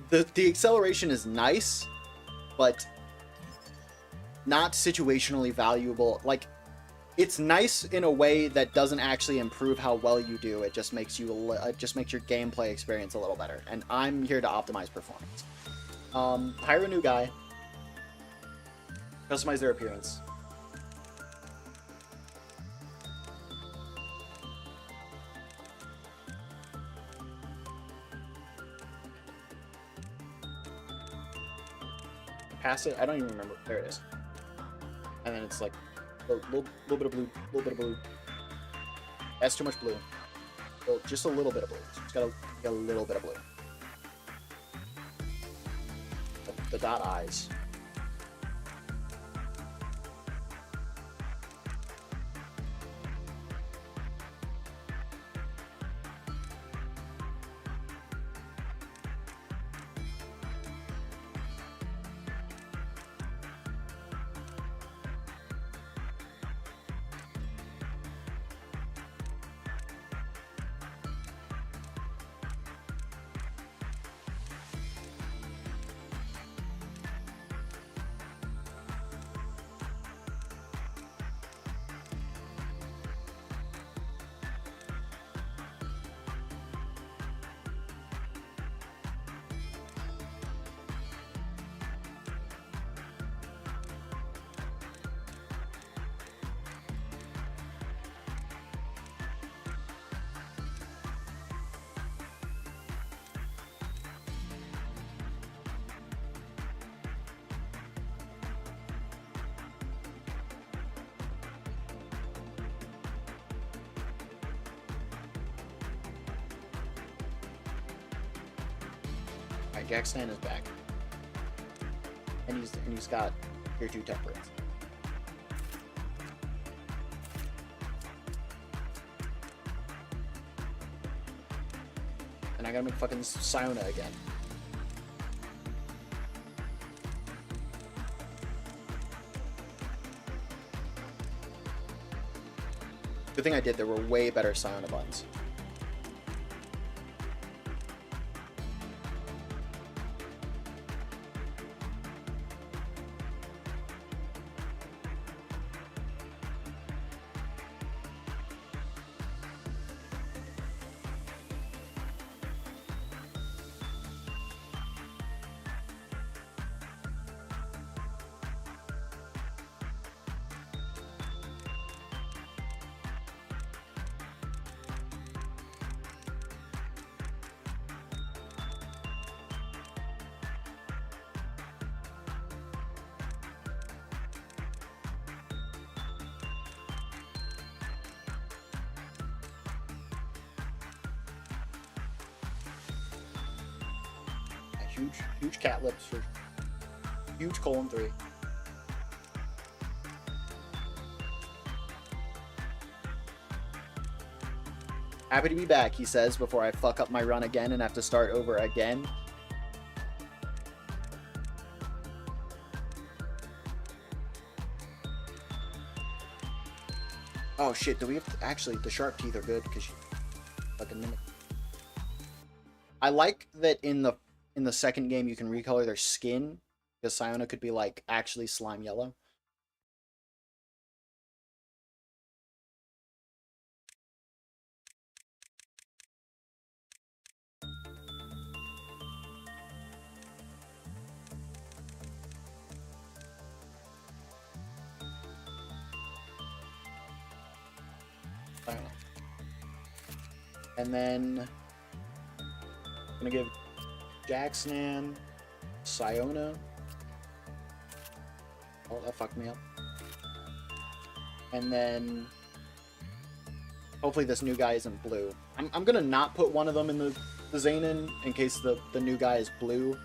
the acceleration is nice, but not situationally valuable. Like, it's nice in a way that doesn't actually improve how well you do. It just makes it just makes your gameplay experience a little better. And I'm here to optimize performance. Hire a new guy. Customize their appearance. Pass it. I don't even remember. There it is. And then it's like a little bit of blue, little bit of blue. That's too much blue. Well, just a little bit of blue. Just got a little bit of blue. The dot eyes. Alright, Jack Stan is back. And he's got tier 2 temperance. And I gotta make fucking Siona again. Good thing I did, there were way better Siona buns. Huge cat lips for huge colon 3. Happy to be back, he says, before I fuck up my run again and have to start over again. Oh shit, do we have to, actually, the sharp teeth are good because you fucking mimic. I like that in the second game you can recolor their skin, because Siona could be like actually slime yellow. Siona. And then I'm gonna give Jacksnan, Siona. Oh, that fucked me up. And then hopefully this new guy isn't blue. I'm gonna not put one of them in the Zanin in case the new guy is blue.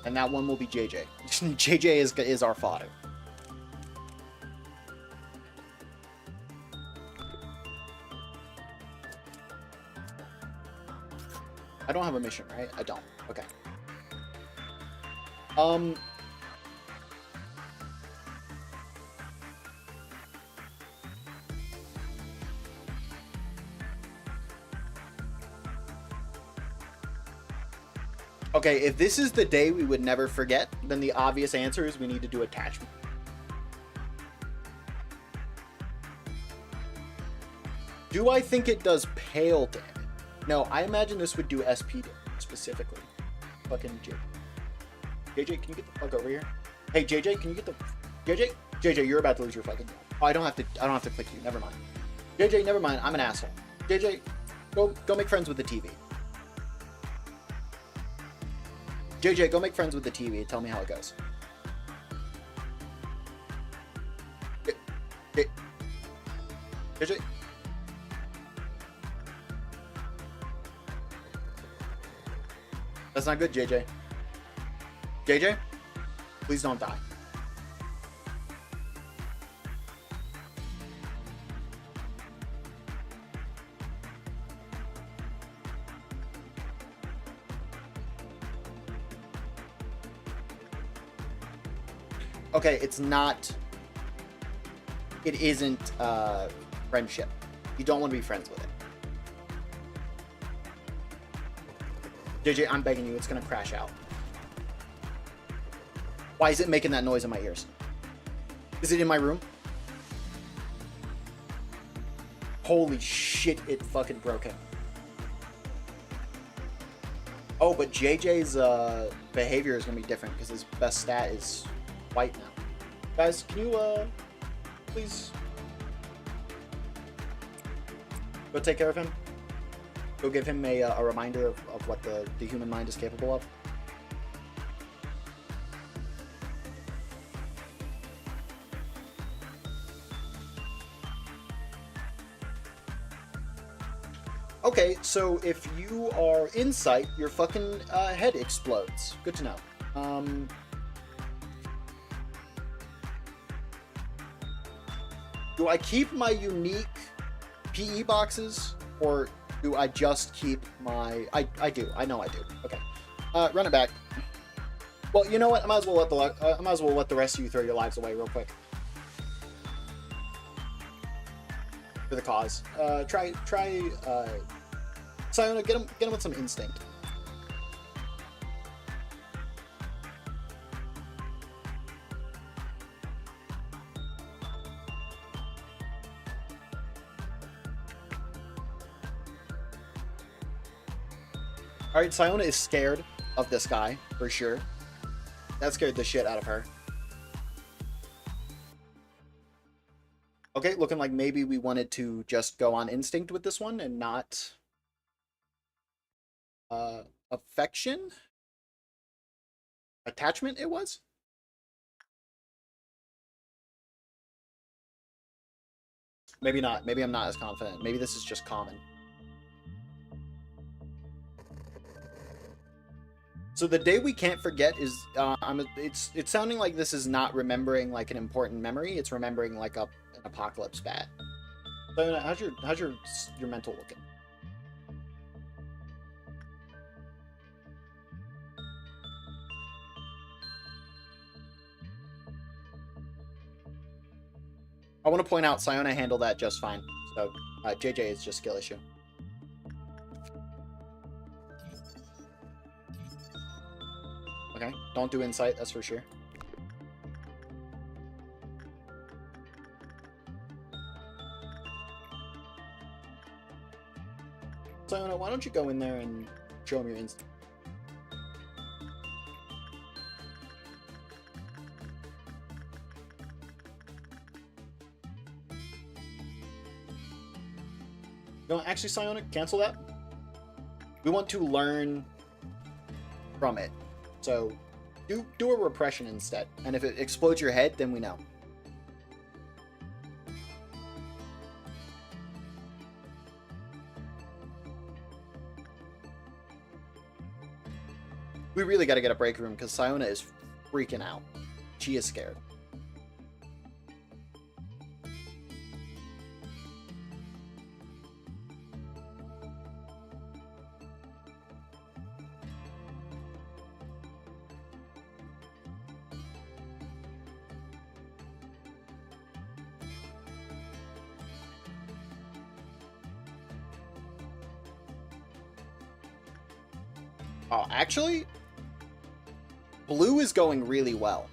And that one will be JJ. JJ is our fodder. I don't have a mission, right? I don't. Okay. Okay, if this is the day we would never forget, then the obvious answer is we need to do attachment. Do I think it does pale damage? No, I imagine this would do SP specifically. Fucking JJ. JJ, can you get the fuck over here? Hey, JJ, can you get the... JJ, you're about to lose your fucking job. Oh, I don't have to click you. Never mind. JJ, never mind. I'm an asshole. JJ, go make friends with the TV. JJ, go make friends with the TV. Tell me how it goes. JJ? That's not good, JJ. JJ? Please don't die. Okay, it's not... It isn't, friendship. You don't want to be friends with it. JJ, I'm begging you, it's gonna crash out. Why is it making that noise in my ears? Is it in my room? Holy shit, it fucking broke him. Oh, but JJ's behavior is gonna be different because his best stat is white now. Guys, can you please go take care of him? Go give him a reminder of what the human mind is capable of. Okay, so if you are in sight, your fucking head explodes. Good to know. Do I keep my unique PE boxes, or do I just keep my... I do. I know I do. Okay. Run it back. Well, you know what? I might as well let the rest of you throw your lives away real quick. For the cause. Try Siona, get him with some instinct. Alright, Siona is scared of this guy, for sure. That scared the shit out of her. Okay, looking like maybe we wanted to just go on instinct with this one and not... affection? Attachment, it was? Maybe not. Maybe I'm not as confident. Maybe this is just common. So the day we can't forget is it's sounding like this is not remembering like an important memory. It's remembering like an apocalypse bat. So how's your mental looking? I want to point out Siona handled that just fine. So JJ is just skill issue. Okay, don't do insight, that's for sure. Siona, why don't you go in there and show him your instinct? No, actually, Siona, cancel that. We want to learn from it. So, do a repression instead. And if it explodes your head, then we know. We really got to get a break room because Siona is freaking out. She is scared. Oh, actually, blue is going really well.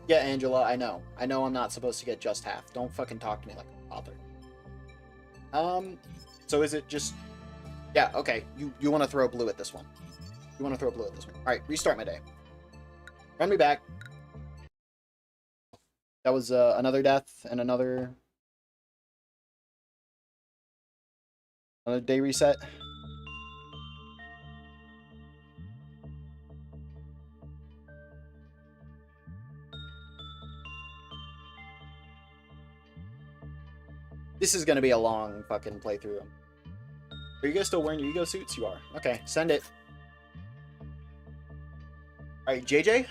Yeah, Angela, I know. I know I'm not supposed to get just half. Don't fucking talk to me like a father. So is it just... Yeah, okay. You want to throw blue at this one. You want to throw blue at this one. Alright, restart my day. Run me back. That was another death and another day reset. This is gonna be a long fucking playthrough. Are you guys still wearing your ego suits? You are. Okay, send it. Alright, JJ?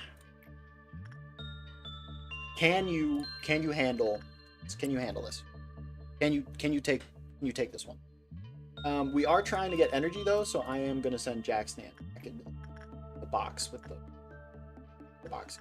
Can you handle this? Can you take this one? We are trying to get energy though, so I am gonna send Jackson back into the box with the box.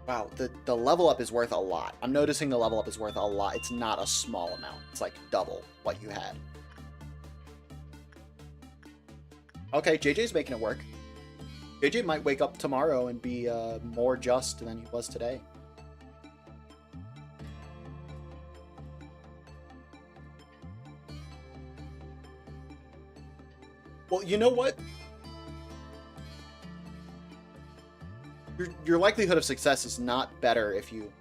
Wow, the level up is worth a lot. I'm noticing the level up is worth a lot. It's not a small amount. It's like double what you had. Okay, JJ's making it work. JJ might wake up tomorrow and be more just than he was today. Well, you know what? your likelihood of success is not better if you...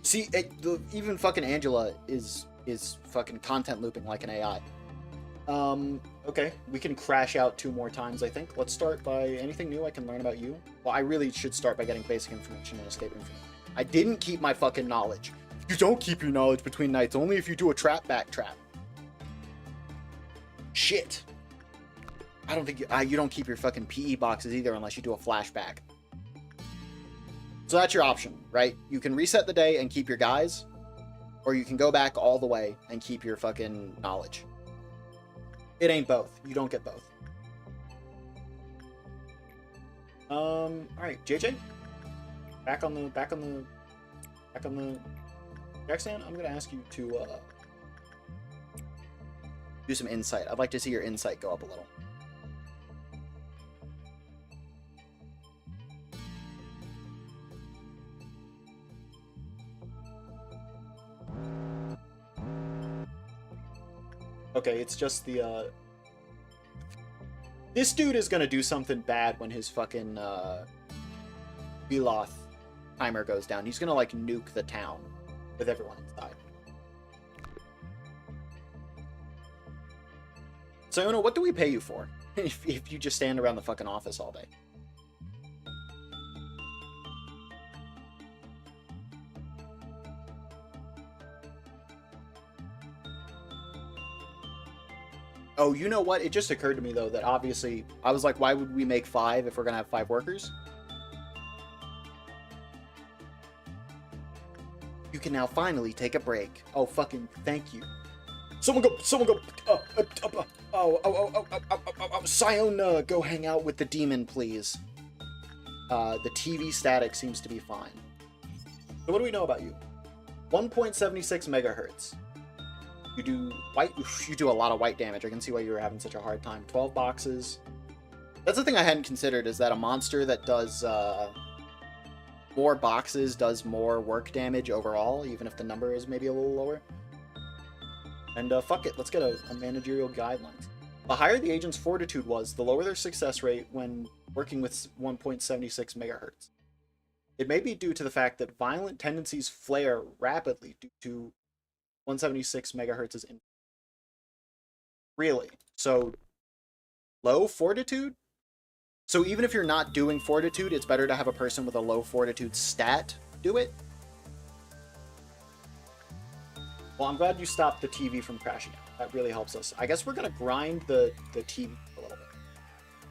See, even fucking Angela is fucking content looping like an AI. Okay, we can crash out 2 more times, I think. Let's start by anything new I can learn about you. Well, I really should start by getting basic information and escape information. I didn't keep my fucking knowledge. You don't keep your knowledge between nights, only if you do a trap back trap. Shit. I don't think you don't keep your fucking PE boxes either unless you do a flashback. So that's your option, right? You can reset the day and keep your guys, or you can go back all the way and keep your fucking knowledge. It ain't both. You don't get both. All right, JJ, back on the jack stand. I'm gonna ask you to do some insight. I'd like to see your insight go up a little. Okay, it's just the, this dude is gonna do something bad when his fucking, Veloth timer goes down. He's gonna, like, nuke the town with everyone inside. So, Una, what do we pay you for? if you just stand around the fucking office all day? Oh, you know what? It just occurred to me, though, that obviously... I was like, why would we make 5 if we're going to have 5 workers? You can now finally take a break. Oh, fucking thank you. Someone go... Siona, go hang out with the demon, please. The TV static seems to be fine. So what do we know about you? 1.76 megahertz. You do white. You do a lot of white damage. I can see why you were having such a hard time. 12 boxes. That's the thing I hadn't considered, is that a monster that does more boxes does more work damage overall, even if the number is maybe a little lower. And fuck it, let's get a managerial guidelines. The higher the agent's fortitude was, the lower their success rate when working with 1.76 megahertz. It may be due to the fact that violent tendencies flare rapidly due to 176 megahertz is in. Really? So low fortitude? So even if you're not doing fortitude, it's better to have a person with a low fortitude stat do it? Well, I'm glad you stopped the TV from crashing out. That really helps us. I guess we're gonna grind the TV a little bit.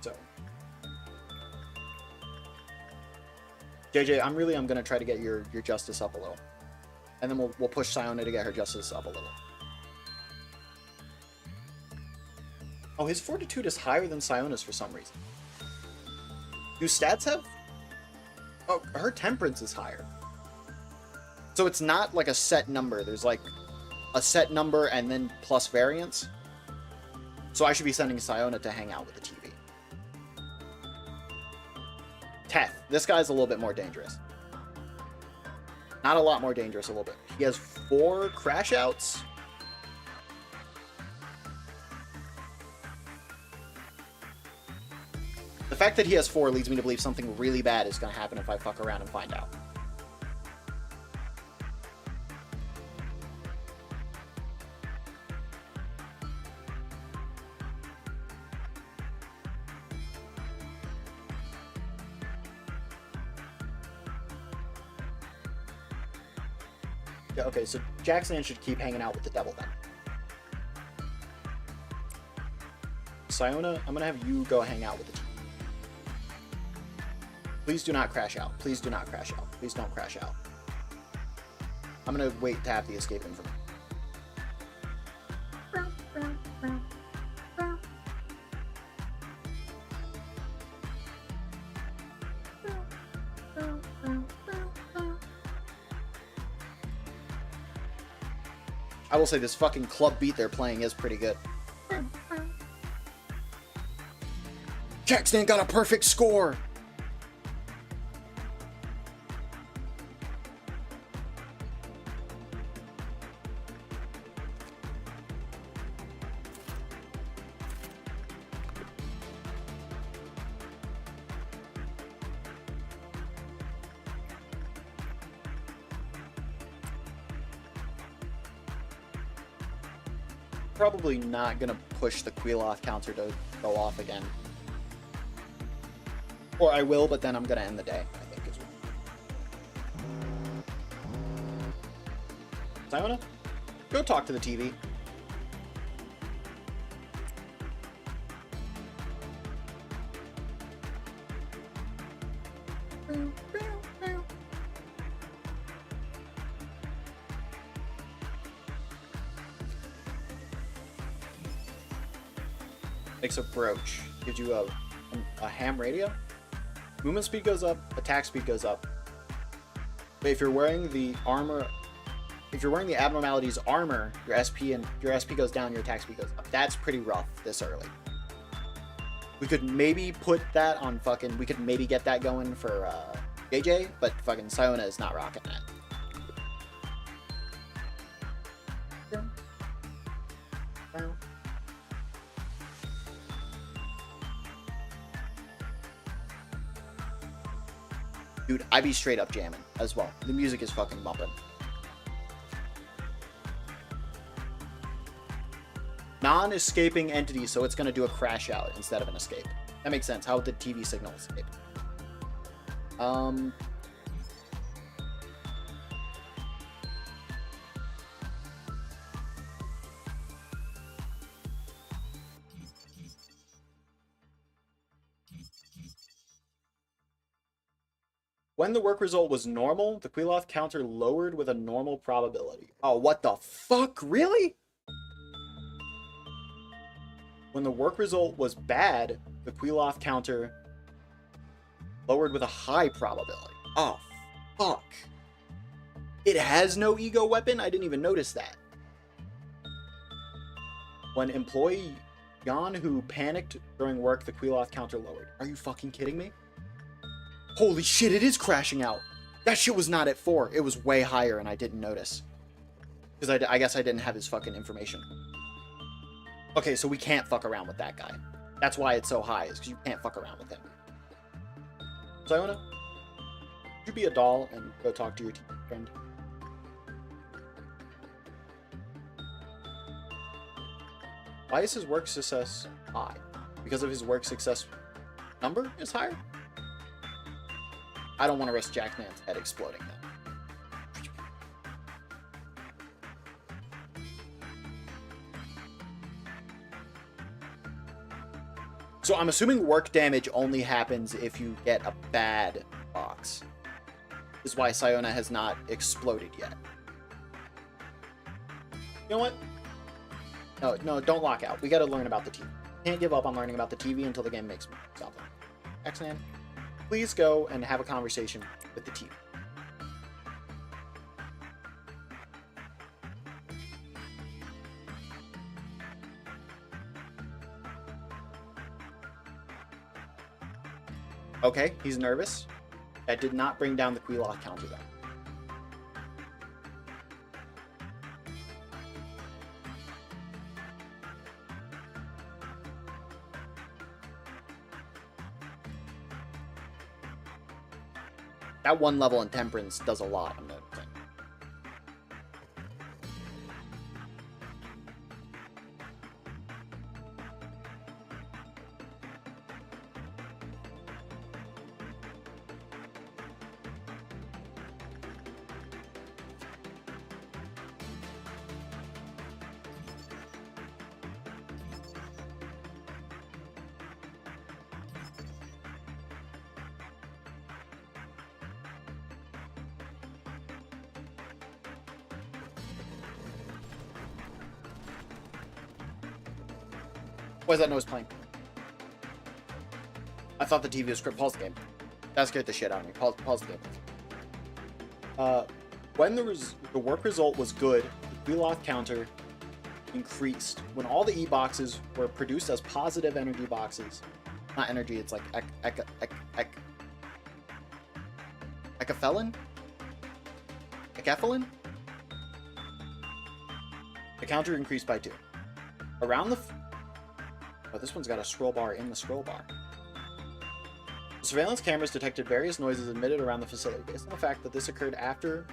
So JJ, I'm gonna try to get your justice up a little. And then we'll push Siona to get her justice up a little. Oh, his fortitude is higher than Siona's for some reason. Do stats have... Oh, her temperance is higher. So it's not like a set number. There's like a set number and then plus variance. So I should be sending Siona to hang out with the TV. Teth. This guy's a little bit more dangerous. Not a lot more dangerous, a little bit. He has 4 crash outs. The fact that he has 4 leads me to believe something really bad is going to happen if I fuck around and find out. Okay, so Jackson should keep hanging out with the devil then. Siona, I'm gonna have you go hang out with the team. Please do not crash out. Please do not crash out. Please don't crash out. I'm gonna wait to have the escape information. I will say this fucking club beat they're playing is pretty good. Jackson got a perfect score! probably not gonna push the Queeloth counter to go off again. Or I will, but then I'm gonna end the day, I think, as well. Siona, go talk to the TV. Makes a brooch. Gives you a ham radio. Movement speed goes up. Attack speed goes up. But if you're wearing the armor, if you're wearing the abnormalities armor, your SP goes down. Your attack speed goes up. That's pretty rough this early. We could maybe put that on fucking. We could maybe get that going for JJ, but fucking Siona is not rocking that. Dude, I be straight up jamming as well. The music is fucking bumping. Non-escaping entity, so it's gonna do a crash out instead of an escape. That makes sense. How would the TV signal escape? When the work result was normal, the Queeloth counter lowered with a normal probability. Oh, what the fuck? Really? When the work result was bad, the Queeloth counter lowered with a high probability. Oh, fuck. It has no ego weapon? I didn't even notice that. When employee Jan who panicked during work, the Queeloth counter lowered. Are you fucking kidding me? Holy shit, it is crashing out. That shit was not at 4. It was way higher and I didn't notice. Because I guess I didn't have his fucking information. Okay, so we can't fuck around with that guy. That's why it's so high, is because you can't fuck around with him. Siona, would you be a doll and go talk to your team friend? Why is his work success high? Because of his work success number is higher? I don't want to risk Jackman's head exploding then. So I'm assuming work damage only happens if you get a bad box. This is why Siona has not exploded yet. You know what? No, don't lock out. We gotta learn about the TV. Can't give up on learning about the TV until the game makes something. X-Man, please go and have a conversation with the TV. Okay, he's nervous. That did not bring down the Queeloth counter though. That one level in Temperance does a lot, I'm noticing. Why is that noise playing? I thought the TV was script. Pause the game. That scared the shit out of me. Pause the game. When the work result was good, the Queeloth counter increased. When all the E-boxes were produced as positive energy boxes, not energy, it's like ecophelin? Ecophelin? The counter increased by 2. Around the... Oh, this one's got a scroll bar in the scroll bar. The surveillance cameras detected various noises emitted around the facility. Based on the fact that this occurred after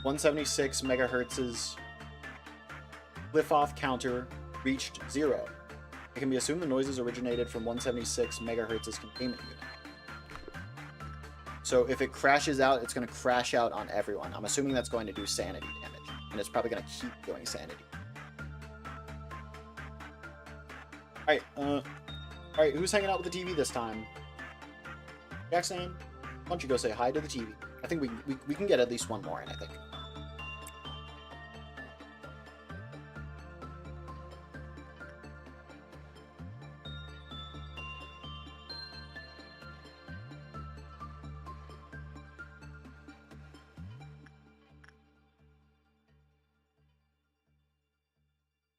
176 megahertz's cliff-off counter reached 0. It can be assumed the noises originated from 176 megahertz's containment unit. So if it crashes out, it's going to crash out on everyone. I'm assuming that's going to do sanity damage, and it's probably going to keep doing sanity. Alright, who's hanging out with the TV this time? Jackson, why don't you go say hi to the TV? I think we can get at least one more in, I think.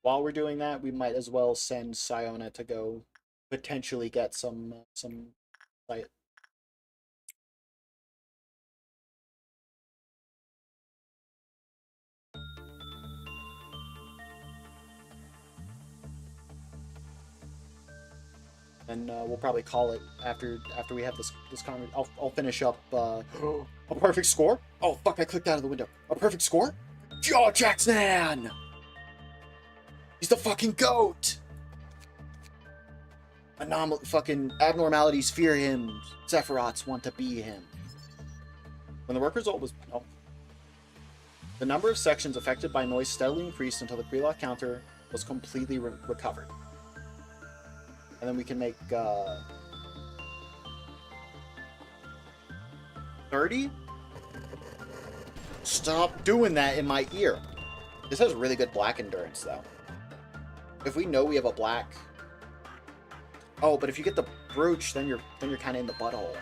While we're doing that, we might as well send Siona to go potentially get some light. And we'll probably call it after we have this conversation. I'll finish up a perfect score. Oh fuck! I clicked out of the window. A perfect score. Joe Jackson. He's the fucking GOAT! Fucking abnormalities fear him. Sephiroths want to be him. When the work result was... Oh. The number of sections affected by noise steadily increased until the pre-lock counter was completely recovered. And then we can make... 30? Stop doing that in my ear. This has really good black endurance, though. If we know we have a black... Oh, but if you get the brooch, then you're kind of in the butthole.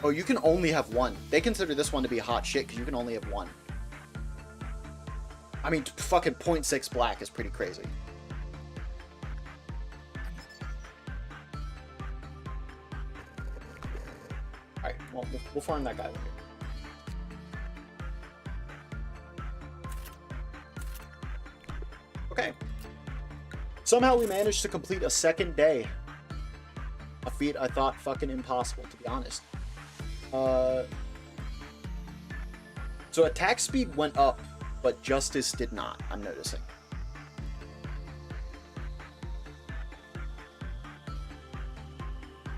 Oh, you can only have one. They consider this one to be hot shit because you can only have one. I mean, fucking 0.6 black is pretty crazy. Alright, well, we'll farm that guy later. Okay. Somehow we managed to complete a second day. A feat I thought fucking impossible, to be honest. So attack speed went up, but justice did not, I'm noticing.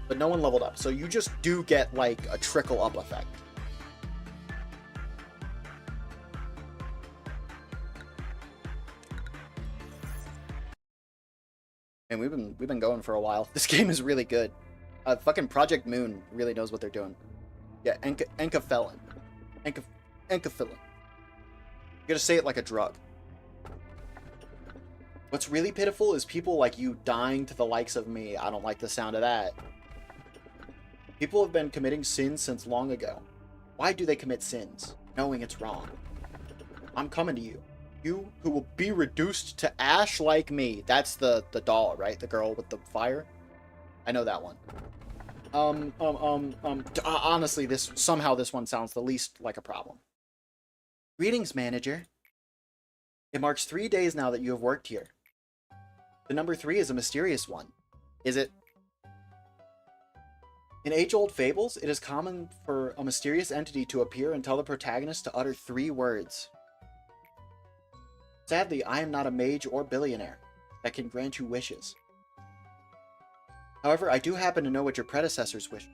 But no one leveled up, so you just do get, like, a trickle-up effect. And we've been going for a while. This game is really good. Fucking Project Moon really knows what they're doing. Yeah, Encafelin. Encafelin. You gotta say it like a drug. What's really pitiful is people like you dying to the likes of me. I don't like the sound of that. People have been committing sins since long ago. Why do they commit sins? Knowing it's wrong. I'm coming to you. You who will be reduced to ash like me. That's the doll, right? The girl with the fire? I know that one. Honestly, somehow this one sounds the least like a problem. Greetings, manager. It marks 3 days now that you have worked here. The number 3 is a mysterious one. Is it? In age-old fables, it is common for a mysterious entity to appear and tell the protagonist to utter 3 words. Sadly, I am not a mage or billionaire that can grant you wishes. However, I do happen to know what your predecessors wished.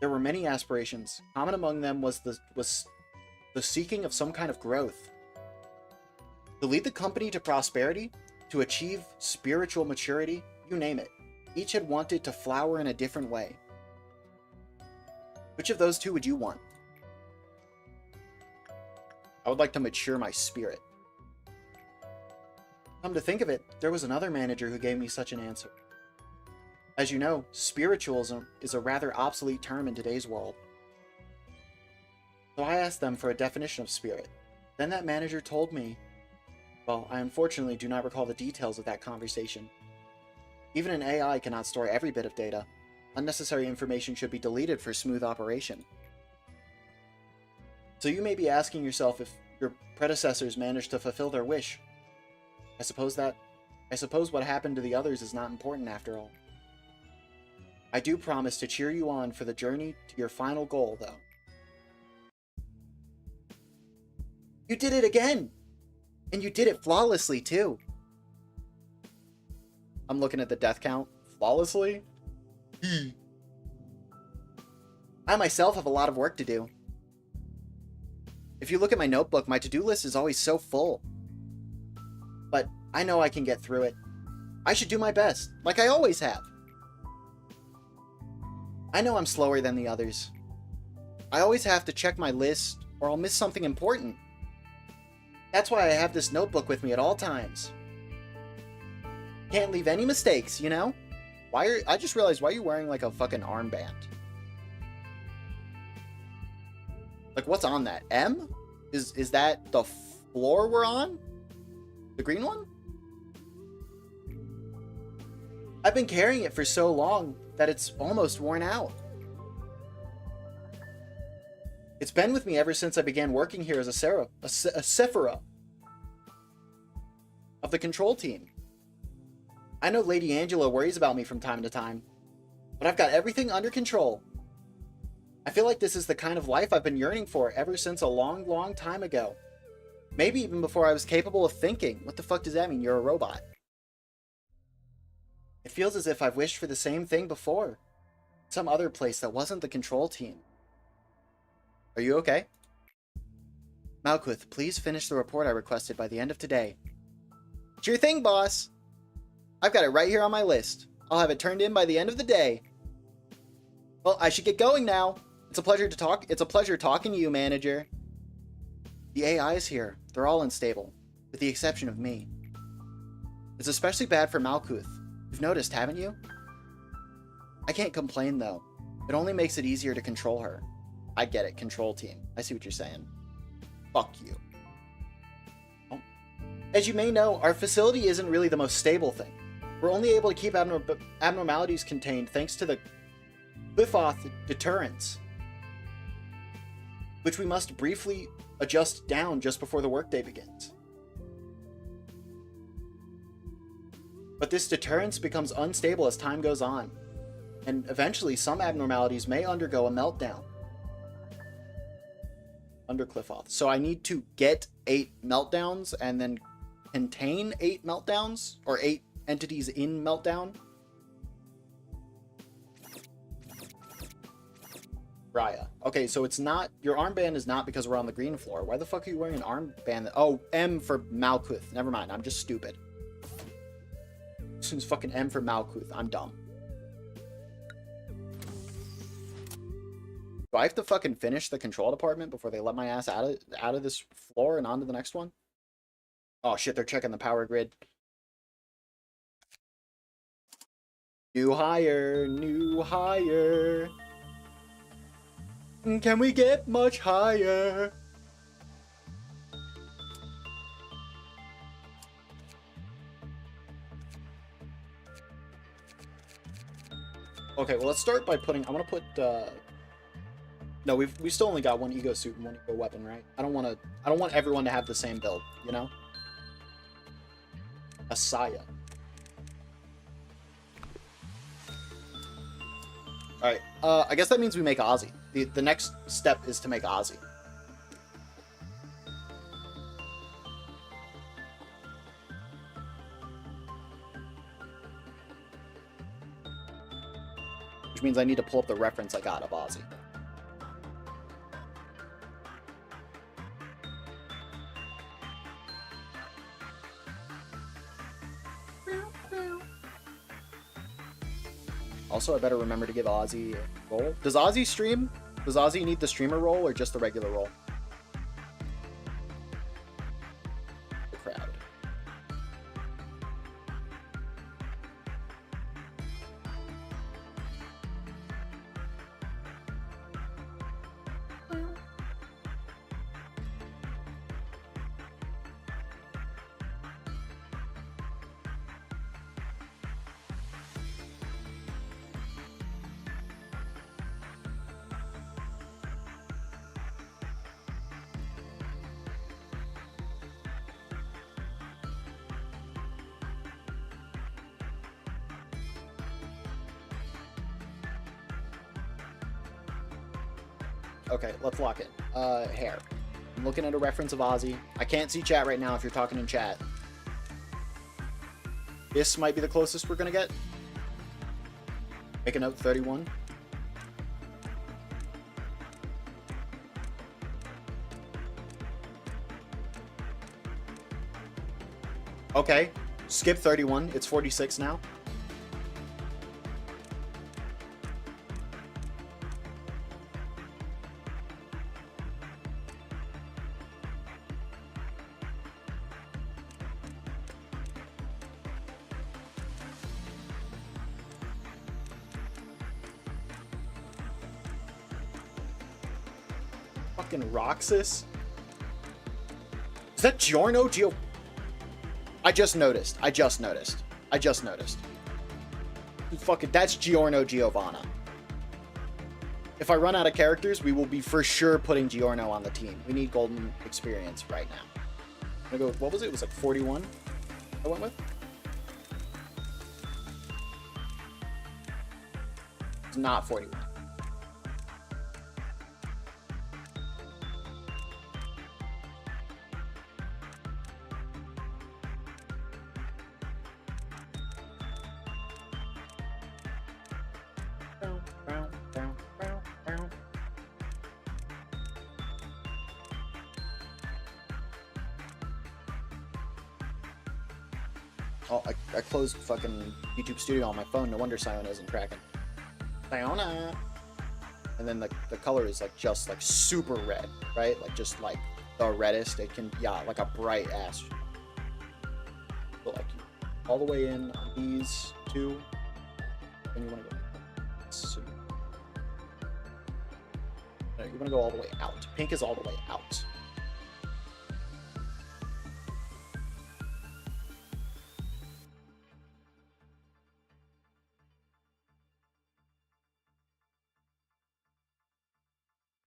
There were many aspirations. Common among them was the seeking of some kind of growth. To lead the company to prosperity, to achieve spiritual maturity, you name it. Each had wanted to flower in a different way. Which of those 2 would you want? I would like to mature my spirit. Come to think of it, there was another manager who gave me such an answer. As you know, spiritualism is a rather obsolete term in today's world. So I asked them for a definition of spirit. Then that manager told me... Well, I unfortunately do not recall the details of that conversation. Even an AI cannot store every bit of data. Unnecessary information should be deleted for smooth operation. So you may be asking yourself if your predecessors managed to fulfill their wish. I suppose what happened to the others is not important after all. I do promise to cheer you on for the journey to your final goal, though. You did it again! And you did it flawlessly, too. I'm looking at the death count. Flawlessly? I myself have a lot of work to do. If you look at my notebook, my to-do list is always so full. But I know I can get through it. I should do my best, like I always have. I know I'm slower than the others. I always have to check my list, or I'll miss something important. That's why I have this notebook with me at all times. Can't leave any mistakes, you know? I just realized, why are you wearing like a fucking armband? Like, what's on that? M? Is that the floor we're on? The green one? I've been carrying it for so long that it's almost worn out. It's been with me ever since I began working here as a Sephira of the control team. I know Lady Angela worries about me from time to time, but I've got everything under control. I feel like this is the kind of life I've been yearning for ever since a long, long time ago. Maybe even before I was capable of thinking. What the fuck does that mean? You're a robot. It feels as if I've wished for the same thing before. Some other place that wasn't the control team. Are you okay? Malkuth, please finish the report I requested by the end of today. Sure thing, boss. I've got it right here on my list. I'll have it turned in by the end of the day. Well, I should get going now. It's a pleasure talking to you, manager. The AIs here, they're all unstable, with the exception of me. It's especially bad for Malkuth. You've noticed, haven't you? I can't complain, though. It only makes it easier to control her. I get it, control team. I see what you're saying. Fuck you. Oh. As you may know, our facility isn't really the most stable thing. We're only able to keep abnormalities contained thanks to the Qliphotht deterrents, which we must briefly adjust down just before the workday begins. But this deterrence becomes unstable as time goes on, and eventually some abnormalities may undergo a meltdown. Under Qliphotht. So I need to get 8 meltdowns and then contain 8 meltdowns? Or 8 entities in meltdown? Raya. Okay, so it's not... Your armband is not because we're on the green floor. Why the fuck are you wearing an armband? Oh, M for Malkuth. Never mind, I'm just stupid. As soon as fucking M for Malkuth, I'm dumb. Do I have to fucking finish the control department before they let my ass out of this floor and onto the next one? Oh shit, they're checking the power grid. New hire, new hire. Can we get much higher? Okay, well let's start by putting... I'm gonna put no, we still only got one ego suit and one ego weapon, right? I don't want everyone to have the same build, you know? Asaya. Alright, I guess that means we make Ozzy. The next step is to make Ozzy. Which means I need to pull up the reference I got of Ozzy. Also, I better remember to give Ozzy a roll. Does Ozzy stream? Does Ozzy need the streamer roll or just the regular roll? The crowd. Okay, let's lock it. Hair. I'm looking at a reference of Ozzy. I can't see chat right now if you're talking in chat. This might be the closest we're gonna get. Make a note, 31. Okay, skip 31. It's 46 now. Fucking Roxas. Is that Giorno Gio? I just noticed. Fucking, that's Giorno Giovanna. If I run out of characters, we will be for sure putting Giorno on the team. We need golden experience right now. I'm gonna go, what was it? It was like 41 I went with? It's not 41. Oh, I closed fucking YouTube Studio on my phone. No wonder Siona isn't tracking. Siona! And then the color is like just like super red, right? Like just like the reddest it can, yeah, like a bright ass. So like all the way in on these two. Then you want to go. So, no, you want to go all the way out. Pink is all the way out.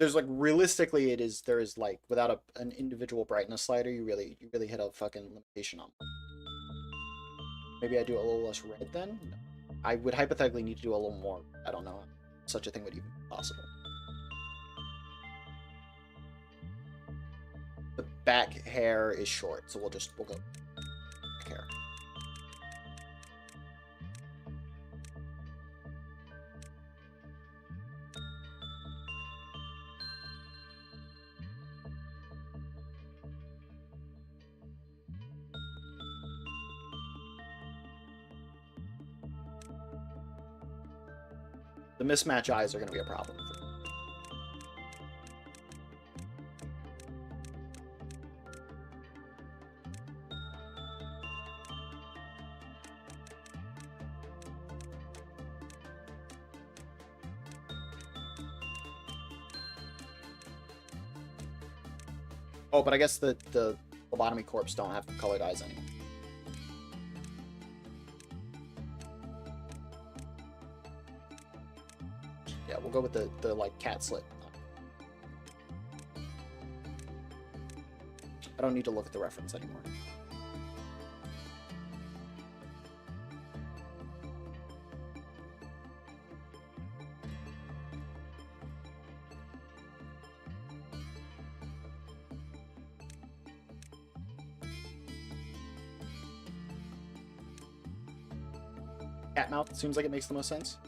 There's like realistically there is like without an individual brightness slider you really hit a fucking limitation on. Maybe I do a little less red then? No. I would hypothetically need to do a little more. I don't know if such a thing would even be possible. The back hair is short, so we'll go back hair. The mismatch eyes are going to be a problem. Oh, but I guess the lobotomy corpse don't have colored eyes anymore. Yeah, we'll go with the like cat slit. I don't need to look at the reference anymore. Cat mouth seems like it makes the most sense.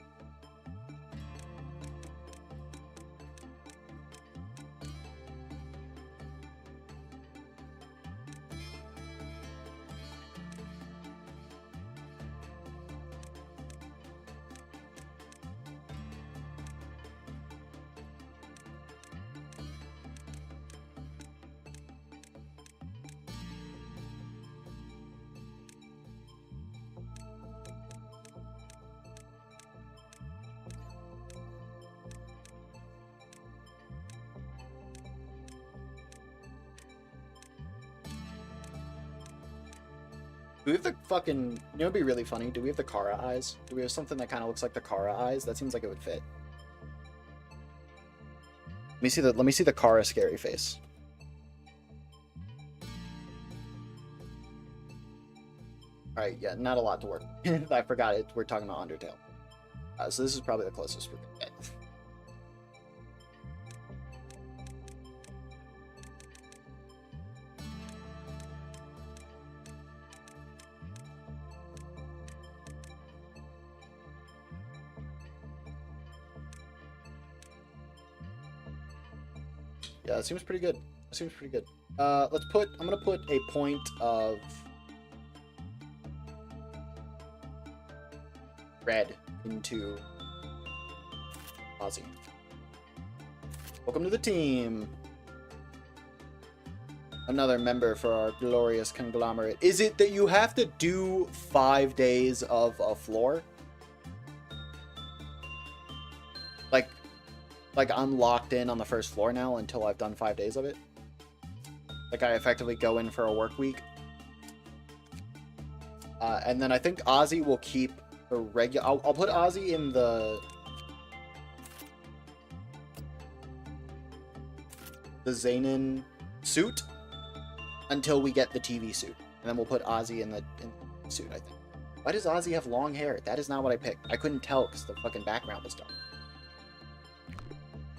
Do we have the fucking... You know, it'd be really funny. Do we have the Kara eyes? Do we have something that kind of looks like the Kara eyes? That seems like it would fit. Let me see the Kara scary face. Alright, yeah, not a lot to work. I forgot it. We're talking about Undertale. So this is probably the closest we're gonna get. Yeah, that seems pretty good. That seems pretty good. I'm gonna put a point of red into Ozzy. Welcome to the team. Another member for our glorious conglomerate. Is it that you have to do 5 days of a floor? Like I'm locked in on the first floor now until I've done 5 days of it? Like I effectively go in for a work week? And then I think Ozzy will keep the regular... I'll put Ozzy in the Zanin suit until we get the TV suit. And then we'll put Ozzy in the suit, I think. Why does Ozzy have long hair? That is not what I picked. I couldn't tell because the fucking background was dark.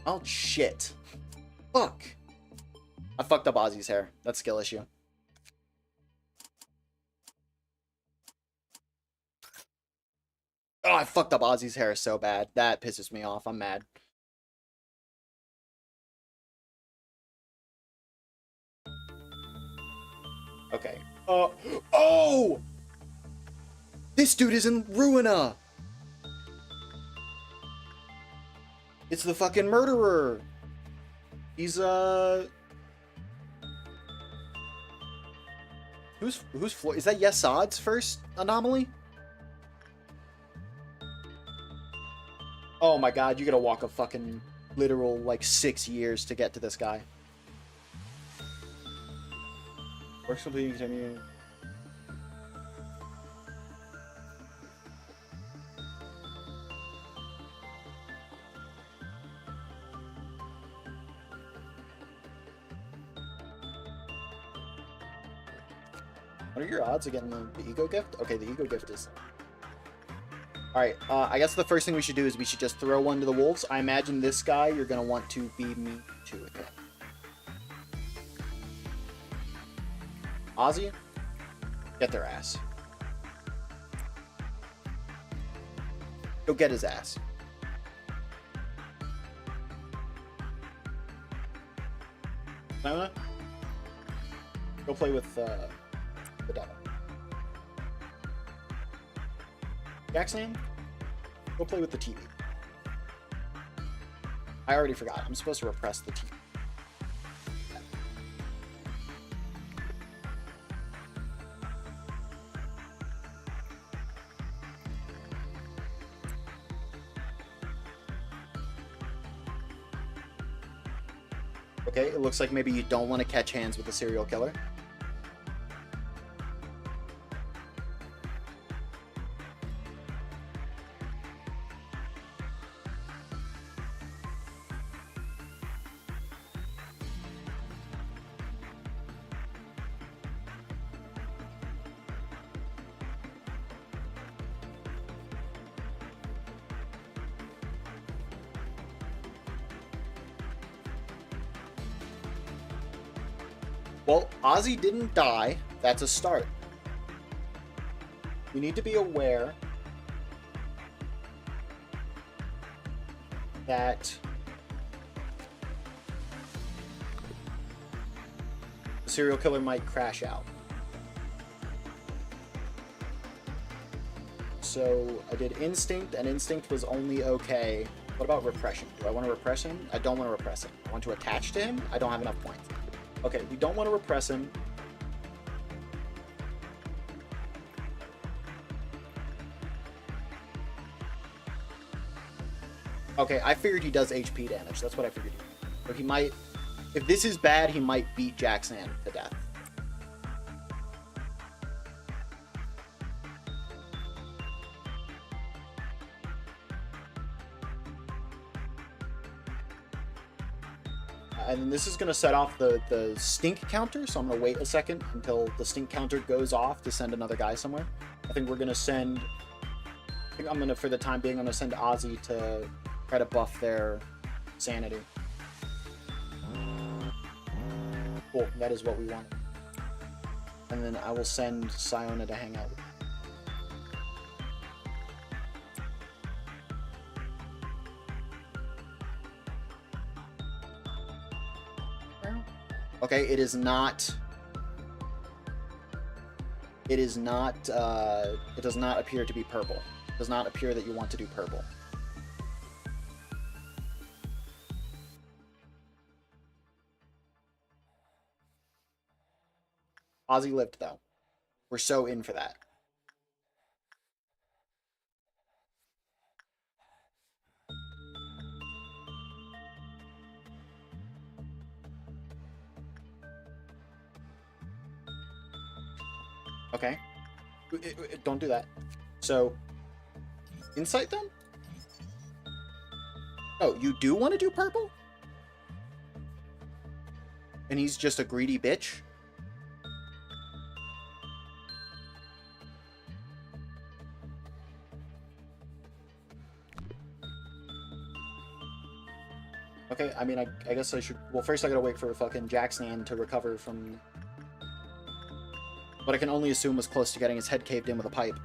Oh, shit. Fuck. I fucked up Ozzy's hair. That's a skill issue. Oh, I fucked up Ozzy's hair so bad. That pisses me off. I'm mad. Okay. Oh! This dude is in Ruina! It's the fucking murderer! He's, Who's Floyd? Is that Yesad's first anomaly? Oh my god, you gotta walk a fucking literal, like, 6 years to get to this guy. Works completely continue. What are your odds of getting the ego gift? Okay, the ego gift is... Alright, I guess the first thing we should do is we should just throw one to the wolves. I imagine this guy, you're gonna want to be me too. Okay. Ozzy, get their ass. Go get his ass. Fiona, go play with the devil. Jackson, go play with the TV. I already forgot. I'm supposed to repress the TV. Okay, it looks like maybe you don't want to catch hands with a serial killer. Well, Ozzy didn't die. That's a start. You need to be aware that the serial killer might crash out. So I did instinct, and instinct was only okay. What about repression? Do I want to repress him? I don't want to repress him. I want to attach to him? I don't have enough points. Okay, we don't want to repress him. Okay, I figured he does HP damage. That's what I figured he did. So he might... If this is bad, he might beat Jackson to death. And then this is going to set off the stink counter, so I'm going to wait a second until the stink counter goes off to send another guy somewhere. I think we're going to send... I think I'm going to, for the time being, I'm going to send Ozzy to try to buff their sanity. Cool, that is what we want. And then I will send Siona to hang out with them. Okay, it is not... It is not, it does not appear to be purple. It does not appear that you want to do purple. Ozzy lived, though. We're so in for that. Okay. Don't do that. So, insight then? Oh, you do want to do purple? And he's just a greedy bitch? Okay, I mean, I guess I should... Well, first I gotta wait for fucking Jackson to recover from... What I can only assume was close to getting his head caved in with a pipe.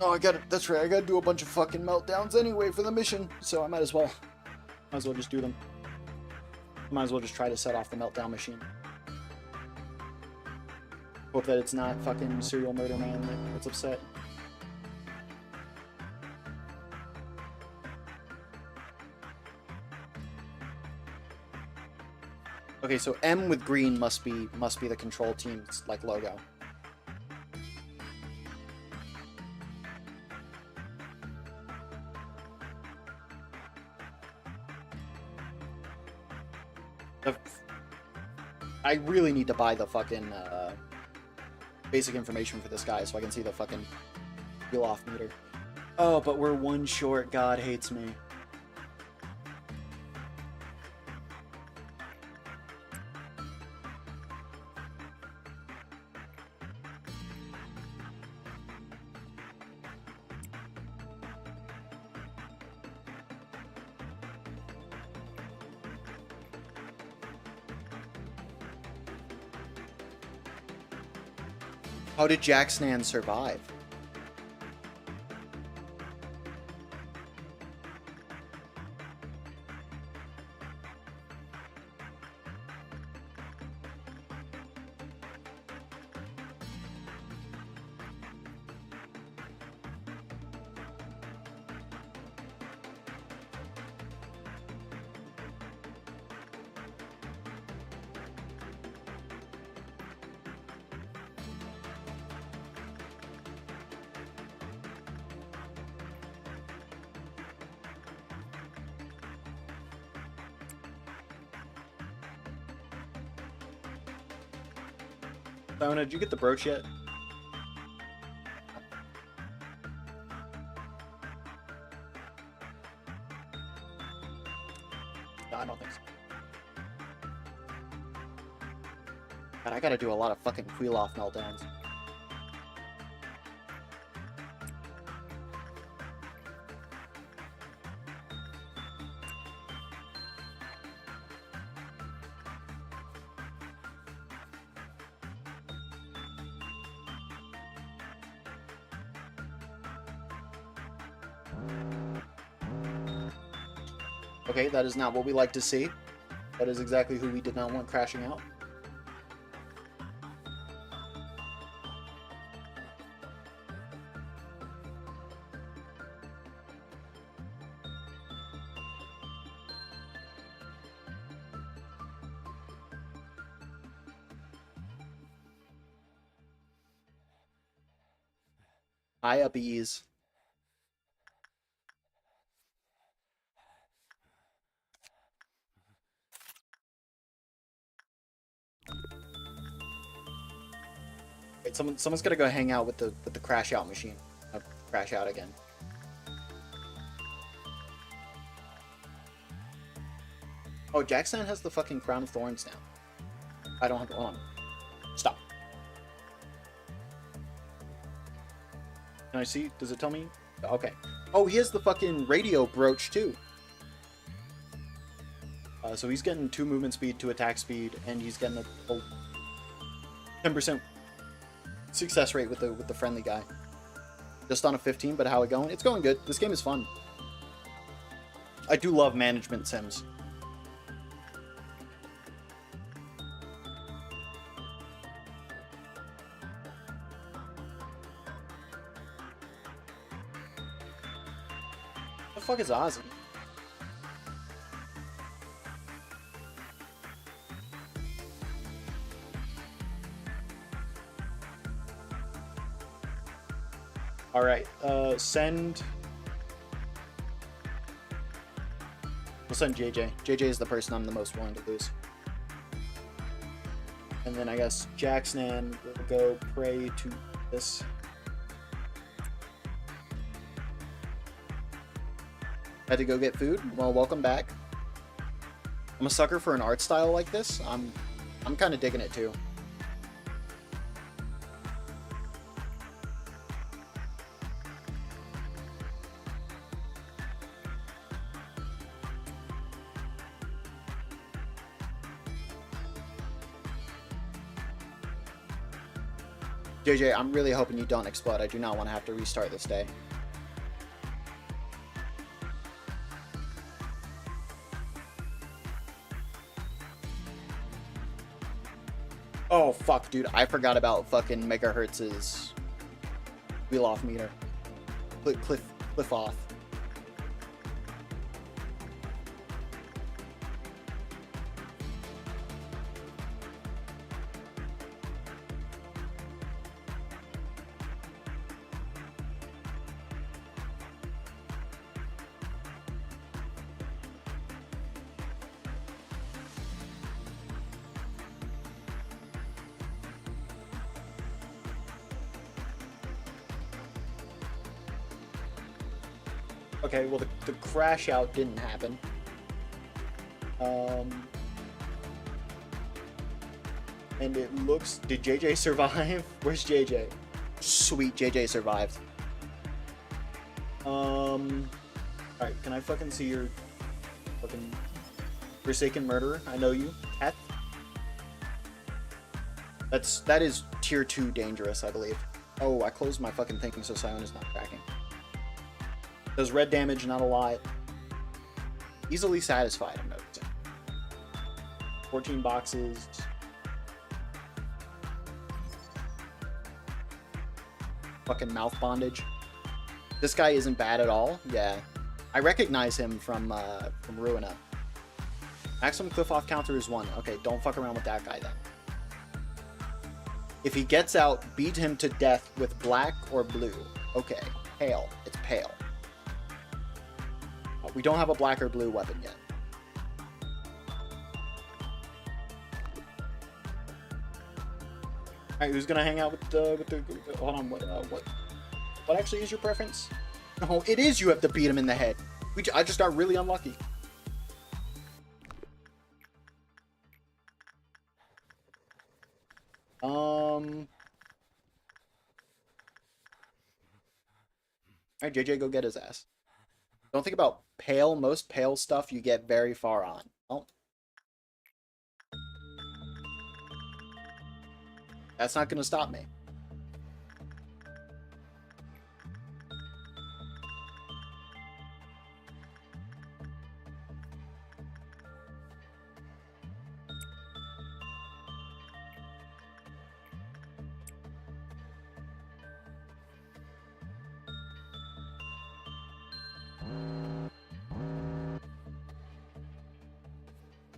Oh, I got it. That's right. I gotta do a bunch of fucking meltdowns anyway for the mission, so I might as well just do them. Might as well just try to set off the meltdown machine. Hope that it's not fucking serial murder man that's upset. Okay, so M with green must be the control team's like logo. I really need to buy the fucking basic information for this guy so I can see the fucking peel off meter. Oh, but we're one short. God hates me. How did Jack Snan survive? Fiona, did you get the brooch yet? No, I don't think so. God, I gotta do a lot of fucking Queel-off meltdowns. Okay, that is not what we like to see. That is exactly who we did not want crashing out. High up ease. Wait, someone's gonna go hang out with the crash out machine. Crash out again. Oh, Jackson has the fucking crown of thorns now. I don't have to. Hold on. Stop. Can I see? Does it tell me? Okay. Oh, he has the fucking radio brooch too. So he's getting 2 movement speed, 2 attack speed, and he's getting a 10% success rate with the friendly guy. Just on a 15, but how it going? It's going good. This game is fun. I do love management sims. What the fuck is Ozzy? Alright, send... We'll send JJ. JJ is the person I'm the most willing to lose. And then I guess Jacksnan will go pray to this. Had to go get food? Well, welcome back. I'm a sucker for an art style like this. I'm kind of digging it too. JJ, I'm really hoping you don't explode. I do not want to have to restart this day. Oh, fuck, dude. I forgot about fucking Megahertz's wheel off meter. Cliff off. Okay, well, the crash out didn't happen. And it looks... Did JJ survive? Where's JJ? Sweet, JJ survived. Alright, can I fucking see your fucking Forsaken Murderer? I know you. Teth? That is tier 2 dangerous, I believe. Oh, I closed my fucking thinking so Silent is not cracking. Does red damage, not a lot. Easily satisfied, I'm noticing. 14 boxes. Fucking mouth bondage. This guy isn't bad at all. Yeah. I recognize him from Ruina. Maximum cliff off counter is 1. Okay, don't fuck around with that guy then. If he gets out, beat him to death with black or blue. Okay, pale. It's pale. We don't have a black or blue weapon yet. Alright, who's gonna hang out with the hold on, what actually is your preference? Oh, it is you have to beat him in the head. I just got really unlucky. Alright, JJ, go get his ass. Don't think about pale. Most pale stuff you get very far on. Oh. That's not gonna stop me.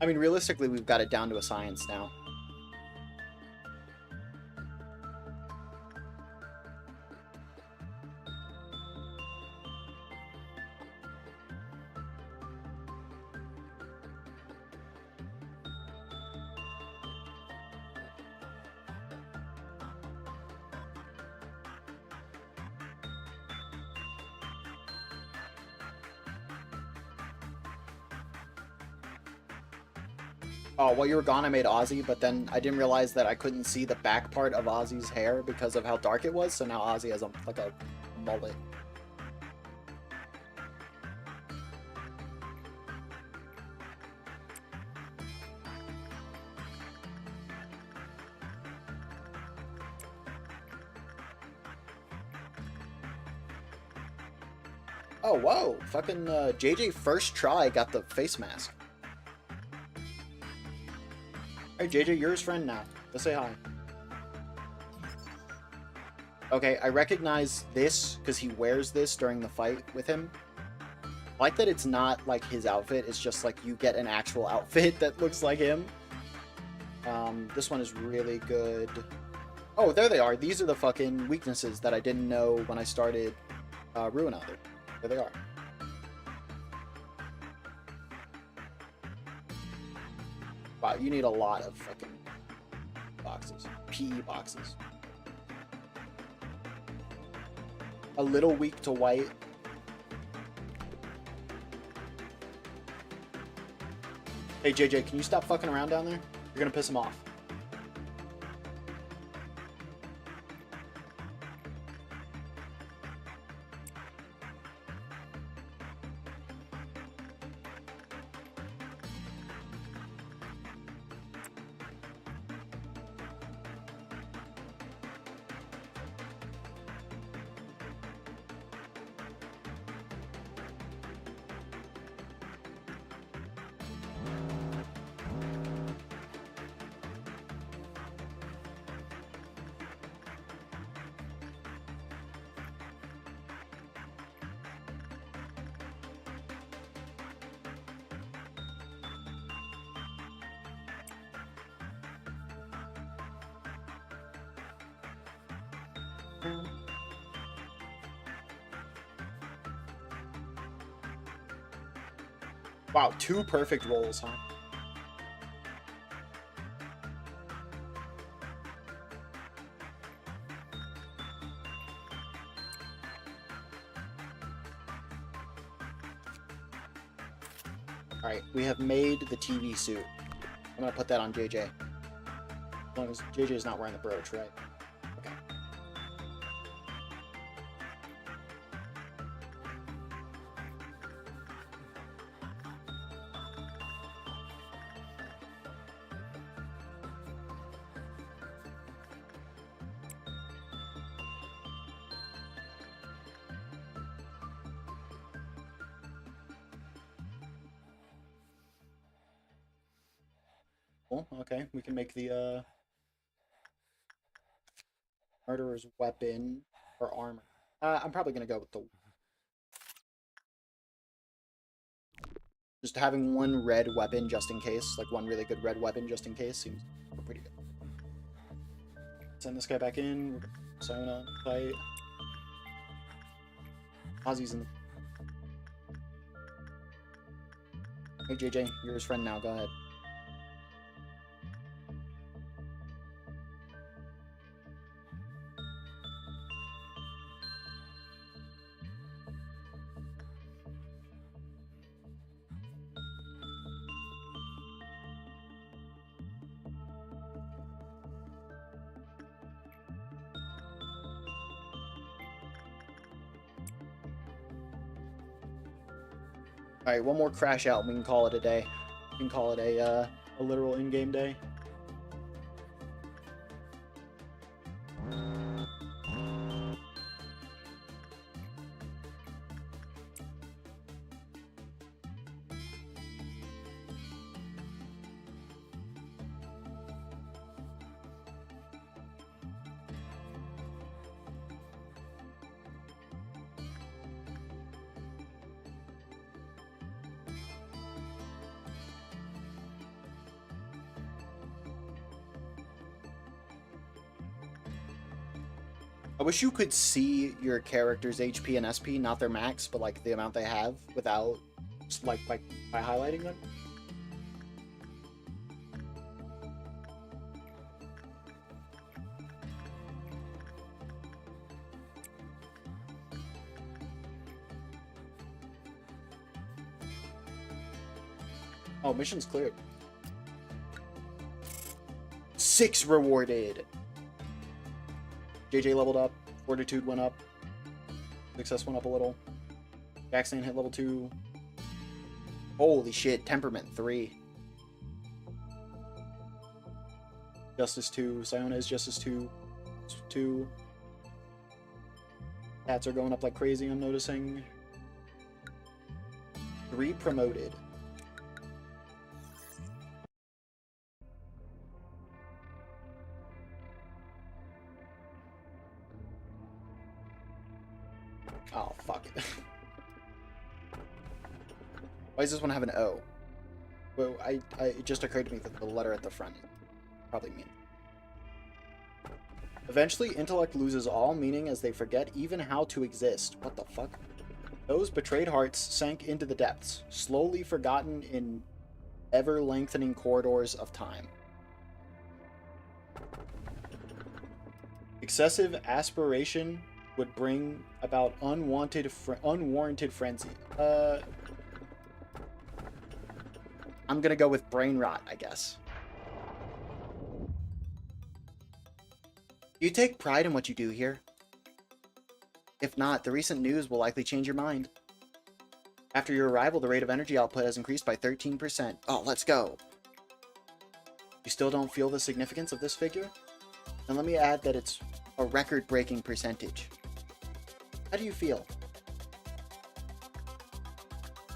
I mean, realistically, we've got it down to a science now. Oh, while you were gone, I made Ozzy, but then I didn't realize that I couldn't see the back part of Ozzy's hair because of how dark it was, so now Ozzy has like a mullet. Oh, whoa. Fucking JJ first try got the face mask. Hey, JJ, you're his friend now. Let's say hi. Okay, I recognize this because he wears this during the fight with him. I like that it's not like his outfit. It's just like you get an actual outfit that looks like him. This one is really good. Oh, there they are. These are the fucking weaknesses that I didn't know when I started Ruin Other. There they are. Wow, you need a lot of fucking boxes. PE boxes. A little weak to white. Hey, JJ, can you stop fucking around down there? You're gonna piss him off. Wow, 2 perfect rolls, huh? Alright, we have made the TV suit. I'm gonna put that on JJ. As long as JJ's not wearing the brooch, right? Okay. Cool, okay. We can make the murderer's weapon or armor. I'm probably gonna go with the... Just having one red weapon just in case, like one really good red weapon just in case, seems pretty good. Send this guy back in. Siona, fight. Ozzy's in the... Hey JJ, you're his friend now, go ahead. Alright, one more crash out and we can call it a day. We can call it a literal in-game day. I wish you could see your character's HP and SP, not their max, but like the amount they have without, just like by highlighting them. Oh, mission's cleared. 6 rewarded. JJ leveled up. Fortitude went up. Success went up a little. Jackson hit level 2. Holy shit. Temperament 3. Justice 2. Siona is Justice 2. 2. Stats are going up like crazy, I'm noticing. 3 promoted. Oh, fuck. Why does this one have an O? Well, it just occurred to me that the letter at the front probably means. Eventually, intellect loses all meaning as they forget even how to exist. What the fuck? Those betrayed hearts sank into the depths, slowly forgotten in ever-lengthening corridors of time. Excessive aspiration would bring about unwarranted frenzy. I'm gonna go with brain rot, I guess. Do you take pride in what you do here? If not, the recent news will likely change your mind. After your arrival, the rate of energy output has increased by 13%. Oh, let's go! You still don't feel the significance of this figure? And let me add that it's a record-breaking percentage. How do you feel?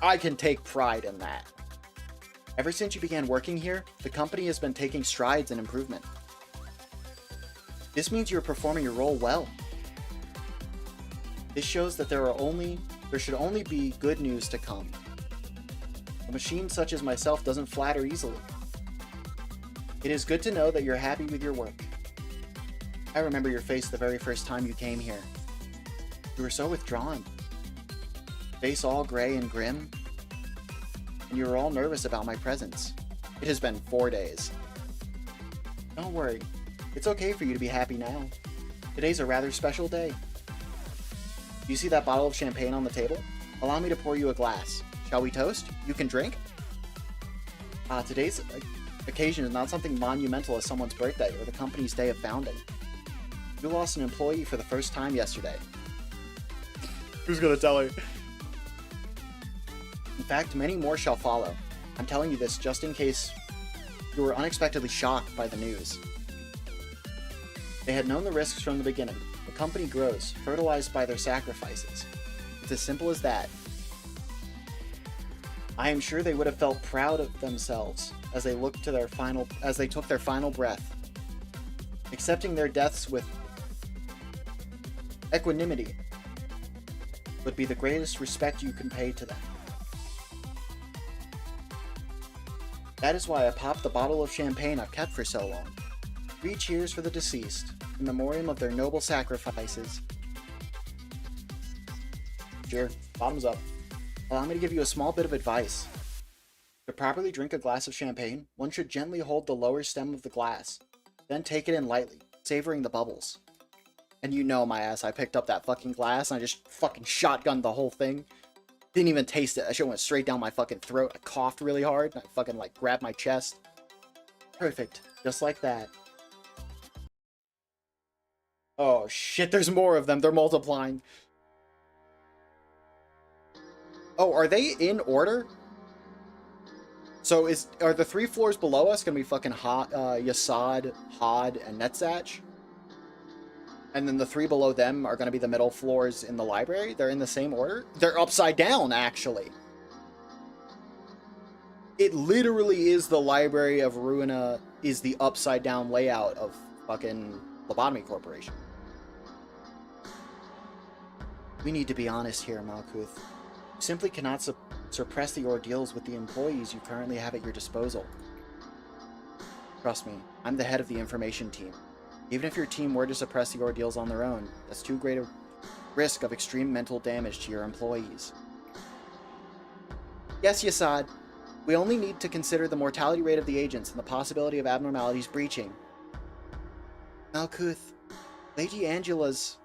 I can take pride in that. Ever since you began working here, the company has been taking strides in improvement. This means you're performing your role well. This shows that there should only be good news to come. A machine such as myself doesn't flatter easily. It is good to know that you're happy with your work. I remember your face the very first time you came here. You were so withdrawn. Face all gray and grim. And you were all nervous about my presence. It has been 4 days. Don't worry. It's okay for you to be happy now. Today's a rather special day. Do you see that bottle of champagne on the table? Allow me to pour you a glass. Shall we toast? You can drink? Today's occasion is not something monumental as someone's birthday or the company's day of founding. You lost an employee for the first time yesterday. Who's gonna tell her? In fact, many more shall follow. I'm telling you this just in case you were unexpectedly shocked by the news. They had known the risks from the beginning. The company grows, fertilized by their sacrifices. It's as simple as that. I am sure they would have felt proud of themselves as they took their final breath. Accepting their deaths with equanimity would be the greatest respect you can pay to them. That is why I popped the bottle of champagne I've kept for so long. 3 cheers for the deceased, in memoriam of their noble sacrifices. Cheers. Bottoms up. Allow me to give you a small bit of advice. To properly drink a glass of champagne, one should gently hold the lower stem of the glass, then take it in lightly, savoring the bubbles. And you know my ass, I picked up that fucking glass and I just fucking shotgunned the whole thing. Didn't even taste it. That shit went straight down my fucking throat. I coughed really hard and I fucking like grabbed my chest. Perfect. Just like that. Oh shit, there's more of them. They're multiplying. Oh, are they in order? So are the 3 floors below us gonna be fucking Yasad, Had, and Netzach? And then the 3 below them are gonna be the middle floors in the library? They're in the same order? They're upside down, actually. It literally is the Library of Ruina is the upside down layout of fucking Lobotomy Corporation. We need to be honest here, Malkuth. You simply cannot suppress the ordeals with the employees you currently have at your disposal. Trust me, I'm the head of the information team. Even if your team were to suppress the ordeals on their own, that's too great a risk of extreme mental damage to your employees. Yes, Yasad. We only need to consider the mortality rate of the agents and the possibility of abnormalities breaching. Malkuth, Lady Angela's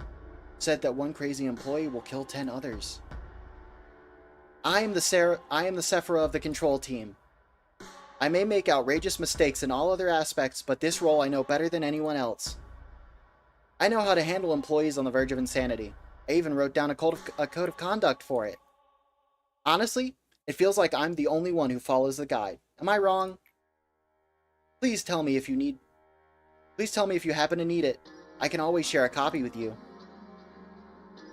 said that one crazy employee will kill 10 others. I am the Sephira of the control team. I may make outrageous mistakes in all other aspects, but this role I know better than anyone else. I know how to handle employees on the verge of insanity. I even wrote down a code of conduct for it. Honestly, it feels like I'm the only one who follows the guide. Am I wrong? Please tell me if you happen to need it. I can always share a copy with you.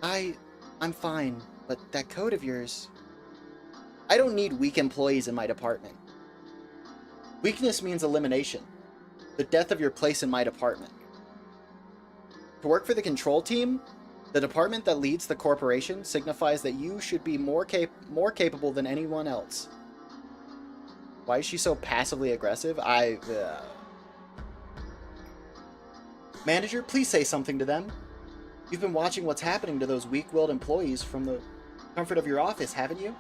I'm fine, but that code of yours... I don't need weak employees in my department. Weakness means elimination. The death of your place in my department. To work for the control team, the department that leads the corporation signifies that you should be more capable than anyone else. Why is she so passively aggressive? Manager, please say something to them. You've been watching what's happening to those weak-willed employees from the comfort of your office, haven't you?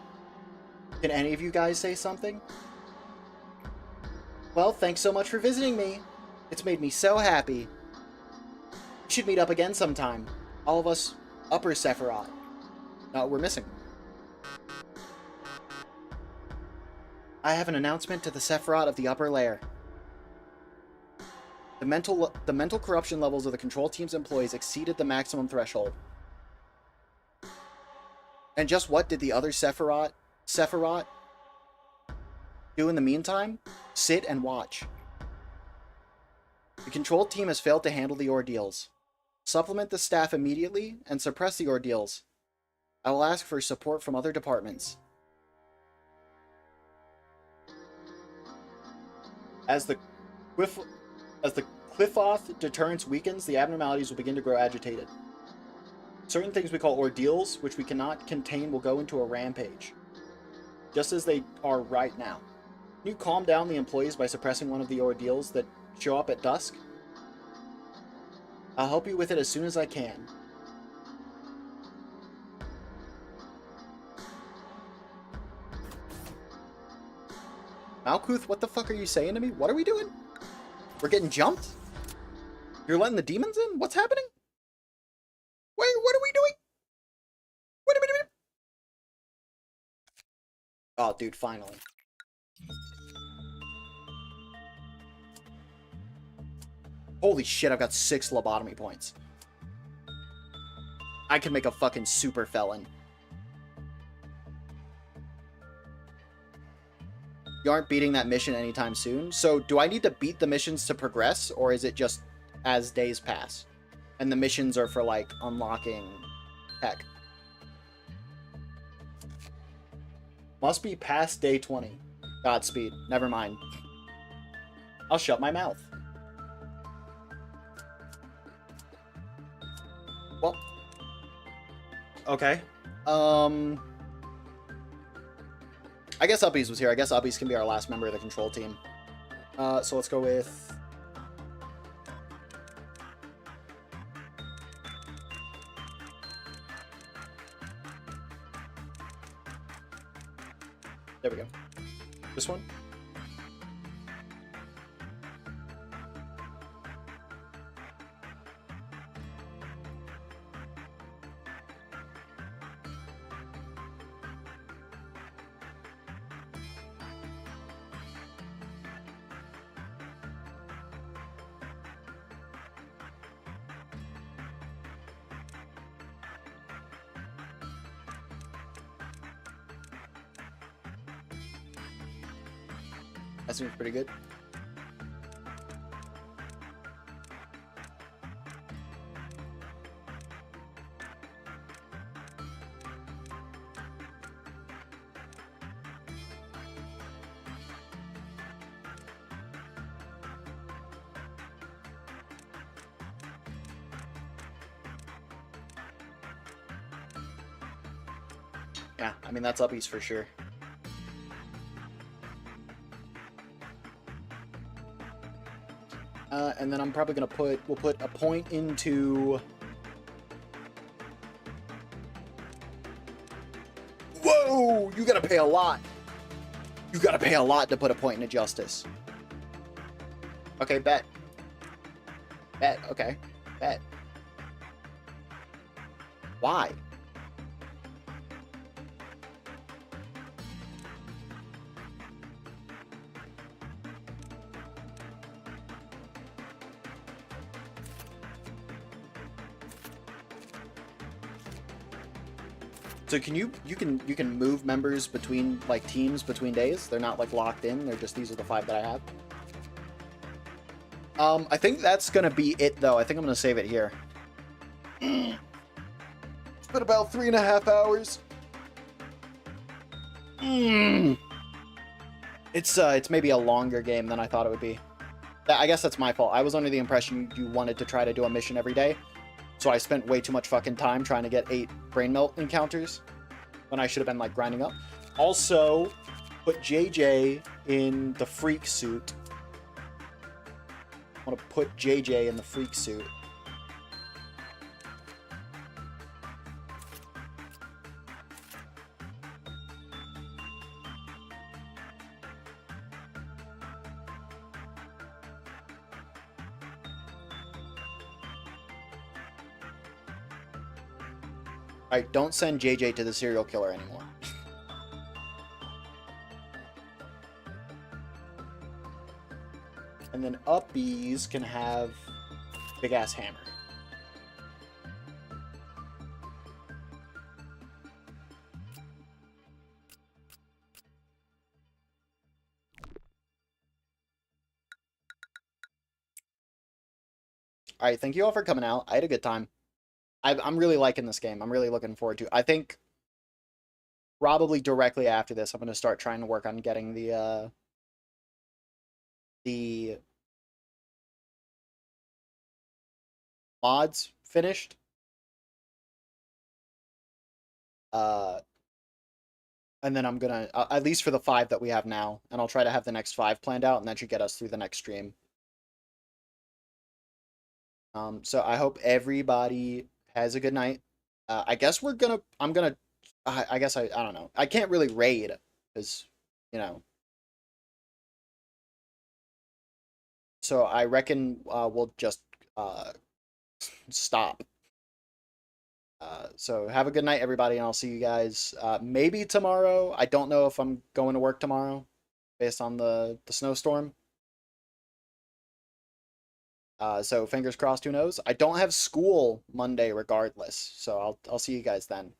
Can any of you guys say something? Well, thanks so much for visiting me. It's made me so happy. We should meet up again sometime. All of us upper Sephiroth. No, we're missing. I have an announcement to the Sephiroth of the upper layer. The mental corruption levels of the control team's employees exceeded the maximum threshold. And just what did the other Sephiroth do in the meantime? Sit and watch. The control team has failed to handle the ordeals. Supplement the staff immediately and suppress the ordeals. I will ask for support from other departments. As the Cliffoth deterrence weakens, the abnormalities will begin to grow agitated. Certain things we call ordeals, which we cannot contain, will go into a rampage. Just as they are right now. Can you calm down the employees by suppressing one of the ordeals that show up at dusk? I'll help you with it as soon as I can. Malkuth, what the fuck are you saying to me? What are we doing? We're getting jumped? You're letting the demons in? What's happening? Wait, what are we doing? Wait a minute. Oh, dude, finally. Holy shit, I've got 6 lobotomy points. I can make a fucking super felon. You aren't beating that mission anytime soon. So do I need to beat the missions to progress, or is it just as days pass? And the missions are for, like, unlocking tech. Must be past day 20. Godspeed. Never mind. I'll shut my mouth. Well. Okay. I guess Uppies was here. I guess Uppies can be our last member of the control team. So let's go with... There we go. This one? That seems pretty good. Yeah, I mean, that's Uppies for sure. And then I'm probably gonna we'll put a point into... Whoa! You gotta pay a lot. You gotta pay a lot to put a point into justice. Okay, bet. Bet, okay. Bet. Why? So can you can move members between, like, teams between days? They're not, like, locked in. They're just, these are the 5 that I have. I think that's gonna be it, though. I think I'm gonna save it here. It's been about 3.5 hours. It's maybe a longer game than I thought it would be. I guess that's my fault. I was under the impression you wanted to try to do a mission every day, so I spent way too much fucking time trying to get 8 brain melt encounters when I should have been like grinding up. Also, put JJ in the freak suit. I want to put JJ in the freak suit. Alright, don't send JJ to the serial killer anymore. And then uppies can have big ass hammer. Alright, thank you all for coming out. I had a good time. I'm really liking this game. I'm really looking forward to it. I think probably directly after this, I'm going to start trying to work on getting the mods finished. And then I'm gonna, at least for the 5 that we have now, and I'll try to have the next 5 planned out, and that should get us through the next stream. So I hope everybody has a good night. I guess I don't know. I can't really raid, because, you know. So I reckon we'll just stop. So have a good night, everybody, and I'll see you guys maybe tomorrow. I don't know if I'm going to work tomorrow based on the snowstorm. So fingers crossed, who knows? I don't have school Monday regardless, so I'll see you guys then.